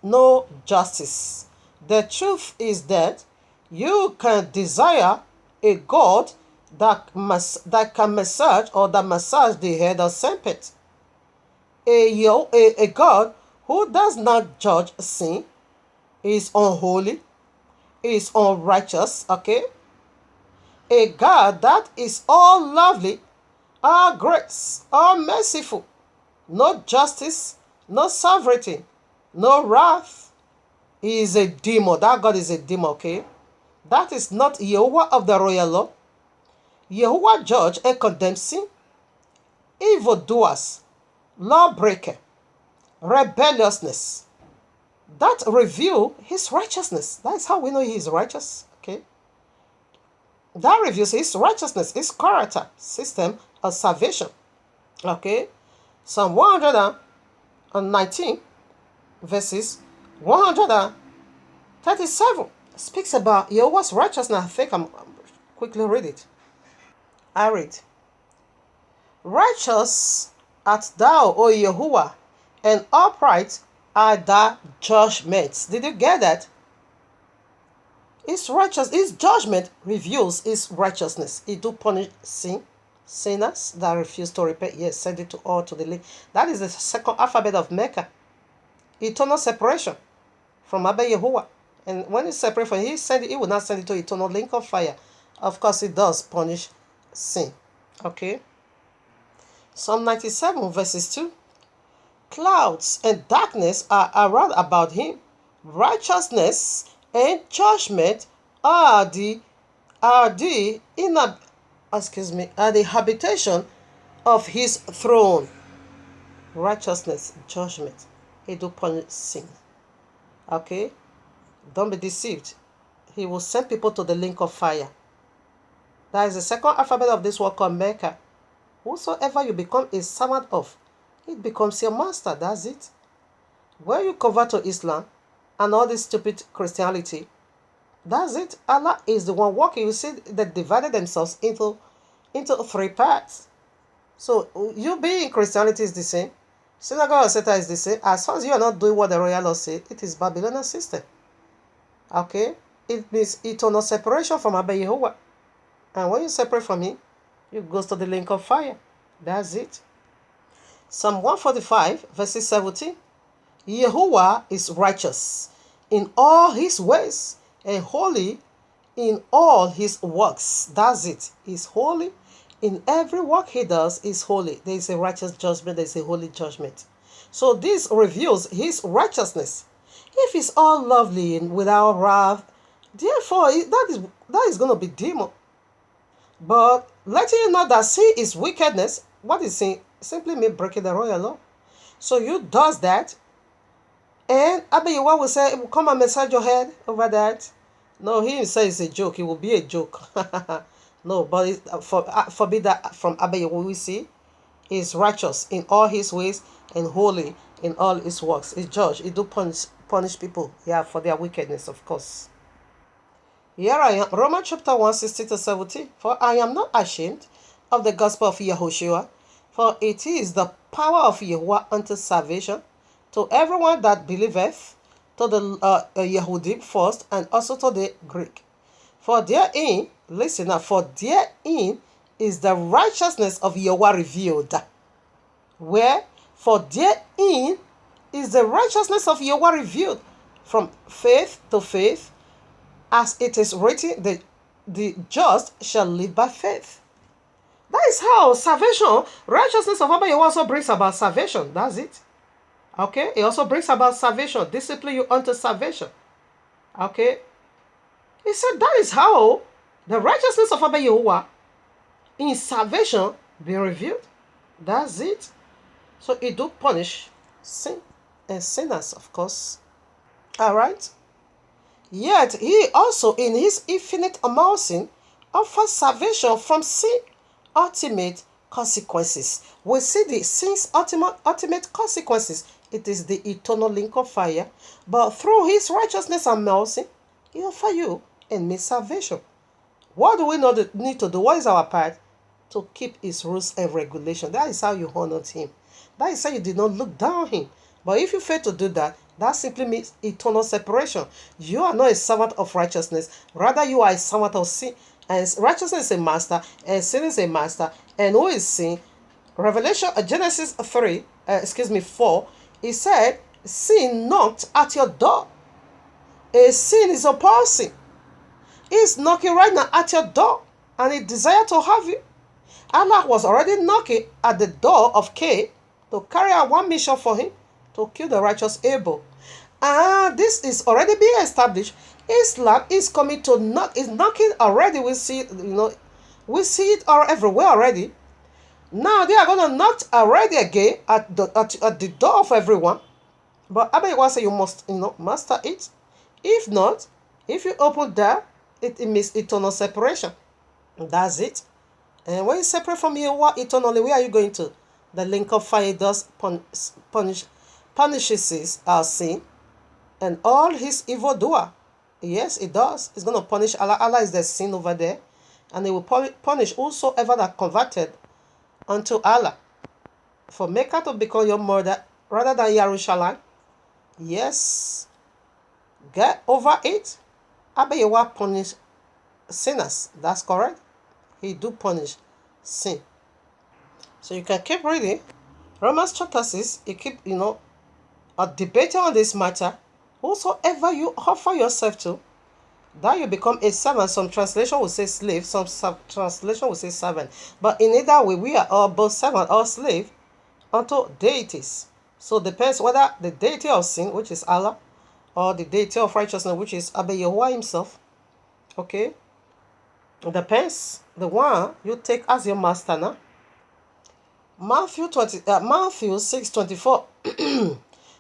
no justice. The truth is that you can desire a God that can massage or that massage the head of serpent. A God who does not judge sin, is unholy, is unrighteous, okay? A God that is all lovely, all grace, all merciful, no justice, no sovereignty, no wrath. He is a demon. That God is a demon, okay? That is not Yahuwah of the royal law. Yahuwah judge and condemn sin. Evildoers lawbreaker, rebelliousness. That reveal his righteousness. That is how we know he is righteous. Okay. That reveals his righteousness, his character, system of salvation. Okay. Psalm 119, verses 137 speaks about Jehovah's righteousness. I think I'm quickly read it. I read. Righteous art thou, O Yahuwah, and upright are thy judgments. Did you get that? His judgment reveals his righteousness. He do punish sinners that refuse to repent. Yes, send it to all to the lake. That is the second alphabet of Mecca. Eternal separation from Abba Yahuwah. And when he separate from him, he will not send it to eternal lake of fire. Of course, it does punish sin. Okay. Psalm 97, verses 2. Clouds and darkness are around about him. Righteousness and judgment are the habitation of his throne. Righteousness, judgment. He do punish sin. Okay? Don't be deceived. He will send people to the lake of fire. That is the second alphabet of this word called Mecca. Whosoever you become a servant of, it becomes your master. That's it. When you convert to Islam and all this stupid Christianity, that's it. Allah is the one working. You see, they divided themselves into three parts. So you being in Christianity is the same. Synagogue of Satan is the same. As long as you are not doing what the royal law says, it is Babylonian system. Okay? It means eternal separation from Abba Yehovah. And when you separate from him, you go to the lake of fire. That's it. Psalm 145, verses 17. Yehovah is righteous in all his ways and holy in all his works. That's it. He's holy. In every work he does is holy. There is a righteous judgment. There is a holy judgment. So this reveals his righteousness. If it's all lovely and without wrath, therefore that is going to be demon. But letting you know that sin is wickedness, what is sin? Simply means breaking the royal law. So you does that, and Abba Yehovah will say, it will come and massage your head over that. No, he will say it's a joke. It will be a joke. No, but forbid that from Abba Yehovah. We see he is righteous in all his ways and holy in all his works. He judge. He do punish people, yeah, for their wickedness, of course. Here I am, Romans chapter 1, 16-17. For I am not ashamed of the gospel of Yahushua, for it is the power of Yahuwah unto salvation to everyone that believeth, to the Yehudi first, and also to the Greek. For therein, listen now, for therein is the righteousness of Yahuwah revealed. Where? For therein is the righteousness of Yahuwah revealed, from faith to faith, as it is written, the just shall live by faith. That is how salvation, righteousness of Abba Yehovah also brings about salvation. That's it. Okay? It also brings about salvation. Discipline you unto salvation. Okay? He said that is how the righteousness of Abba Yehovah in salvation be revealed. That's it. So it do punish sin and sinners, of course. Alright? Yet he also in his infinite mercy offers salvation from sin ultimate consequences. We see the sin's ultimate consequences. It is the eternal lake of fire. But through his righteousness and mercy, he offers you and me salvation. What do we need to do? What is our part? To keep his rules and regulations. That is how you honor him. That is how you did not look down on him. But if you fail to do that, that simply means eternal separation. You are not a servant of righteousness. Rather, you are a servant of sin. And righteousness is a master, and sin is a master. And who is sin? Genesis 4, it said, sin knocked at your door. A sin is a person. It's knocking right now at your door, and it desires to have you. Allah was already knocking at the door of Cain to carry out one mission for him, to kill the righteous Abel. And this is already being established. Islam is coming to knock, is knocking already. We see, we see it all everywhere already. Now they are going to knock already again at the door of everyone. But Abayewa say you must, master it. If not, if you open that, it means eternal separation. That's it. And when you separate from Yehovah eternally, where are you going to? The link of fire does punishes our sin and all his evil doer. Yes, it does. It's going to punish Allah. Allah is the sin over there. And it will punish whosoever that converted unto Allah. For Mecca to become your murder rather than Jerusalem. Yes. Get over it. Abayewa punish sinners. That's correct. He do punish sin. So you can keep reading. Romans chapter 6, you keep, debating on this matter. Whosoever you offer yourself to, that you become a servant. Some translation will say slave, some translation will say servant. But in either way, we are all both servant or slave unto deities. So it depends whether the deity of sin, which is Allah, or the deity of righteousness, which is Abayewa himself. Okay? It depends. The one you take as your master now. Matthew 6:24.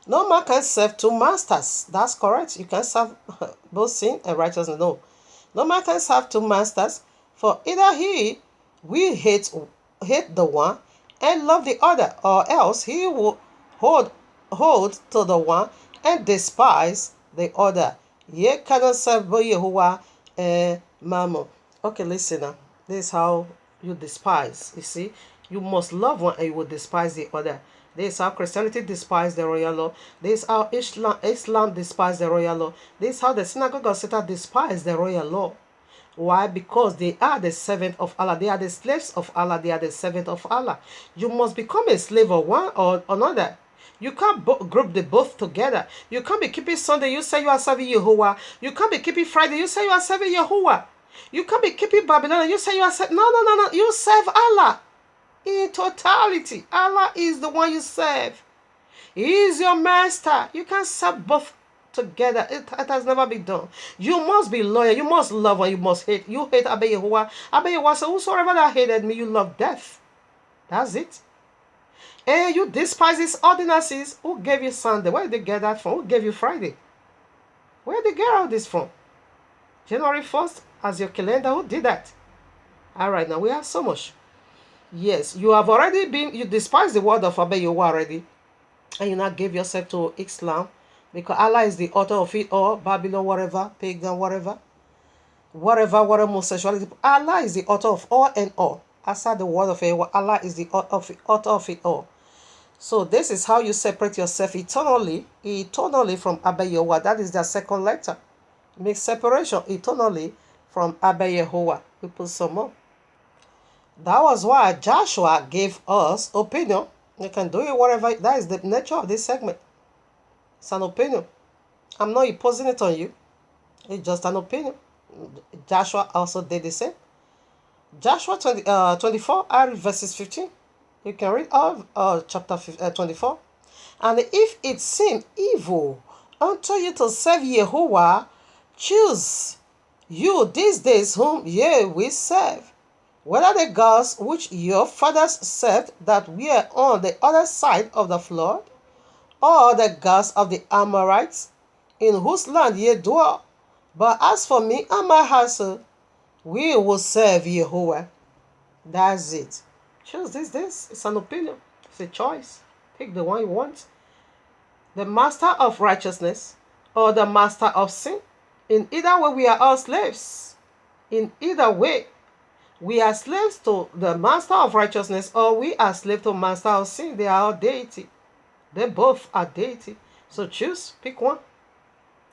No man can serve two masters. That's correct. You can serve both sin and righteousness. No man can serve two masters, for either he will hate the one and love the other, or else he will hold to the one and despise the other. Ye cannot serve both Yehovah and Mammon. Okay, listen now. This is how you despise. You see, you must love one and you will despise the other. This is how Christianity despises the royal law. This is how Islam despises the royal law. This is how the synagogue of Satan despises the royal law. Why? Because they are the servant of Allah. They are the slaves of Allah. They are the servant of Allah. You must become a slave of one or another. You can't group the both together. You can't be keeping Sunday, you say you are serving Yehovah. You can't be keeping Friday, you say you are serving Yehovah. You can't be keeping Babylon, you say you are serving... No. You serve Allah. In totality, Allah is the one you serve. He is your master. You can't serve both together. It has never been done. You must be loyal. You must love and you must hate. You hate Abayewa. Abayewa said, whosoever that hated me, you love death. That's it. And you despise his ordinances. Who gave you Sunday? Where did they get that from? Who gave you Friday? Where did they get all this from? January 1st as your calendar. Who did that? All right, now we have so much. Yes, you have already you despise the word of Abayewa already. And you now gave yourself to Islam. Because Allah is the author of it all. Babylon, whatever, pagan, whatever, homosexuality. Allah is the author of all and all. Aside the word of Abayewa, Allah is the author of it all. So this is how you separate yourself eternally from Abayewa. That is the second letter. Make separation eternally from Abayewa. We put some more. That was why Joshua gave us opinion. You can do it whatever. That is the nature of this segment. It's an opinion. I'm not imposing it on you. It's just an opinion. Joshua also did the same. Joshua 24, I read verses 15. You can read all chapter 24. And if it seem evil unto you to serve Yehovah, choose you these days whom ye will serve. Whether the gods which your fathers served that were on the other side of the flood, or the gods of the Amorites, in whose land ye dwell. But as for me and my household, we will serve Yehovah. That's it. Choose this. It's an opinion. It's a choice. Pick the one you want. The master of righteousness or the master of sin. In either way, we are all slaves. In either way, we are slaves to the master of righteousness or we are slaves to master of sin. They are all deity. They both are deity. So choose. Pick one.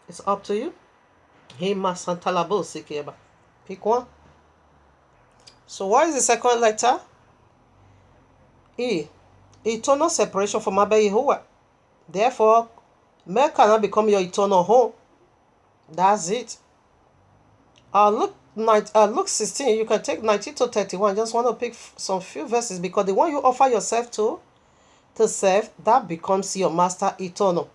It's up to you. Pick one. So what is the second letter? E. Eternal separation from Abayewa. Therefore, man cannot become your eternal home. That's it. Luke 16, you can take 19 to 31. Just want to pick some few verses because the one you offer yourself to serve, that becomes your master eternal.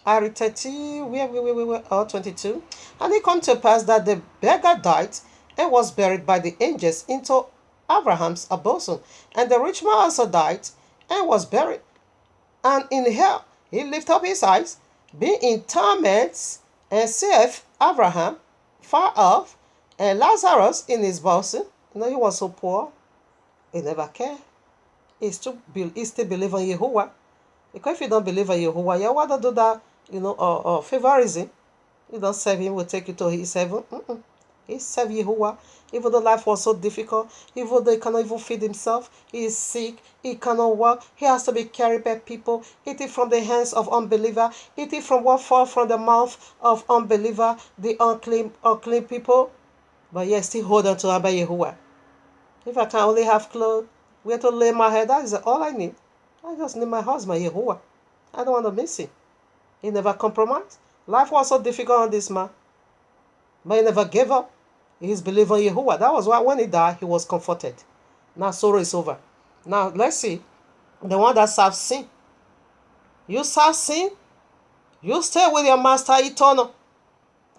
I read 30, where 22. And it come to pass that the beggar died and was buried by the angels into Abraham's bosom. And the rich man also died and was buried. And in hell he lifted up his eyes, being in torments, and seeth Abraham far off, and Lazarus in his bosom. He was so poor, he never cared. He still believe in Yehovah. Because if you don't believe in Yehovah, you want to do that, favorism. You don't serve him, will take you to his heaven. He served Yehovah. Even though life was so difficult, even though he cannot even feed himself, he is sick, he cannot walk, he has to be carried by people, eating from the hands of unbeliever, eating from what fall from the mouth of unbeliever, the unclean people. But yes, still hold on to Abba Yehovah. If I can only have clothes, where to lay my head, that is all I need. I just need my husband, Yehovah. I don't want to miss him. He never compromised. Life was so difficult on this man, but he never gave up. He's believing in Yehovah. That was why when he died, he was comforted. Now sorrow is over. Now let's see. The one that serves sin. You serve sin, you stay with your master eternal.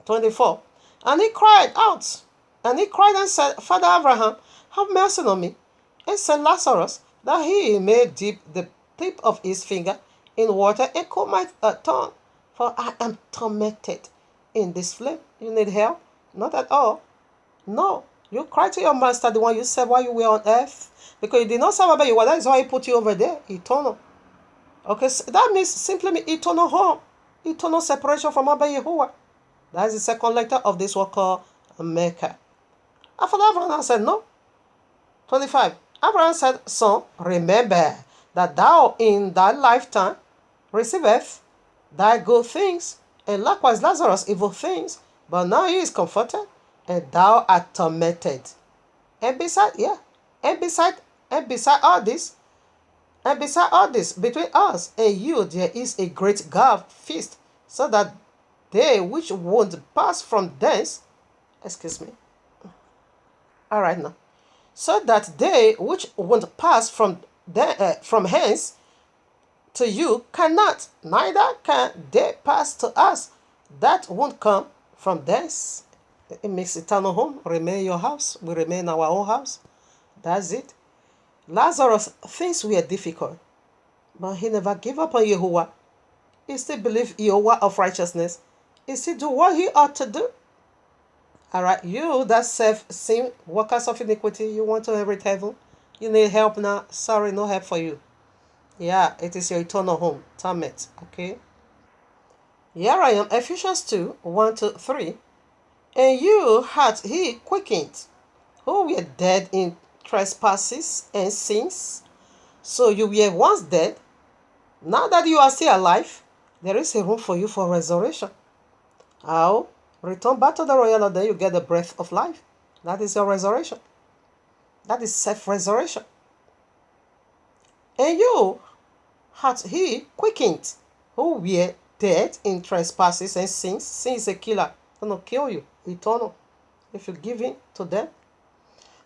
24. And he cried out. And he cried and said, Father Abraham, have mercy on me, and send Lazarus, that he may dip the tip of his finger in water and cool my tongue, for I am tormented in this flame. You need help? Not at all. No. You cry to your master, the one you served while you were on earth, because you did not serve Abba Yehovah. That is why he put you over there, eternal. Okay, so that means simply eternal home, eternal separation from Abba Yehovah. That is the second letter of this word called Mecca. After Abraham said, no. 25. Abraham said, Son, remember that thou in thy lifetime receiveth thy good things, and likewise Lazarus evil things. But now he is comforted, and thou art tormented. And beside all this, between us and you there is a great gulf feast, so that they which won't pass from thence, all right now, so that they which won't pass from hence to you cannot, neither can they pass to us that won't come from thence. It makes eternal home remain your house. We remain our own house. That's it. Lazarus, things were difficult, but he never gave up on Yehovah. He still believed Yehovah of righteousness. He still do what he ought to do. All right, you that serve sin, workers of iniquity, you want to inherit heaven, you need help now. Sorry, no help for you. Yeah, it is your eternal home. Torment, okay? Here I am, Ephesians 2, 1-3. And you had he quickened, who were dead in trespasses and sins. So you were once dead. Now that you are still alive, there is a room for you for resurrection. How? Return back to the royal order, you get the breath of life. That is your resurrection. That is self-resurrection. And you had he quickened, who were dead in trespasses and sins. Sin is a killer. It's going to kill you. Eternal. If you give in to them.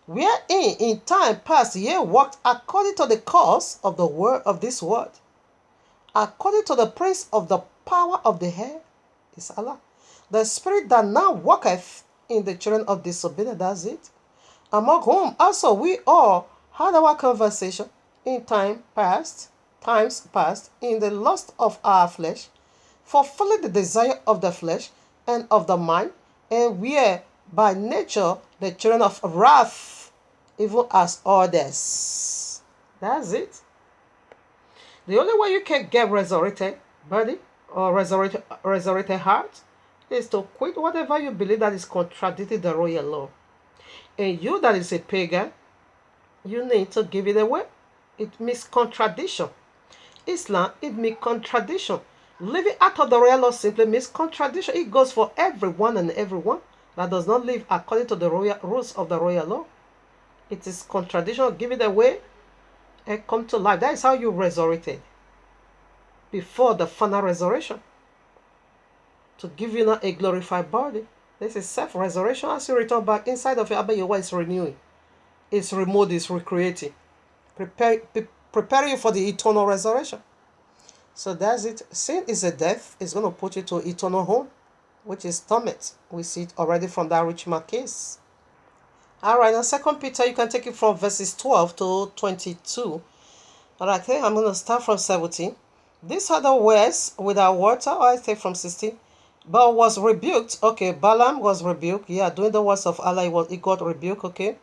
Wherein in time past ye walked according to the course of the word of this world, according to the prince of the power of the air, is Allah. The spirit that now walketh in the children of disobedience, that's it. Among whom also we all had our conversation in times past, in the lust of our flesh, fulfilling the desire of the flesh and of the mind, and we are by nature the children of wrath, even as others. That's it. The only way you can get resurrected body or resurrected heart is to quit whatever you believe that is contradicting the royal law. And you that is a pagan, you need to give it away. It means contradiction. Islam, it means contradiction. Living out of the royal law simply means contradiction. It goes for everyone and everyone that does not live according to the royal rules of the royal law. It is contradiction. Give it away and come to life. That is how you resurrected before the final resurrection, to give you now a glorified body. This is self-resurrection. As you return back inside of your Abba Yehovah is renewing, it's remolding, it's recreating, prepare you for the eternal resurrection. So that's it. Sin is a death. It's going to put you to eternal home, which is torment. We see it already from that rich man case. All right, now Second Peter, you can take it from verses 12 to 22. All right, okay, I'm going to start from 17. These are the words without water, or I take from 16. But was rebuked. Okay, Balaam was rebuked. Yeah, doing the words of Allah, he got rebuked. Okay.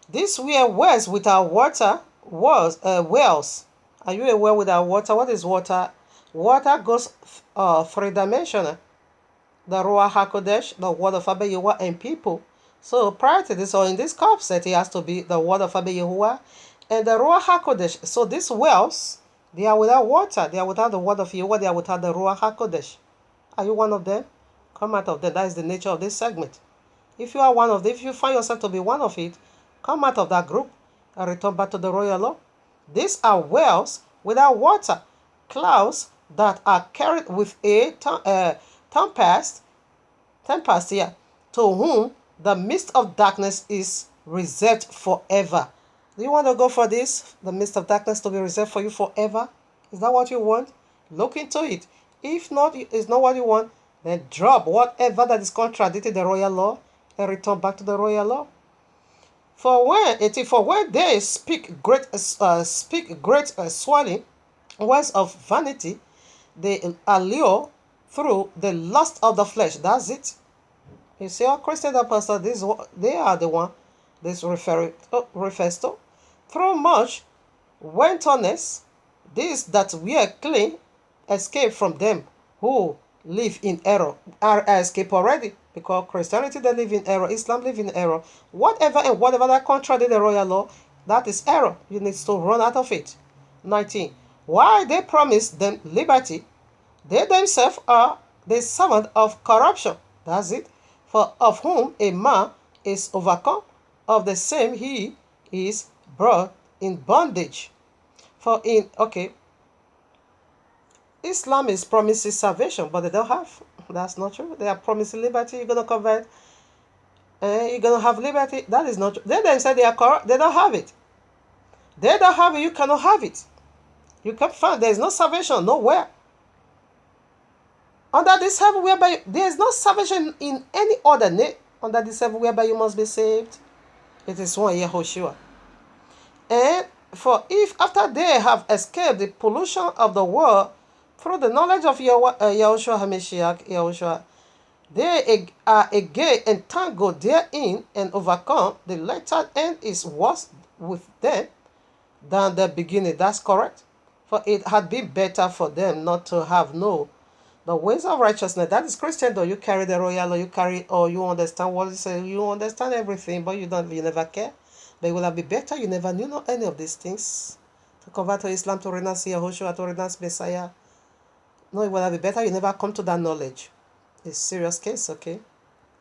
These were words without water, was wells. Are you aware without water? What is water? Water goes three-dimensional. The Ruach HaKodesh, the word of Abba Yehovah, and people. So prior to this, or in this cup set, it has to be the word of Abba Yehovah and the Ruach HaKodesh. So these wells, they are without water. They are without the word of Yehovah. They are without the Ruach HaKodesh. Are you one of them? Come out of them. That is the nature of this segment. If you are one of them, if you find yourself to be one of it, come out of that group and return back to the royal law. These are wells without water, clouds that are carried with a tempest, to whom the mist of darkness is reserved forever. Do you want to go for this? The mist of darkness to be reserved for you forever? Is that what you want? Look into it. If not, it's not what you want, then drop whatever that is contradicting the royal law and return back to the royal law. For when they speak great swelling words of vanity, they allure through the lust of the flesh. That's it. You see, all Christian apostles, they are the one this refers to. Through much wantonness, this that we are clean, escape from them who live in error. Are escape already, because Christianity, they live in error, Islam live in error. Whatever that contradict the royal law, that is error. You need to run out of it. 19. Why they promise them liberty, they themselves are the servant of corruption. That's it. For of whom a man is overcome, of the same he is brought in bondage. Islam is promising salvation, but they don't have. That's not true. They are promising liberty. You're gonna convert, and you're gonna have liberty. That is not true. They themselves, they are corrupt. They don't have it. They don't have it. You cannot have it. You can't find. There is no salvation nowhere. Under this heaven whereby there is no salvation in any other name. Under this heaven whereby you must be saved, it is one Yehoshua. And for if after they have escaped the pollution of the world through the knowledge of Yahushua HaMashiach, Yahushua, they are again entangled therein and overcome, the latter end is worse with them than the beginning. That's correct. For it had been better for them not to have known the ways of righteousness. That is Christian though. You carry the royal law, you understand what it says, you understand everything, but you never care. But it would have been better you never knew any of these things. To convert to Islam, to renounce Yahushua, to renounce Messiah. No, it would have been better you never come to that knowledge. It's a serious case, okay?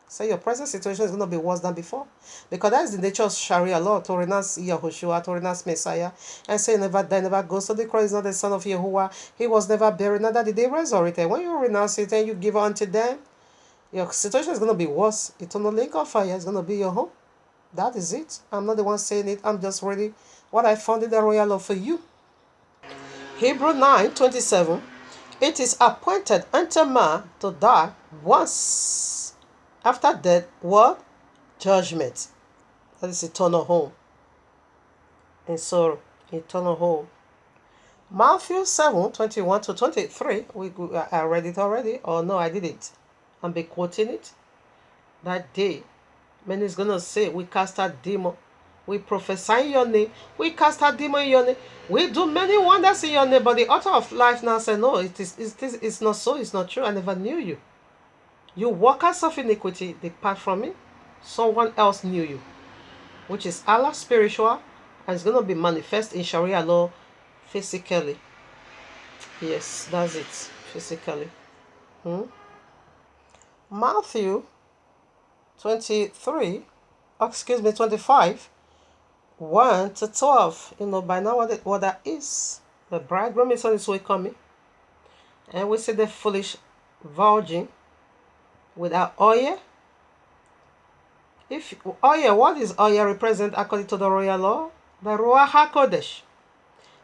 So your present situation is going to be worse than before. Because that is the nature of Sharia law, to renounce Yahushua, to renounce Messiah, and say never die, never goes to the cross, is not the son of Yahuwah. He was never buried, neither did they resurrect. And when you renounce it and you give unto them, your situation is going to be worse. Eternal lake of fire is going to be your home. That is it. I'm not the one saying it. I'm just reading what I found in the royal law for you. Hebrew 9:27. It is appointed unto man to die once. After death, what? Judgment. That is eternal home. And so, eternal home. Matthew 7:21 to 23. I read it already. Oh no, I didn't. I'm be quoting it. That day, man is going to say, we cast out demon. We prophesy in your name. We cast out demon in your name. We do many wonders in your name. But the author of life now said, no, it's not so. It's not true. I never knew you. You workers of iniquity, depart from me. Someone else knew you, which is Allah spiritual, and it's going to be manifest in Sharia law physically. Yes, that's it. Physically. Matthew 25, 1 to 12. You know by now what that is. The bridegroom is on his way coming. And we see the foolish virgin without oil. If oil, what is oil represent according to the royal law? The Ruach HaKodesh.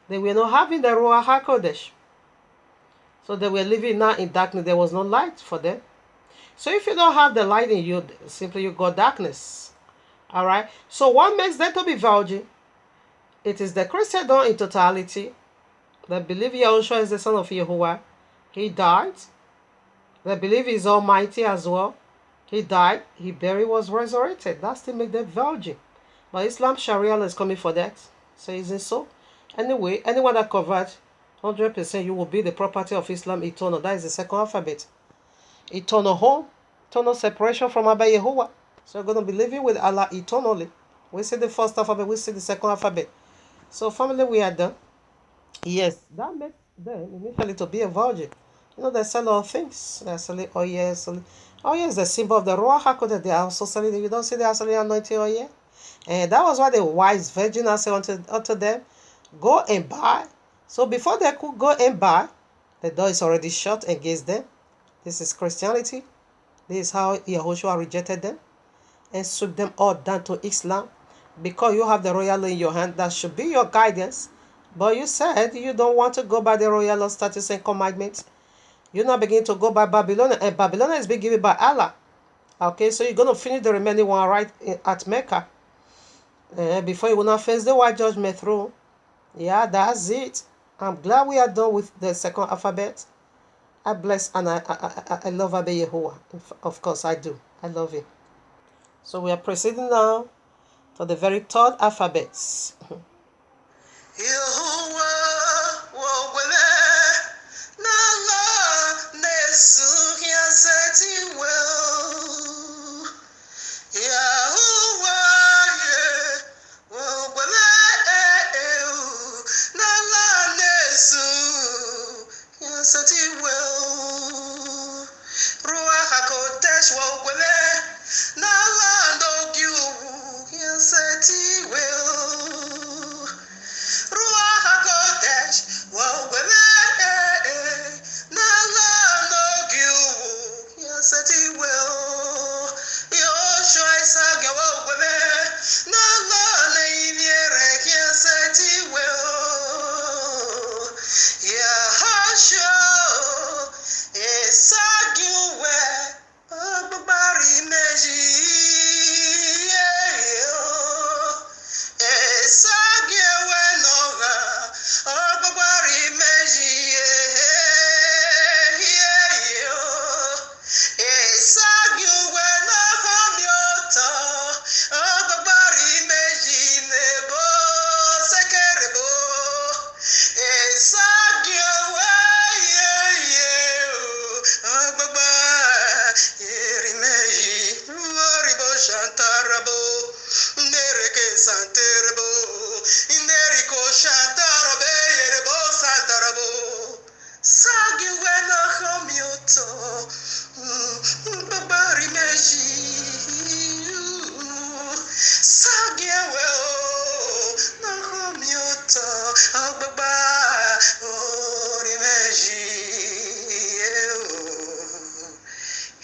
They were not having the Ruach HaKodesh. So they were living now in darkness. There was no light for them. So if you don't have the light in you, simply you got darkness. All right. So what makes them to be virgin? It is the Christendom in totality. They believe Yahushua is the son of Yahuwah. He died. They believe he's almighty as well. He died, he buried, was resurrected. That still make them virgin. But Islam Sharia is coming for that. So isn't so? Anyway, anyone that converts, 100% you will be the property of Islam eternal. That is the second alphabet. Eternal home, eternal separation from Abba Yahuwah. So you're going to be living with Allah eternally. We see the first alphabet, we see the second alphabet. So family, we are done. Yes, that makes them initially to be a virgin. You know, they sell a lot of things. They're selling oil, oil is the symbol of the Ruach HaKodesh. They are also selling, you don't see they are selling anointing oil. And that was why the wise virgin said unto them, go and buy. So before they could go and buy, the door is already shut against them. This is Christianity. This is how Yahushua rejected them and swept them all down to Islam. Because you have the royal in your hand, that should be your guidance. But you said you don't want to go by the royal statutes and commandments. You're not beginning to go by Babylon, and Babylon is being given by Allah. Okay, so you're going to finish the remaining one right at Mecca. Before you will not face the white judgment throne. Yeah, that's it. I'm glad we are done with the second alphabet. I bless and I love Abba Yahuwah. Of course, I do. I love him. So we are proceeding now to the very third alphabets.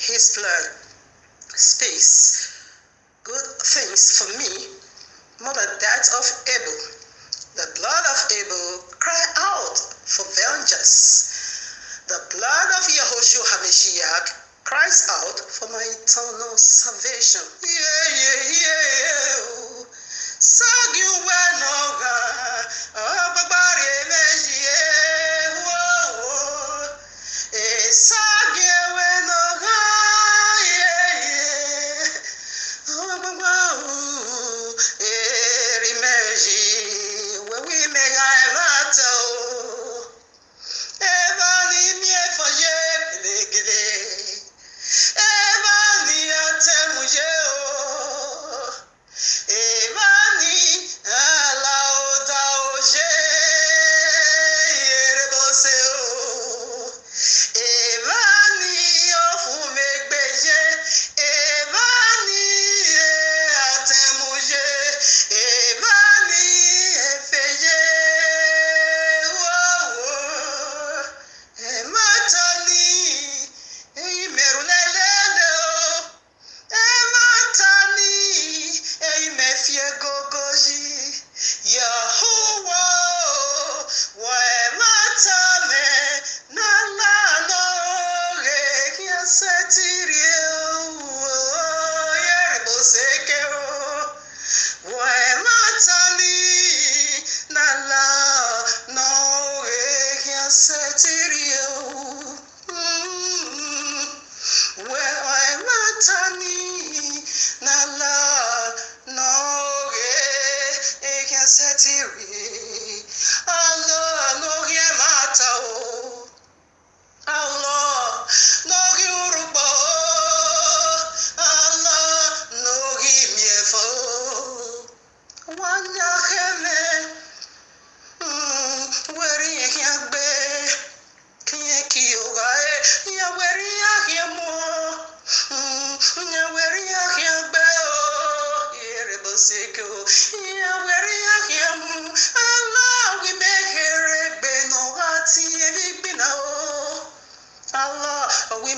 His blood speaks good things for me more than that of Abel. The blood of Abel cried out for vengeance. The blood of Yahushua HaMashiach cries out for my eternal salvation.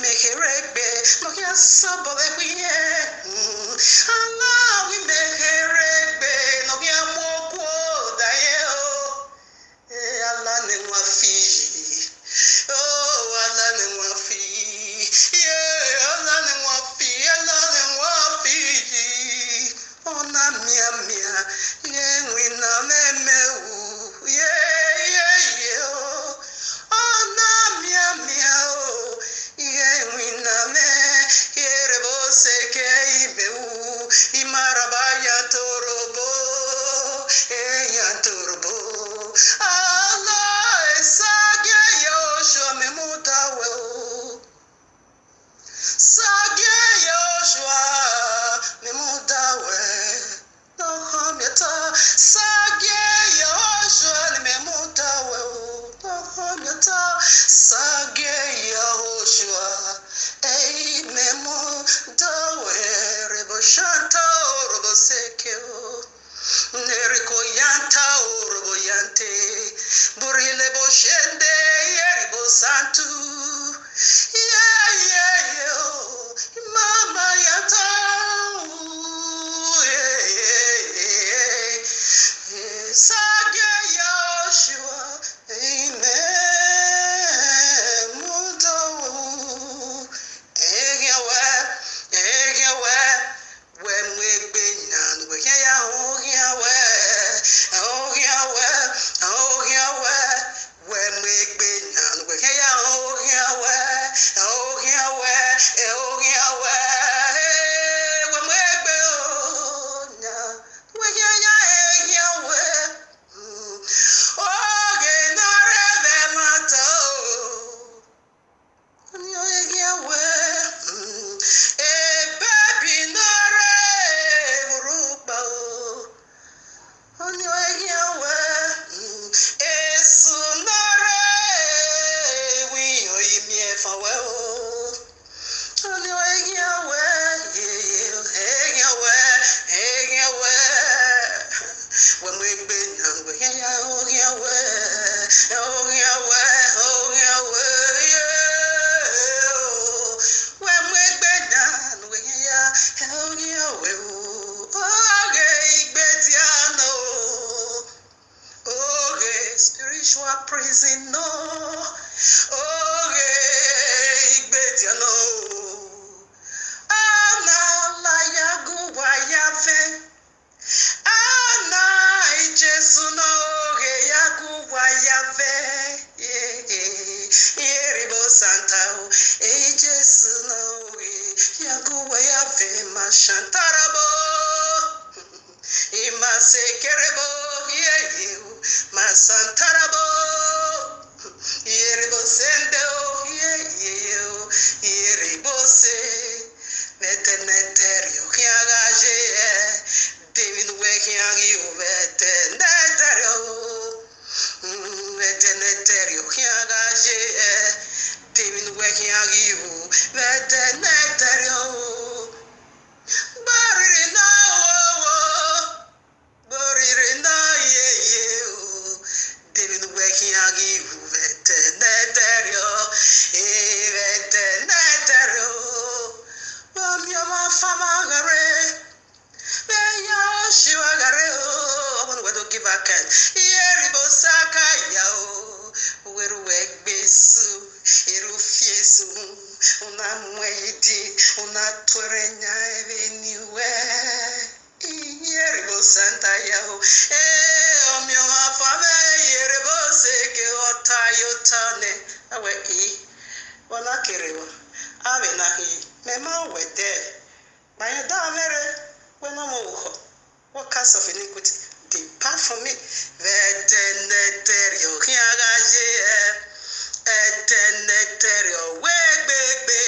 mekerebe no ya sabo de wiye Allah we mekerebe no ya moko da yo Allah ne wa fi oh Allah ne wa fi yeah Allah ne wa fi ona mia ye we na me yeah ona mia ye we na me yere bo se ke ibeu imarabaya torobo ya torobo Allah sage Yoshua memutawe sage Yoshua memudawe no hamyata sage Yoshua memudawe no hamyata sage Yoshua ei memudawe rebo shanta robo sekeo neriko yanta robo yante burile bo shende yeribo santu mama yata sage Yoshua amen mudo egewe when we be nan we ya when we be nan we ya prison no no ana la ya guwa ya fe ana Jesu no ya guwa ya fe yeribo santa Jesu no ya guwa ya fe mashantarabo imasekerebo masantarabo yeribo sende yeribo se veteneterio kiagaje David wekiagi veteneterio kiagaje David wekiagi veteneterio Borina David working agi veteneterio Mama fama gare Beya shiwa gare I want to give a can Yeribo saka yao Weru wegbesu Iru fiesu Una mwedi Una twerenya anywhere Yeribo santa yao Omyo afame Yeribo seke otayotane Awe Wana kerewa Ave na Mema wede Maya da mere Wena mo what cast of iniquity depart from me veteneterio kiagaje eteneterio wegbegbe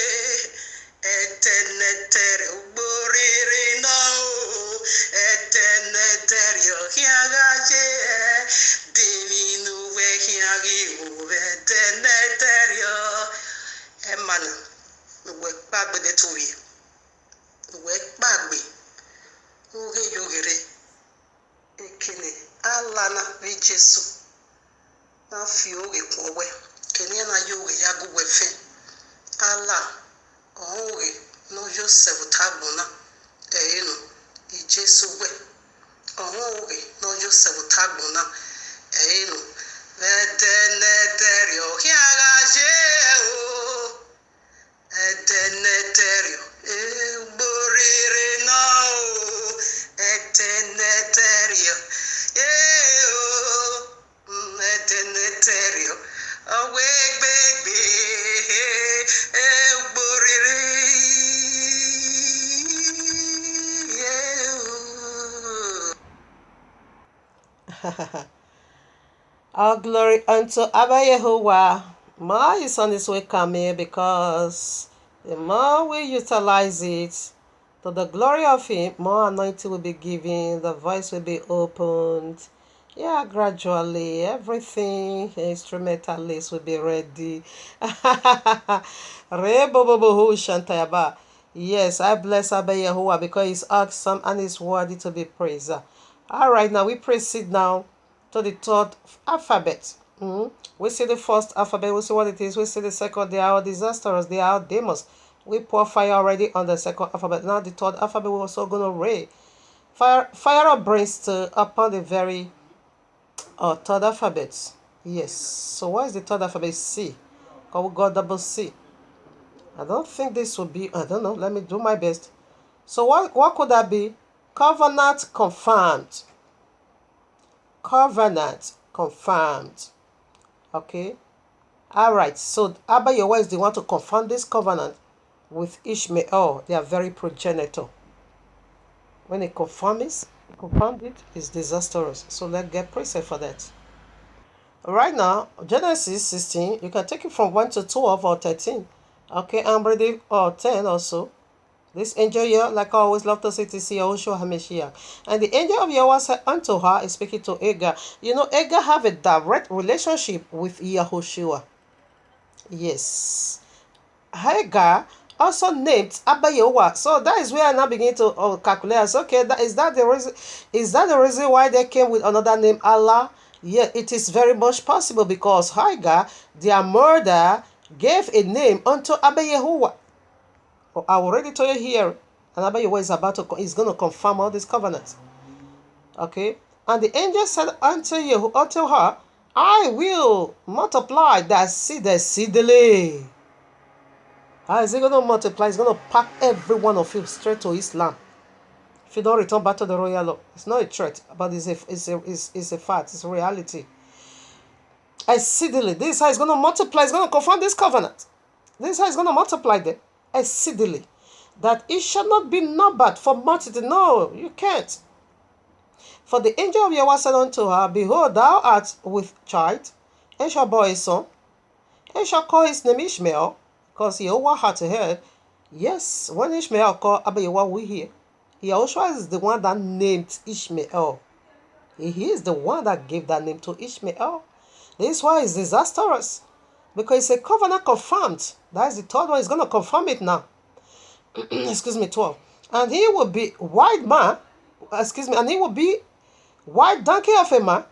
eteneterio boriri no eteneterio kiagaje divinu we kiagi veteneterio emana we pagbe de tuwi we pagbe oge yogere ekene alana bi Jesu na fi oge kwowe kene na yoge ya gugwe fe ala Owe no Joseph Tabuna, Eno, Ijesue, Owe no Joseph Tabuna, Eno, Edeneterio, Hiagajeo, Edeneterio, Burire no, Edeneterio, Edeneterio, awake baby, Burire. All glory unto Abba Yehovah. More is on its way coming because the more we utilize it to the glory of Him, more anointing will be given, the voice will be opened. Yeah, gradually, everything, instrumentalist will be ready. Yes, I bless Abba Yehovah because He's awesome and He's worthy to be praised. All right, now we proceed now to the third alphabet. We see the first alphabet, we see what it is. We see the second, they are all disastrous, they are all demons. We pour fire already on the second alphabet. Now the third alphabet, we're also going to rain fire of brimstone upon the very third alphabet. Yes. So what is the third alphabet? C. Because we got double C. I don't think this will be, I don't know. Let me do my best. So what could that be? Covenant confirmed. Covenant confirmed. Okay. All right. So Abba Yahweh is the one to confirm this covenant with Ishmael. They are very progenitor. When it confirmed it, it's disastrous. So let's get precept for that. Right now, Genesis 16, you can take it from 1 to 12 or 13. Okay, I'm ready, or 10 also. This angel here, like I always love to say, to see Yahushua HaMashiach. And the angel of Yahweh said unto her, is speaking to Agar. You know, Agar have a direct relationship with Yahushua. Yes. Hagar also named Abba Yehovah. So that is where I now begin to calculate. Okay, is that the reason? Is that the reason why they came with another name, Allah? Yeah, it is very much possible because Hagar, their mother, gave a name unto Abba Yehovah. I already told you here, and Abba Yehovah is going to confirm all these covenants. Okay, and the angel said unto her, I will multiply that seed exceedingly. How is it going to multiply? It's going to pack every one of you straight to Islam. If you don't return back to the royal law, it's not a threat, but it's a fact, it's a reality. Exceedingly, this is how it's going to multiply. It's going to confirm this covenant. This is how it's going to multiply them exceedingly. That it shall not be numbered for multitude. No, you can't. For the angel of Yahweh said unto her, behold, thou art with child, and shall bear a son, and shall call his name Ishmael, because Yahweh had heard. Yes, when Ishmael called Abba Yahweh, we hear. Yahushua is the one that named Ishmael. He is the one that gave that name to Ishmael. This is why it's disastrous. Because it's a covenant confirmed. That is the third one. He's going to confirm it now. Excuse me, 12. And he will be white man. And he will be white donkey of a man.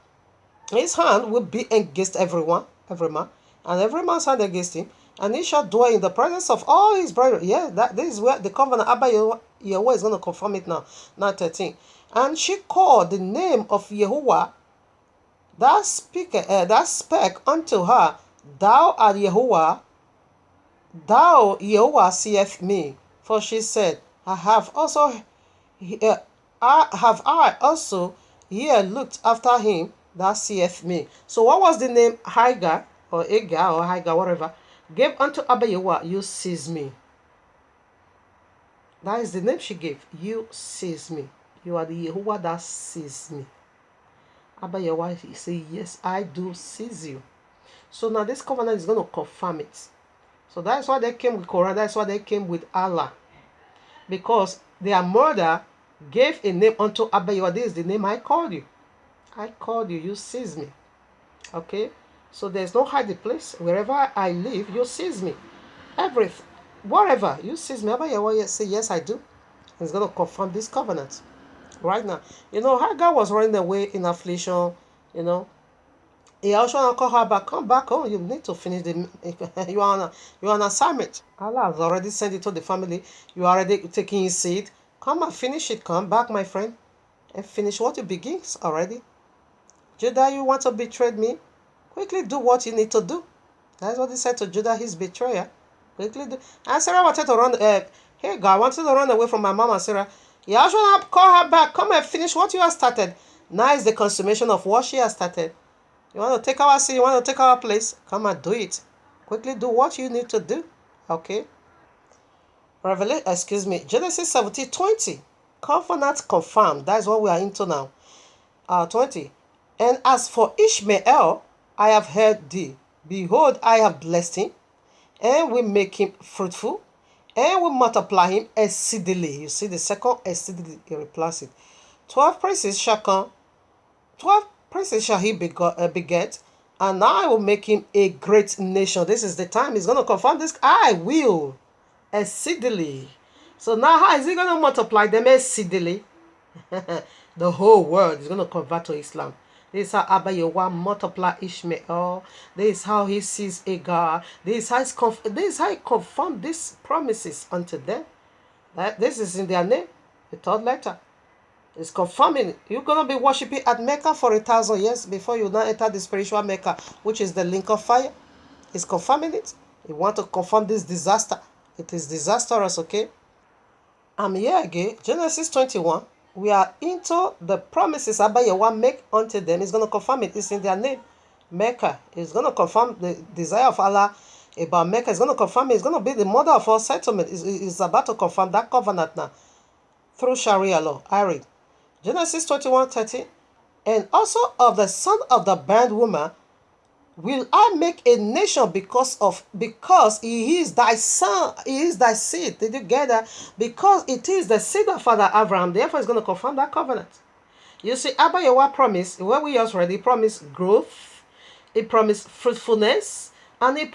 His hand will be against every man. And every man's hand against him. And he shall dwell in the presence of all his brethren. Yeah, this is where the covenant Abba Yahweh is going to confirm it now. Now 13. And she called the name of Yehovah that spake unto her, thou art Yehovah, thou Yehovah seeth me. For she said, I have I also here looked after him that seeth me. So what was the name Hagar, or Agar, or Hagar, whatever, gave unto Abba Yehovah? You sees me. That is the name she gave. You sees me. You are the Yehovah that sees me. Abba Yehovah, he say, yes, I do seize you. So now this covenant is going to confirm it. So that's why they came with Quran. That's why they came with Allah. Because their mother gave a name unto Abba Yehovah. This is the name I called you. I called you. You seize me. Okay? So there's no hiding place. Wherever I live, you seize me. Everything. Whatever. You seize me. Abba Yehovah say, yes, I do. He's going to confirm this covenant. Right now. You know, Hagar was running away in affliction, you know. He also call her back. Come back home. You need to finish the. You are on assignment. Allah has already sent it to the family. You are already taking his seed. Come and finish it. Come back, my friend, and finish what you begin already. Judah, you want to betray me? Quickly do what you need to do. That's what he said to Judah, his betrayer. Quickly do. And Sarah wanted to run. Hey, God, I wanted to run away from my mom and Sarah. Yahshua call her back. Come and finish what you have started. Now is the consummation of what she has started. You want to take our seat, you want to take our place, come and do it. Quickly do what you need to do. Okay? Genesis 17:20. Covenant confirmed. That's what we are into now. 20. And as for Ishmael, I have heard thee. Behold, I have blessed him, and will make him fruitful, and will multiply him exceedingly. You see the second exceedingly, he replaces it. 12 princes shall come. 12 princes shall he beget, and I will make him a great nation. This is the time he's going to confirm this. I will exceedingly. So now how is he going to multiply them exceedingly? The whole world is going to convert to Islam. This is how Abba Yehowa multiply Ishmael. This is how he sees Agar. This is how he confirmed these promises unto them. This is in their name, the third letter. It's confirming it. You're going to be worshiping at Mecca for 1,000 years before you now enter the spiritual Mecca, which is the link of fire. It's confirming it. You want to confirm this disaster. It is disastrous, okay? I'm here again. Genesis 21. We are into the promises Abba Yehowa make unto them. It's going to confirm it. It's in their name. Mecca. It's going to confirm the desire of Allah about Mecca. It's going to confirm it. It's going to be the mother of all settlement. It's about to confirm that covenant now. Through Sharia law. I read. Genesis 21:30. And also of the son of the bondwoman will I make a nation because he is thy son, he is thy seed. Did you get that? Because it is the seed of Father Abraham. Therefore, it's going to confirm that covenant. You see, Abba Yehowa promised, where we already promised growth, he promised fruitfulness, and he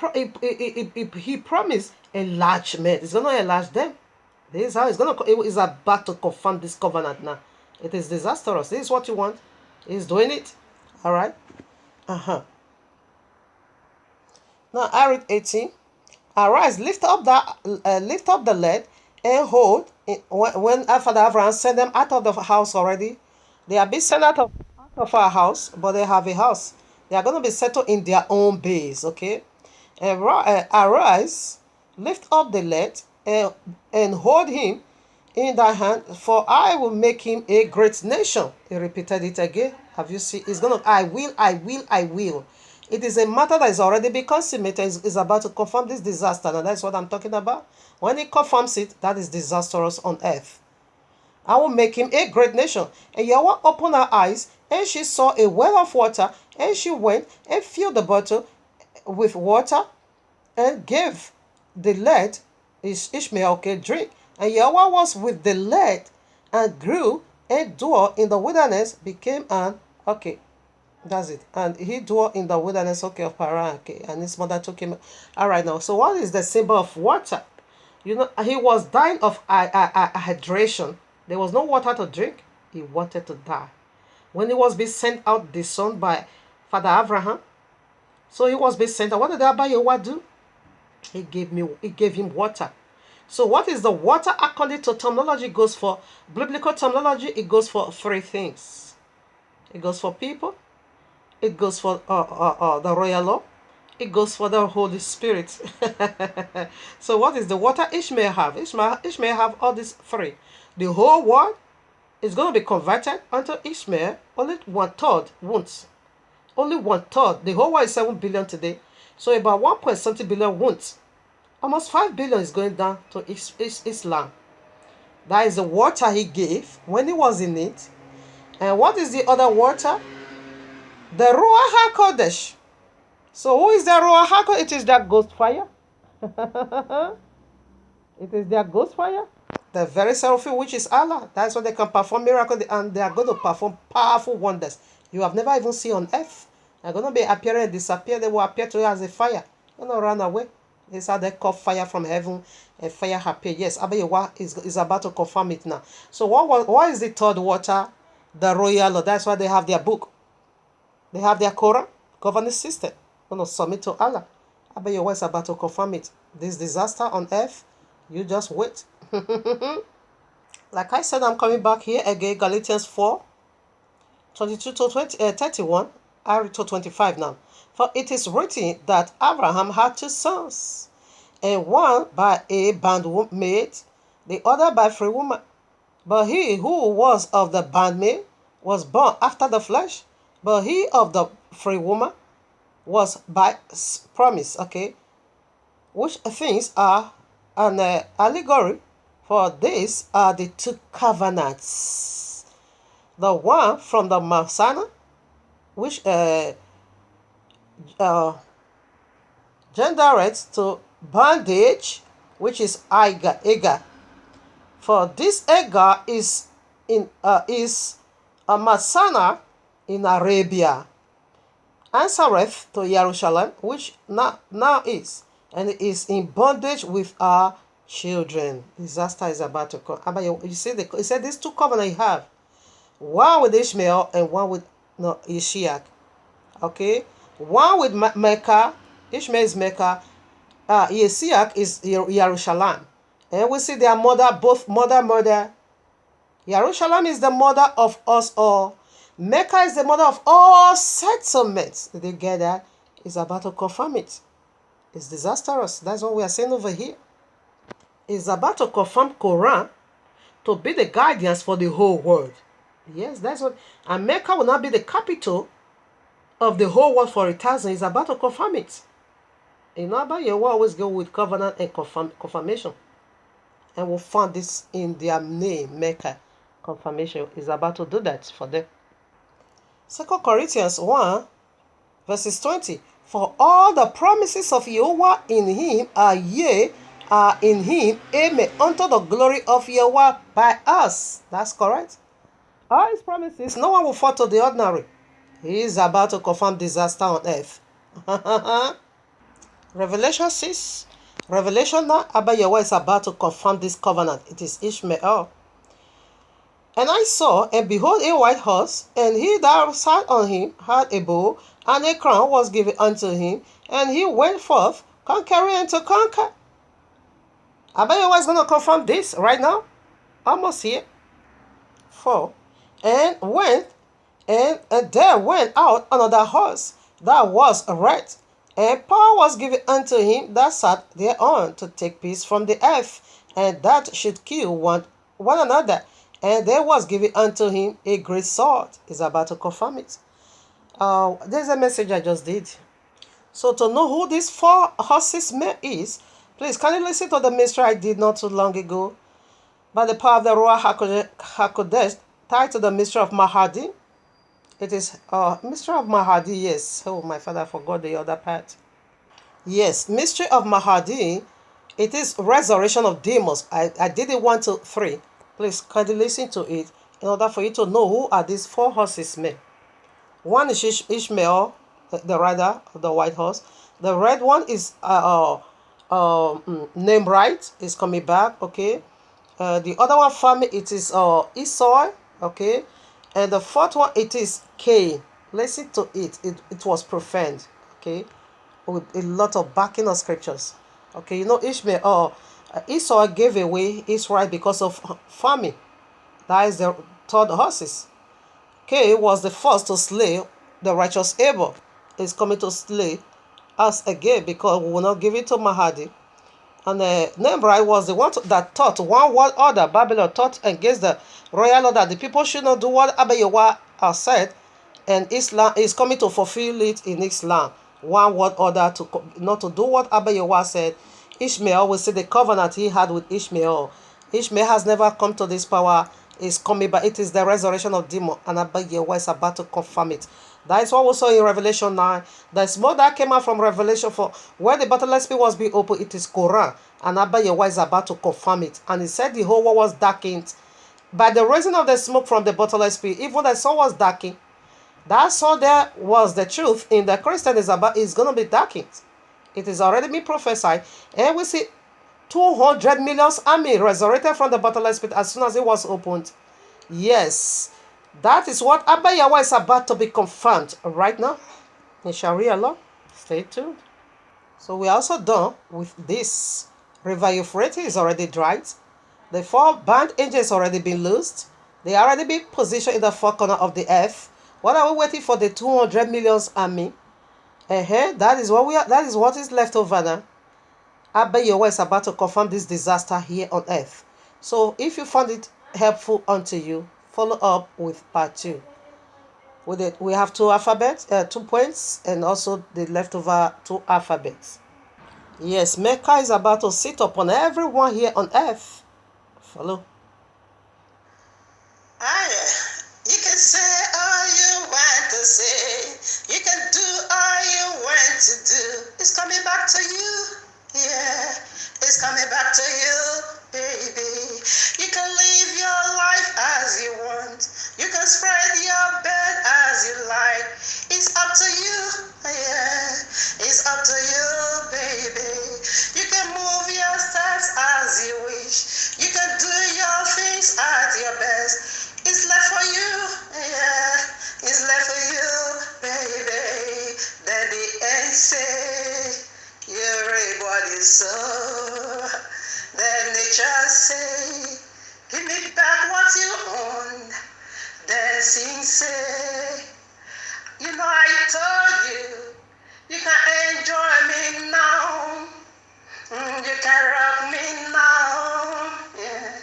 promised enlargement. It's going to enlarge them. This is how it's about to confirm this covenant now. It is disastrous. This is what you want. He's doing it. All right. Now, I read 18. Arise, lift up the lead, and hold. When Father Abraham sent them out of the house already, they are being sent out of our house, but they have a house. They are going to be settled in their own base. Okay. And arise, lift up the lead, and hold him in thy hand, for I will make him a great nation. He repeated it again. Have you seen? It's going to, I will. It is a matter that is already been consummated. It's about to confirm this disaster. And that's what I'm talking about. When he confirms it, that is disastrous on earth. I will make him a great nation. And Yahweh opened her eyes, and she saw a well of water, and she went and filled the bottle with water, and gave the lad Ishmael a drink. And Yahweh was with the lad, and grew, and dwelt in the wilderness, became an, okay, that's it. And he dwelt in the wilderness, okay, of Paran, okay, and his mother took him. All right, now, so what is the symbol of water? You know, he was dying of hydration. There was no water to drink. He wanted to die. When he was being sent out the son by Father Abraham, so he was being sent out. What did Abba Yehowa do? He gave him water. So what is the water? According to terminology, it goes for biblical terminology. It goes for three things. It goes for people. It goes for the royal law. It goes for the Holy Spirit. So what is the water Ishmael have? Ishmael have all these three. The whole world is going to be converted unto Ishmael. Only 1/3 won't. Only 1/3. The whole world is 7 billion today. So about 1.something billion won't. Almost 5 billion is going down to Islam. That is the water he gave when he was in it. And what is the other water? The Ruach HaKodesh. So who is the Ruach HaKodesh? It is that ghost fire. It is their ghost fire. The very seraphim, which is Allah. That's why they can perform miracles, and they are going to perform powerful wonders you have never even seen on earth. They're going to be appearing and disappear. They will appear to you as a fire. You're going to run away. This is how they call fire from heaven. A fire appear. Yes, Abba Yehowa is about to confirm it now. So what is the third water? The royal law. That's why they have their book. They have their Quran. governance system. Gonna submit to Allah. Abba Yahweh is about to confirm it. This disaster on earth, you just wait. Like I said, I'm coming back here again, Galatians 4, 22 to 31, I read to 25 now. For it is written that Abraham had 2 sons, and one by a bondmaid, the other by free woman. But he who was of the bondmaid was born after the flesh, but he of the free woman was by promise, okay? Which things are an allegory, for these are the 2 covenants. The one from the Mount Sinai, which gendereth to bondage, which is Agar. For this Agar is a Mount Sinai in Arabia, answereth to Jerusalem, which now is, and is in bondage with our children. Disaster is about to come. You see, he said these 2 covenants you have, one with Ishmael and one with Isaac. Okay, one with Mecca. Ishmael is Mecca. Isaac is Jerusalem. And we see their mother, both mother. Jerusalem is the mother of us all. Mecca is the mother of all settlements. Did you get that? It's about to confirm it. It's disastrous. That's what we are saying over here. It's about to confirm Quran to be the guardians for the whole world. Yes, that's what. And Mecca will not be the capital of the whole world for 1,000. It's about to confirm it. You know about your will always go with covenant and confirmation. And we'll find this in their name, Mecca. Confirmation is about to do that for them. 2 Corinthians 1, verses 20. For all the promises of Yahweh in him are yea, are in him, amen, unto the glory of Yahweh by us. That's correct. All his promises, no one will fall to the ordinary. He is about to confirm disaster on earth. Revelation 6. Revelation now, Abba Yahweh is about to confirm this covenant. It is Ishmael. And I saw, and behold, a white horse, and he that sat on him had a bow, and a crown was given unto him, and he went forth, conquering and to conquer. Abba Yahweh is going to confirm this right now. Almost here. 4. And there went out another horse that was red, and power was given unto him that sat thereon to take peace from the earth, and that should kill one another. And there was given unto him a great sword. He's about to confirm it. There's a message I just did. So to know who this 4 horses is, please can you listen to the mystery I did not too long ago? By the power of the Ruach HaKodesh, tied to the mystery of Mahdi. It is mystery of Mahdi, yes. Oh, my father, I forgot the other part. Yes, mystery of Mahdi. It is resurrection of demons. I did it 1, 2, 3. Please kindly listen to it in order for you to know who are these 4 horses men. One is Ishmael, the rider of the white horse. The red one is named right, is coming back, okay. The other one family, it is Esau, okay. And the 4th one, it is Cain. Listen to it. It was profaned, okay, with a lot of backing of scriptures. Okay, you know Ishmael, Esau gave away Israel because of famine. That is the 3rd horses. Cain was the first to slay the righteous Abel. Is coming to slay us again because we will not give it to Mahdi. And Nimrod was the one that taught one world order. Babylon taught against the royal order. The people should not do what Abba Yahweh has said. And Islam is coming to fulfill it in Islam. One world order not to do what Abba Yahweh said. Ishmael, we see the covenant he had with Ishmael. Ishmael has never come to this power. Is coming, but it is the resurrection of demon. And Abba Yahweh is about to confirm it. That is what we saw in Revelation 9. The smoke that came out from Revelation 4, where the bottomless pit was being opened, it is Quran. And Abba Yahweh is about to confirm it. And he said the whole world was darkened by the raising of the smoke from the bottomless pit. Even the sun was darkened. That sun there was the truth. In the Christian is going to be darkened. It is already been prophesied. And we see 200 million army resurrected from the bottomless pit as soon as it was opened. Yes. That is what Abba Yahweh is about to be confirmed right now. in Sharia law. Stay tuned. So we're also done with this. River Euphrates is already dried. The four band angels already been loosed. They already been positioned in the four corner of the earth. What are we waiting for? The 200 millions army. That is what we are. That is what is left over now. Abba Yahweh is about to confirm this disaster here on earth. So if you found it helpful unto you, follow up with part 2. With it, we have 2 alphabets, 2 points, and also the leftover 2 alphabets. Yes, Mecca is about to sit upon everyone here on earth. Follow. You can say all you want to say. You can do all you want to do. It's coming back to you. Yeah, it's coming back to you, baby. You can live your life as you want. You can spread your bed as you like. It's up to you. Yeah, it's up to you, baby. You can move your steps as you wish. You can do your things at your best. It's left for you, yeah. It's left for you, baby. Then the end say, you're a body soul. Then nature say, give me back what you own. Then sing say, you know I told you, you can enjoy me now. You can rock me now, yeah.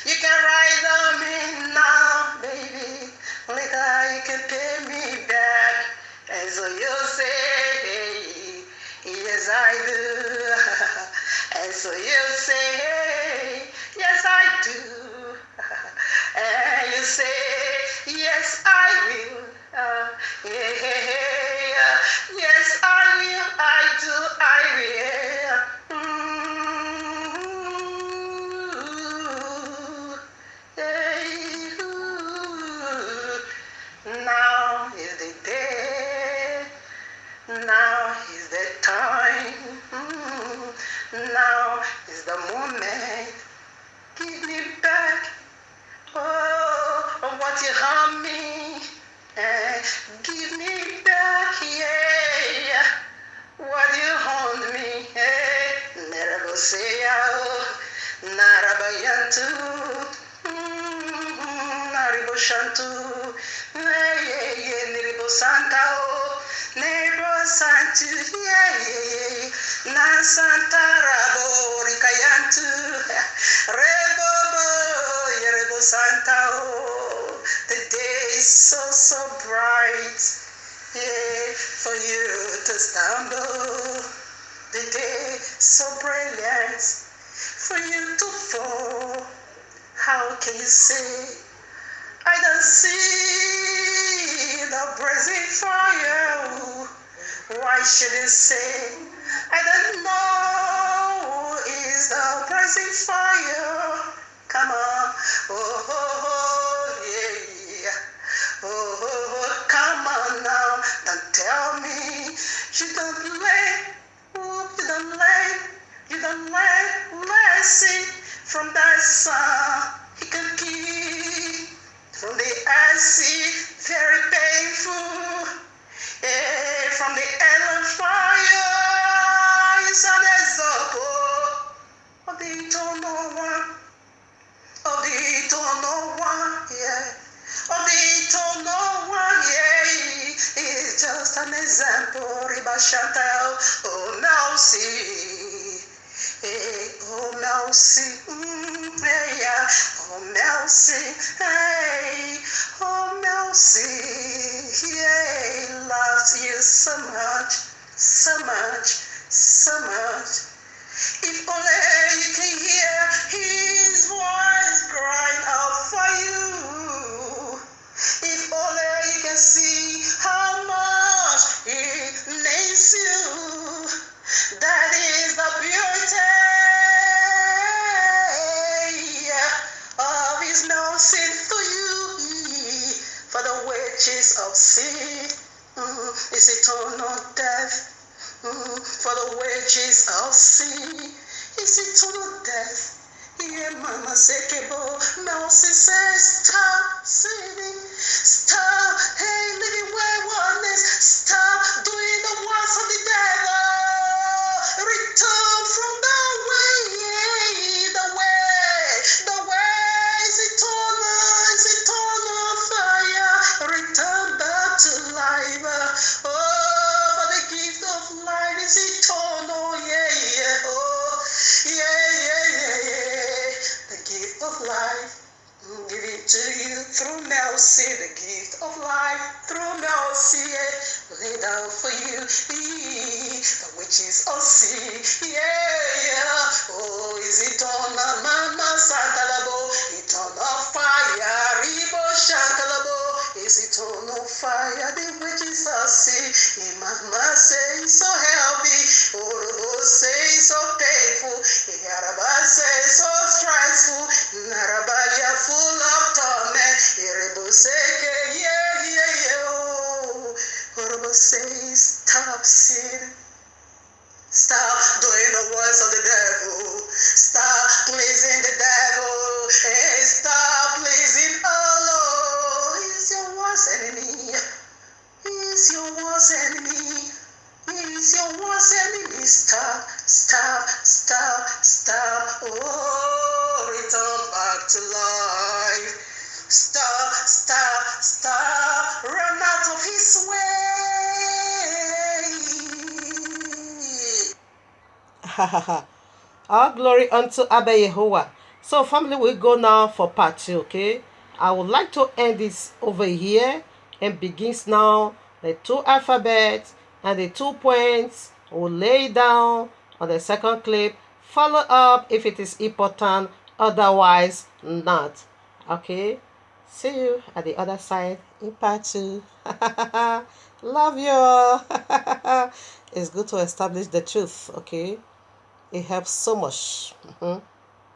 You can ride on me now, baby. Later you can pay me back. And so you say, yes I do. And so you say, yes I do. And you say, yes I will. Yes I will, I do, I will. Now is the day, now is the time, now is the moment. Give me back, what you harm me, give me back, yeah, what you harmed me, never say out, Narabayantu, Nariboshantu, Neribo Santa, Nebo Santu, Na Santa Rabo, Rikayantu, Rebo, Yerebo Santa, the day is so bright, yeah, for you to stumble, the day so brilliant, for you to fall. How can you say, I don't see the blazing fire? Why should you say, I don't know is the blazing fire? Come on, yeah. Come on now, don't tell me you don't let see from that sun. He can keep from the icy, very painful, from the end of fire. Is an example of the eternal one, of the eternal one, yeah. Of the eternal one, yeah. It's just an example, Riba Chantal, oh mercy, oh mercy, yeah. Oh mercy, hey, oh mercy, yeah. Loves you so much, so much, so much. If only you can hear his voice crying out for you. If only you can see how much he needs you. That is the beauty of his mercy to you. For the wages of sin is eternal death. For the wages of sin is eternal death. Yeah, Mama Sekebo, Mercy says, stop sinning, stop, hey, living waywardness, stop doing receive the gift of life through mercy, laid down for you, the witches of sea, oh, is it on a mama santalabo, it on a fire, ribo shantalabo, is it on a fire, the witches of sea, mama say so heavy, oh, say so painful, Yaraba say so stressful, Narabalia full of torment, Yerebo say, Horrible say, stop sin. Stop doing the works of the devil. Stop pleasing the devil. And stop pleasing Allah. He's your worst enemy. He's your worst enemy. He's your worst enemy. Stop, stop, stop, stop. Oh, return back to life. Stop, stop, stop. Run out of his way. All glory unto Abba Yehovah. So family, we go now for part 2, okay? I would like to end this over here and begins now the 2 alphabets and the 2 points. We'll lay down on the second clip. Follow up if it is important, otherwise not. Okay? See you at the other side in part 2. Love you all. It's good to establish the truth, okay? It helps so much.